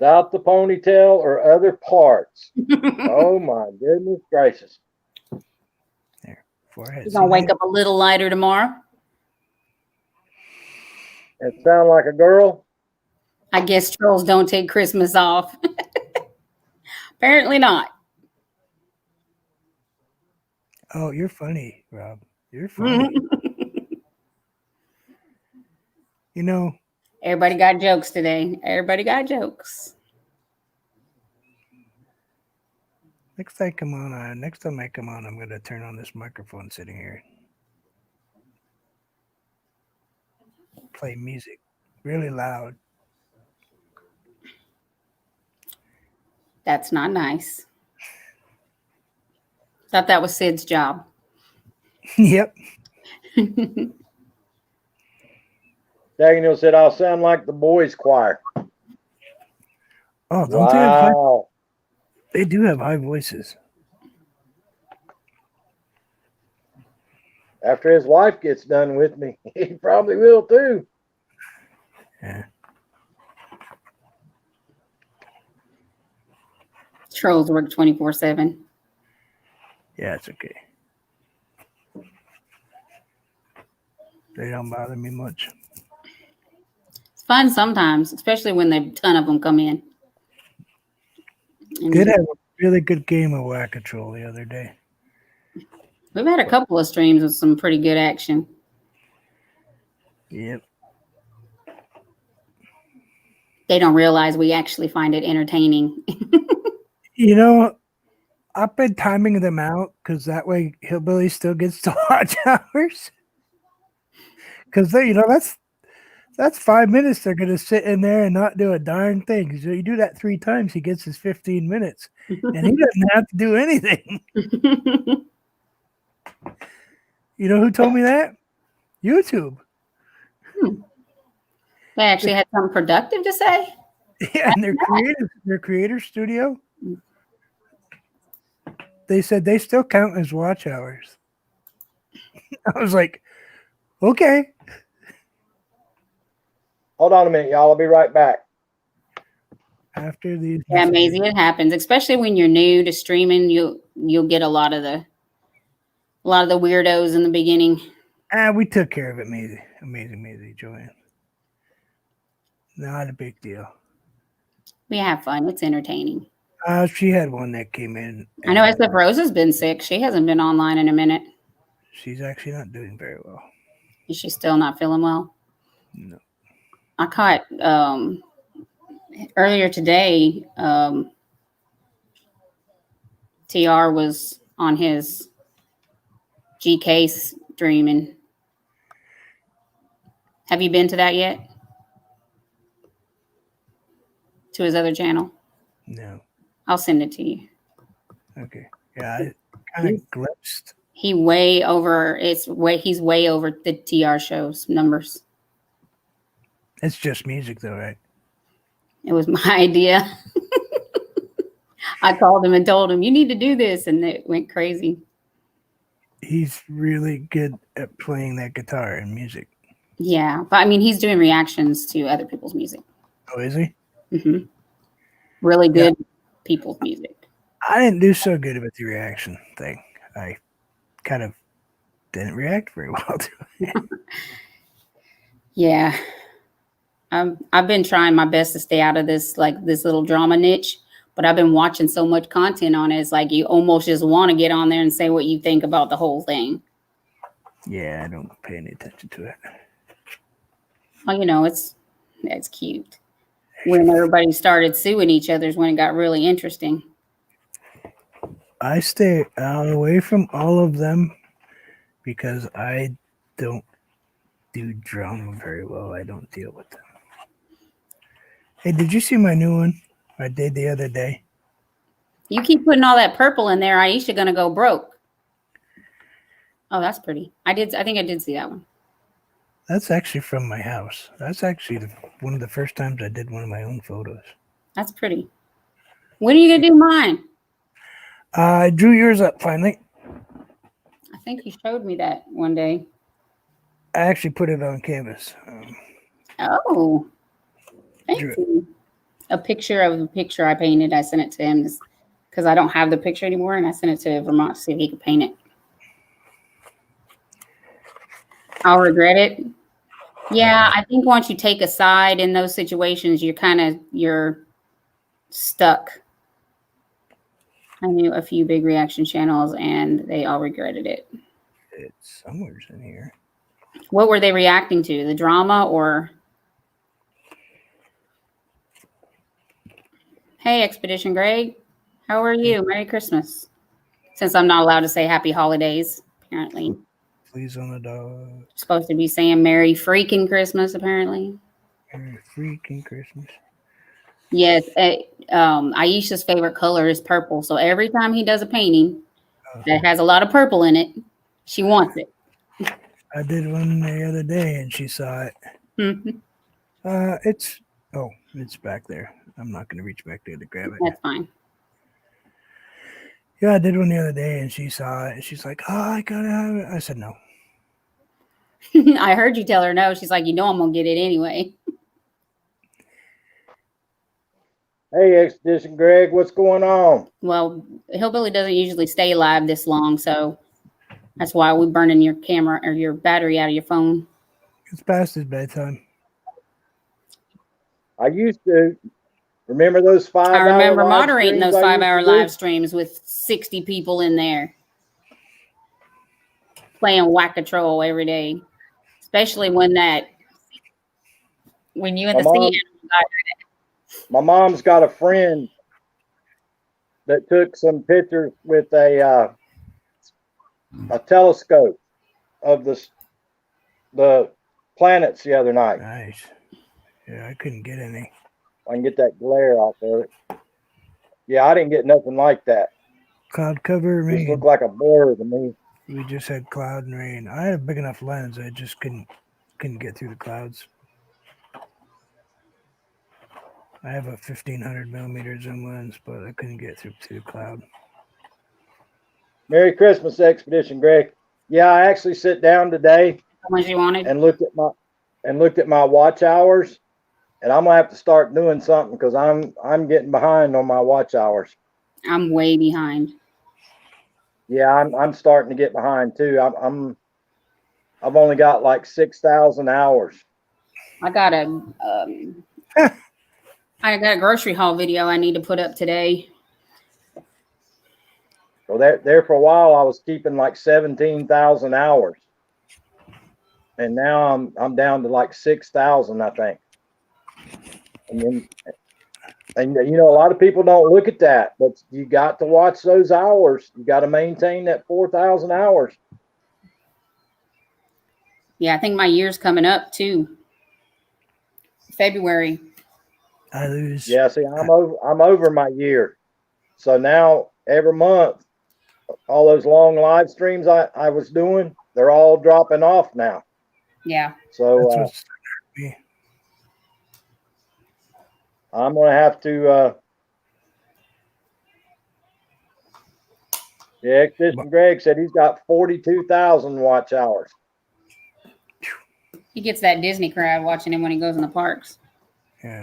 without the ponytail or other parts. Oh my goodness gracious. Forehead. He's gonna wake up a little lighter tomorrow. It sound like a girl? I guess trolls don't take Christmas off. Apparently not. Oh, you're funny, Rob. You're funny. You know, Everybody got jokes today. Everybody got jokes. next time I come on, I'm gonna turn on this microphone sitting here. Play music really loud. That's not nice. Thought that was Sid's job. Yep. Daniel said, I'll sound like the boys' choir. Oh, don't they have high, Wow. they do have high voices. After his wife gets done with me, he probably will too. Yeah. Trolls work 24/7. Yeah, it's okay. They don't bother me much. It's fun sometimes, especially when a ton of them come in. And Did have a really good game of Whack-A-Troll the other day. we've had a couple of streams with some pretty good action. Yep. They don't realize we actually find it entertaining. You know, I've been timing them out because that way Hillbilly still gets to watch hours. Because that's 5 minutes they're gonna sit in there and not do a darn thing. So you do that 3 times, he gets his 15 minutes, and he doesn't have to do anything. You know who told me that? YouTube. They actually had something productive to say. Yeah, and their creator studio. They said they still count as watch hours. I was like, okay. Hold on a minute, y'all. I'll be right back. After these, Yeah, amazing. It happens, especially when you're new to streaming. You'll get a lot of the weirdos in the beginning. We took care of it, amazing, Joanne. Not a big deal. We have fun. It's entertaining. She had one that came in. I know SF Rose has been sick. She hasn't been online in a minute. She's actually not doing very well. Is she still not feeling well? No. I caught earlier today, TR was on his GK streaming. Have you been to that yet? To his other channel? No. I'll send it to you. Okay. Yeah, I kind of glimpsed. He's way over the TR show's numbers. It's just music, though, right? It was my idea. I called him and told him, you need to do this. And it went crazy. He's really good at playing that guitar and music. Yeah. But I mean, he's doing reactions to other people's music. Oh, is he? Mm-hmm. Really good people's music. I didn't do so good with the reaction thing. I kind of didn't react very well to it. Yeah. I've been trying my best to stay out of this little drama niche, but I've been watching so much content on it. It's like you almost just want to get on there and say what you think about the whole thing. Yeah, I don't pay any attention to it. Well, it's cute. When everybody started suing each other is when it got really interesting. I stay away from all of them because I don't do drama very well. I don't deal with them. Hey, did you see my new one I did the other day? You keep putting all that purple in there, Aisha gonna go broke. Oh, that's pretty. I think I did see that one. That's actually from my house. That's actually one of the first times I did one of my own photos. That's pretty. When are you gonna do mine? I drew yours up finally. I think you showed me that one day. I actually put it on canvas. Oh, Drew fancy. a picture of the picture I painted. I sent it to him because I don't have the picture anymore, and I sent it to Vermont to see if he could paint it. I'll regret it. Yeah, I think once you take a side in those situations, you're stuck. I knew a few big reaction channels, and they all regretted it. It's somewhere in here. What were they reacting to? The drama or? Hey, Expedition Greg. How are you? Merry Christmas. Since I'm not allowed to say happy holidays, apparently. Please on the dog. Supposed to be saying Merry freaking Christmas, apparently. Merry freaking Christmas. Yes. Aisha's favorite color is purple. So every time he does a painting that has a lot of purple in it, she wants it. I did one the other day and she saw it. It's back there. I'm not going to reach back there to grab it. That's fine. Yeah, I did one the other day and she saw it and she's like, oh, I gotta have it. I said no. I heard you tell her no. She's like, I'm going to get it anyway. Hey, Expedition Greg, what's going on? Well, Hillbilly doesn't usually stay live this long, so that's why we're burning your camera or your battery out of your phone. It's past his bedtime. I used to remember those 5 hour. I remember live moderating streams those I used 5 hour to do? live streams with 60 people in there playing Whack-A-Troll every day, especially when you and the Mom- sea. My mom's got a friend that took some pictures with a telescope of the planets the other night. Nice. Yeah, I couldn't get any. I can get that glare off of it. Yeah, I didn't get nothing like that. Cloud cover, It rain. looked like a blur to me. We just had cloud and rain. I had a big enough lens. I just couldn't get through the clouds. I have a 1500 millimeter zoom lens, but I couldn't get through to the cloud. Merry Christmas, Expedition Greg. Yeah, I actually sit down today The ones you wanted. and looked at my watch hours, and I'm gonna have to start doing something because I'm getting behind on my watch hours. I'm way behind. Yeah, I'm starting to get behind too. I've only got like 6,000 hours. I got a grocery haul video I need to put up today. So there for a while I was keeping like 17,000 hours, and now I'm down to like 6,000, I think. And you know, a lot of people don't look at that, but you got to watch those hours. You got to maintain that 4,000 hours. Yeah, I think my year's coming up too. February. I lose. Yeah, see, I'm over my year. So now every month, all those long live streams I was doing, they're all dropping off now. Yeah. So That's what's me. I'm gonna have to. Yeah, Expedition Greg said he's got 42,000 watch hours. He gets that Disney crowd watching him when he goes in the parks. Yeah.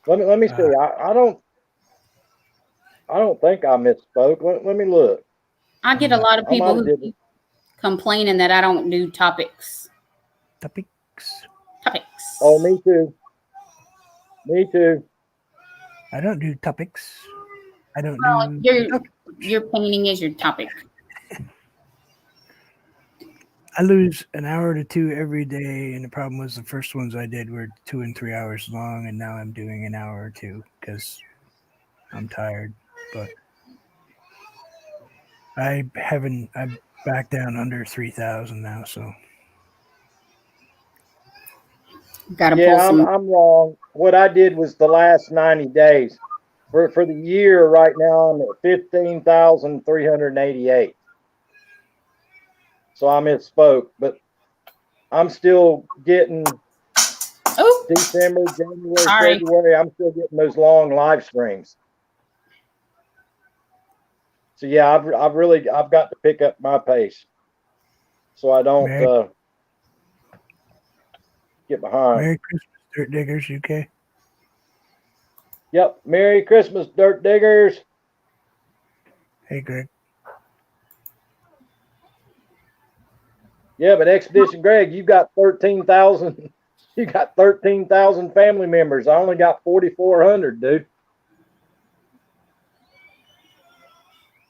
Let me see. I don't think I misspoke. Let me look. I get a lot of I might people have who did. complaining that I don't do topics. Topics. Oh, me too. Me too. I don't do topics. I don't Well, do. your painting is your topic. I lose an hour to 2 every day, and the problem was the first ones I did were 2 and 3 hours long, and now I'm doing an hour or 2 because I'm tired. But I'm back down under 3,000 now, so Gotta pull Yeah, some. I'm wrong. What I did was the last 90 days. For the year right now, I'm at 15,388. So I misspoke, but I'm still getting Oh, December, January, Sorry. February. I'm still getting those long live streams. So yeah, I've got to pick up my pace, so I don't Merry- get behind. Merry Christmas, Dirt Diggers UK. Yep. Merry Christmas, Dirt Diggers. Hey, Greg. Yeah, but Expedition Greg, you got 13,000. You got 13,000 family members. I only got 4,400, dude.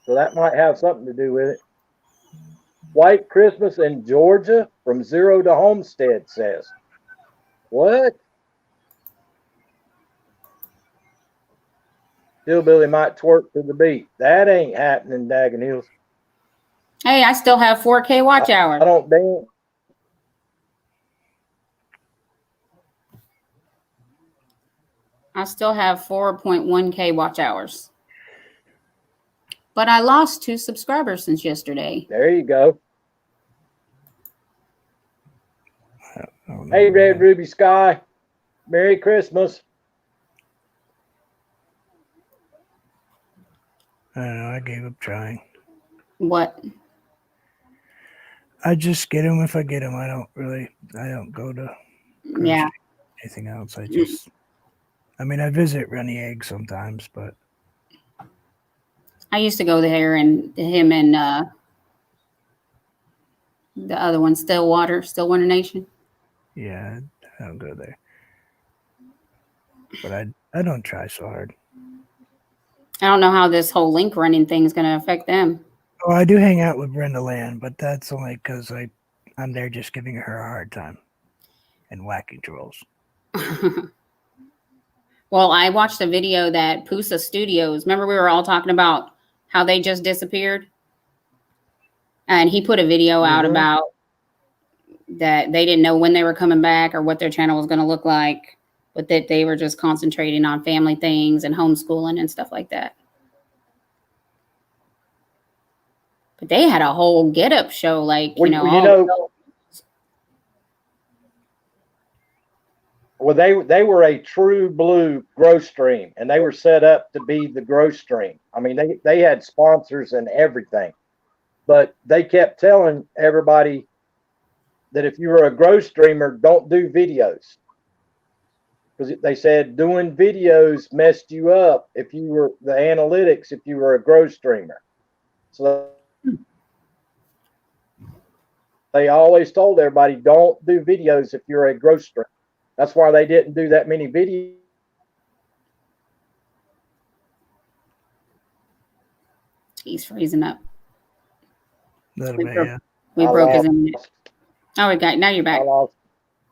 So that might have something to do with it. White Christmas in Georgia from Zero to Homestead says. What? Hillbilly might twerk to the beat. That ain't happening, Daggin Hills. Hey, I still have 4K watch hours. I don't dance. I still have 4.1K watch hours. But I lost 2 subscribers since yesterday. There you go. Oh, no, Hey, Red man. Ruby Sky. Merry Christmas. I don't know. I gave up trying. What? I just get them if I get them. I don't go to Yeah. anything else. I visit Runny Egg sometimes, but I used to go there and him and the other one, Stillwater Nation. yeah, I don't go there. But I don't try so hard. I don't know how this whole link running thing is going to affect them. Oh, I do hang out with Brenda Land, but that's only because I'm there just giving her a hard time and whacking trolls. Well, I watched a video that Pusa Studios, remember we were all talking about how they just disappeared? And he put a video out Mhm. about that they didn't know when they were coming back or what their channel was going to look like, but that they were just concentrating on family things and homeschooling and stuff like that. But they had a whole get up show, like, Well, they were a true blue growth stream, and they were set up to be the growth stream. I mean, they had sponsors and everything, but they kept telling everybody that if you were a growth streamer, don't do videos, because they said doing videos messed you up if you were the analytics if you were a growth streamer. So they always told everybody, don't do videos if you're a growth streamer. That's why they didn't do that many videos. He's freezing up. Little We bit, broke- yeah. We I broke his lost- internet. Oh, we got, now you're I back. lost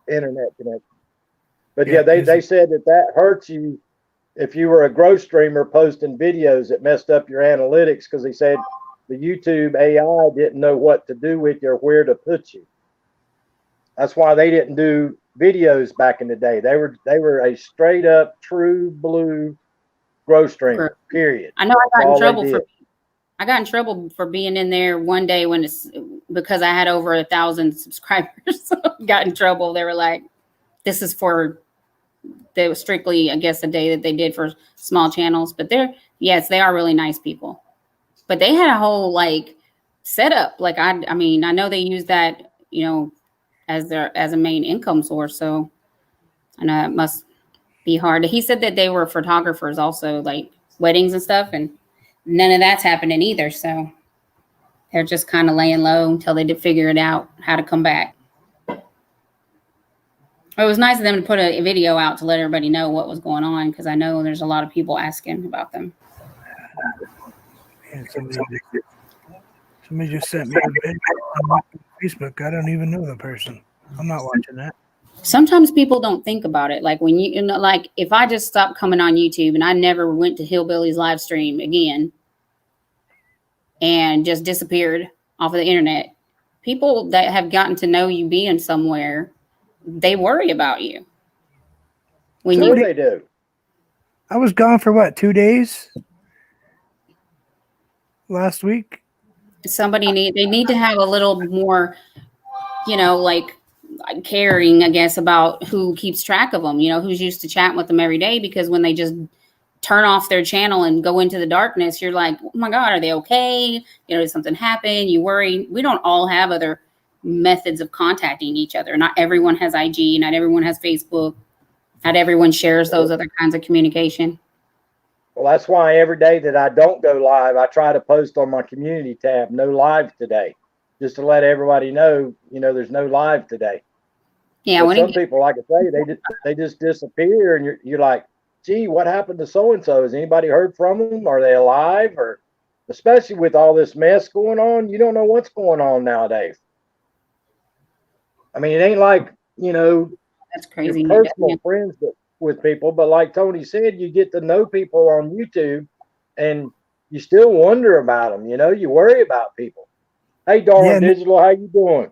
internet connection. But Yeah, yeah, they because- said that hurts you if you were a growth streamer posting videos. It messed up your analytics because they said the YouTube AI didn't know what to do with you or where to put you. That's why they didn't do videos back in the day. They were a straight up true blue growth streamer. Period. I know I That's got in all they trouble did. I got in trouble for being in there one day when because I had over 1,000 subscribers. So I got in trouble. They were like, this is for, they was strictly, I guess, a day that they did for small channels, but yes, they are really nice people, but they had a whole like setup. Like, I mean, I know they use that, as a main income source. So I know it must be hard. He said that they were photographers also, like weddings and stuff, and none of that's happening either. So they're just kind of laying low until they did figure it out how to come back. It was nice of them to put a video out to let everybody know what was going on, because I know there's a lot of people asking about them. Yeah, somebody just sent me a video on Facebook. I don't even know the person. I'm not watching that. Sometimes people don't think about it. Like when like if I just stopped coming on YouTube and I never went to Hillbilly's live stream again and just disappeared off of the internet, people that have gotten to know you being somewhere, they worry about you. When Sure you they do. I was gone for what, 2 days last week? they need to have a little more, like caring, I guess, about who keeps track of them, who's used to chatting with them every day, because when they just turn off their channel and go into the darkness, you're like, oh my God, are they okay? Did something happen? You worry. We don't all have other methods of contacting each other. Not everyone has IG, not everyone has Facebook, not everyone shares those other kinds of communication. Well, that's why every day that I don't go live, I try to post on my community tab, no live today, just to let everybody know, there's no live today. Yeah, But when some it, people, like I say, they just disappear, and you're like, gee, what happened to so and so? Has anybody heard from them? Are they alive? Or especially with all this mess going on, you don't know what's going on nowadays. I mean, it ain't like that's your crazy. personal friends with people, but like Tony said, you get to know people on YouTube, and you still wonder about them. You worry about people. Hey, Darwin Yeah, Digital, how you doing?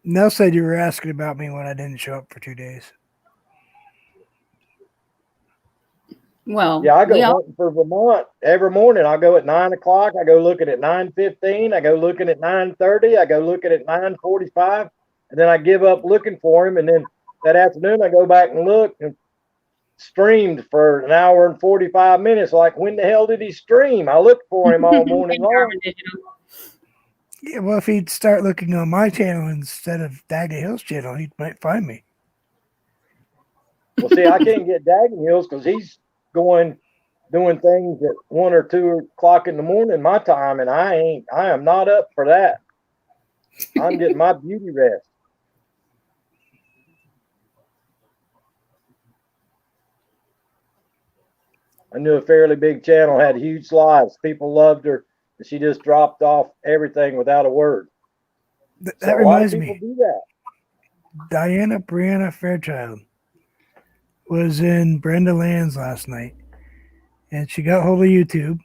Nell said you were asking about me when I didn't show up for 2 days. Well, Yeah, I go we all hunting for Vermont every morning. I go at 9 o'clock. I go looking at 9:15. I go looking at 9:30. I go looking at 9:45, and then I give up looking for him. And then that afternoon, I go back and look and streamed for an hour and 45 minutes. Like, when the hell did he stream? I looked for him all morning long. Yeah, well, if he'd start looking on my channel instead of Daggett Hill's channel, he might find me. Well, see, I can't get Daggett Hills because he's doing things at 1 or 2 o'clock in the morning my time, and I am not up for that. I'm getting my beauty rest. I knew a fairly big channel, had huge lives. People loved her, and she just dropped off everything without a word. That reminds me. Do that. Diana Brianna Fairchild was in Brenda Land's last night, and she got hold of YouTube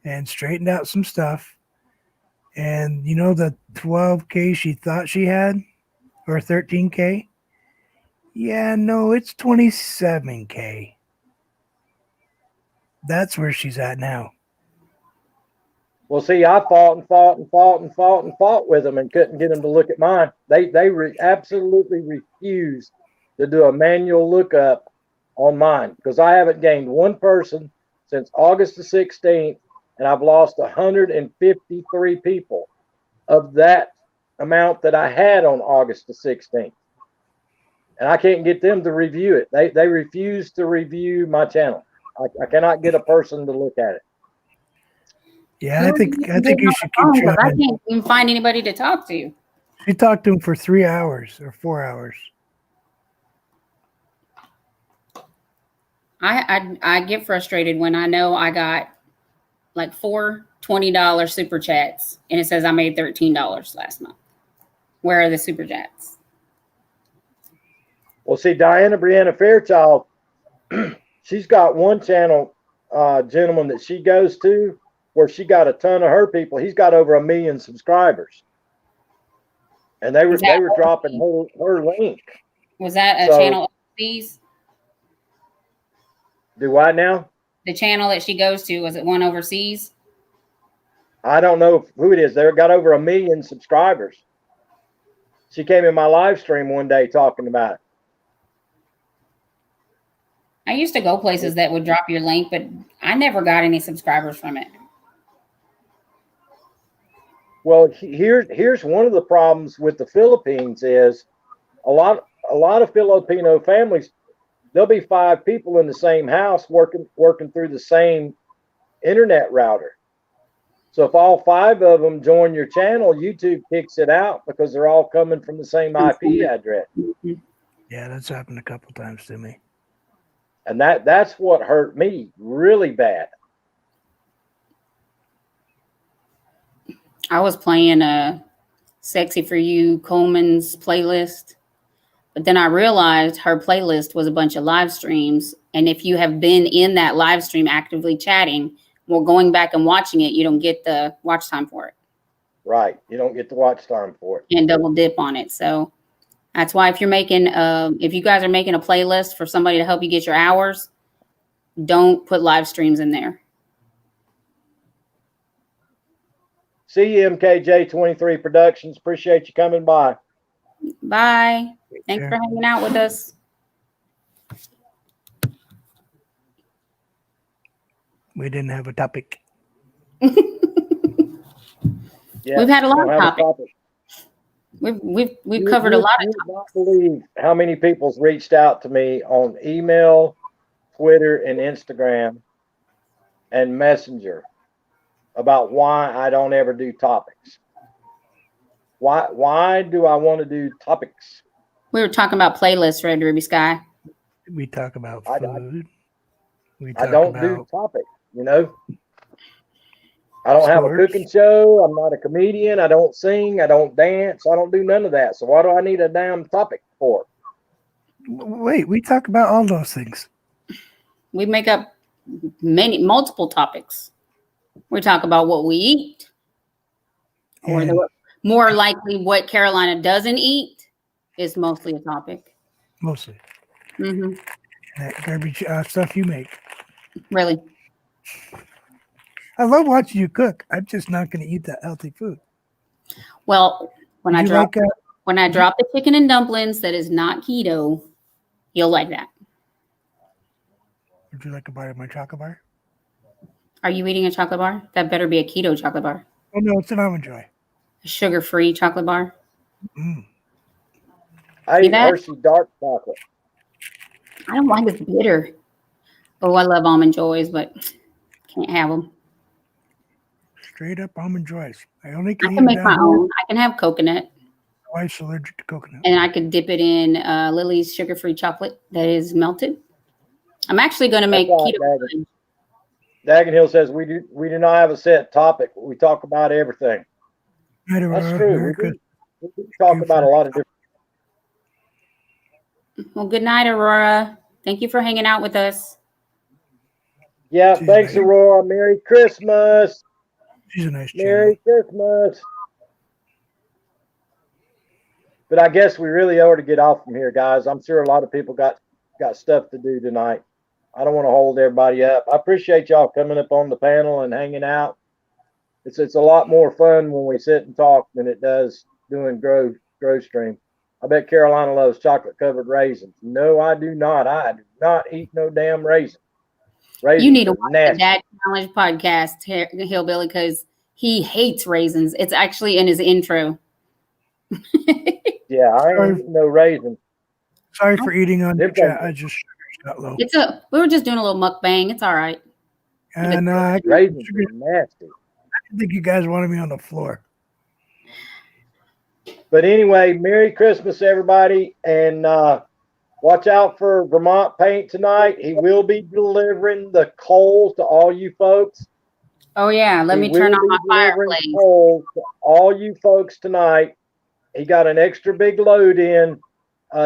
and straightened out some stuff. And the 12K she thought she had, or 13K? Yeah, no, it's 27K. That's where she's at now. Well, see, I fought with them and couldn't get them to look at mine. They absolutely refused to do a manual lookup on mine because I haven't gained one person since August the 16th, and I've lost 153 people of that amount that I had on August the 16th. And I can't get them to review it. They refuse to review my channel. I cannot get a person to look at it. Yeah, I think you should keep I trying. can't even find anybody to talk to. She talked to him for 3 hours or 4 hours. I get frustrated when I know I got like 4 $20 super chats and it says I made $13 last month. Where are the super chats? Well, see, Diana Brianna Fairchild, she's got one channel, gentleman that she goes to where she got a ton of her people. He's got over 1 million subscribers, and they were dropping her link. Was that a channel overseas? Do what now? The channel that she goes to, was it one overseas? I don't know who it is. They got over 1 million subscribers. She came in my live stream one day talking about it. I used to go places that would drop your link, but I never got any subscribers from it. Well, here's one of the problems with the Philippines is a lot of Filipino families, there'll be 5 people in the same house working through the same internet router. So if all 5 of them join your channel, YouTube kicks it out because they're all coming from the same IP address. Yeah, that's happened a couple times to me. And that's what hurt me really bad. I was playing Sexy For You Coleman's playlist, but then I realized her playlist was a bunch of live streams. And if you have been in that live stream actively chatting, well, going back and watching it, you don't get the watch time for it. Right. You don't get the watch time for it. And double dip on it. So that's why if you're making, if you guys are making a playlist for somebody to help you get your hours, don't put live streams in there. See you, MKJ23 Productions. Appreciate you coming by. Bye. Thanks for hanging out with us. We didn't have a topic. Yeah, We've had a lot of don't have a topics. We've covered a lot of topics. You would not believe how many people's reached out to me on email, Twitter and Instagram and Messenger about why I don't ever do topics. Why do I want to do topics? We were talking about playlists, Red Ruby Sky. We talk about I- food. We I talk don't do about topics, you know. I don't have a Sports. cooking show. I'm not a comedian. I don't sing. I don't dance. I don't do none of that. So why do I need a damn topic for? wait, we talk about all those things. We make up multiple topics. We talk about what we eat, or And more likely what Carolina doesn't eat is mostly a topic. mostly Hmm. that garbage stuff you make. Really. I love watching you cook. I'm just not going to eat that healthy food. Well, when Would I you drop like, when I drop the chicken and dumplings that is not keto, you'll like that. would you like a bite of my chocolate bar? Are you eating a chocolate bar? That better be a keto chocolate bar. Oh no, it's an Almond Joy. A sugar-free chocolate bar. Mm. I See eat that? Hershey dark chocolate. I don't like it's bitter. Oh, I love almond joys, but can't have them. Straight up Almond Joys. I only I can eat can them make my down here. own. I can have coconut, My wife's allergic to coconut. and I could dip it in Lily's sugar-free chocolate that is melted. I'm actually going to make That's right, keto. Daggett. Daggett Hill says we do not have a set topic. We talk about everything. Night, That's Aurora. true. Merry We Christmas. do talk about a lot of different. Well, good night, Aurora. Thank you for hanging out with us. Yeah, See you thanks, later. Aurora. Merry Christmas. She's a nice channel. Merry Christmas. But I guess we really ought to get off from here, guys. I'm sure a lot of people got stuff to do tonight. I don't want to hold everybody up. I appreciate y'all coming up on the panel and hanging out. It's a lot more fun when we sit and talk than it does doing grow stream. I bet Carolina loves chocolate covered raisins. No, I do not. I do not eat no damn raisins. Raisins You need to are watch the nasty. Dad Challenge podcast, Hillbilly, because he hates raisins. It's actually in his intro. Yeah, I ain't eating no raisins. Sorry for eating on your They're chat. I just sugars got low. We were just doing a little mukbang. It's all right. And I Raisins are nasty. think you guys wanted me on the floor. But anyway, Merry Christmas, everybody. And watch out for Vermont Paint tonight. He will be delivering the coal to all you folks. Oh yeah, let me turn on my fireplace. Coal to all you folks tonight. He got an extra big load in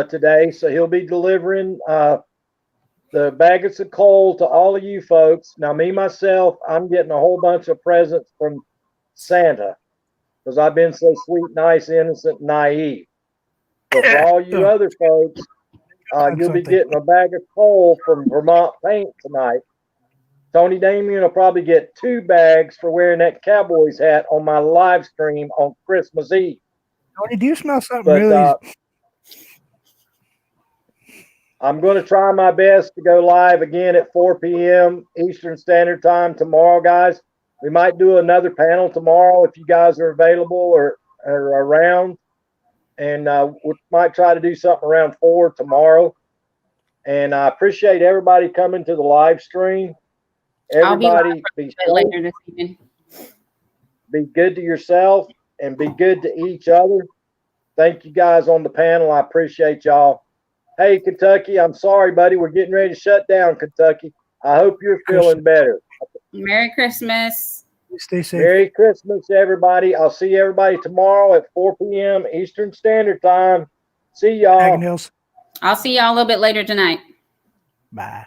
today, so he'll be delivering the baggage of coal to all of you folks. Now, me, myself, I'm getting a whole bunch of presents from Santa because I've been so sweet, nice, innocent, and naive. But for all you other folks, you'll be getting a bag of coal from Vermont Paint tonight. Tony Damien will probably get 2 bags for wearing that Cowboys hat on my live stream on Christmas Eve. Tony, do you smell something But really? I'm going to try my best to go live again at 4 p.m. Eastern Standard Time tomorrow, guys. We might do another panel tomorrow if you guys are available or around. And we might try to do something around 4 tomorrow. And I appreciate everybody coming to the live stream. I'll be live Everybody a be bit safe, later this evening. be good to yourself, and be good to each other. Thank you guys on the panel. I appreciate y'all. Hey, Kentucky, I'm sorry, buddy. We're getting ready to shut down, Kentucky. I hope you're feeling better. Merry Christmas. Stay safe. Merry Christmas, everybody. I'll see everybody tomorrow at 4 p.m. Eastern Standard Time. See y'all. Dragon Hills. I'll see y'all a little bit later tonight. Bye.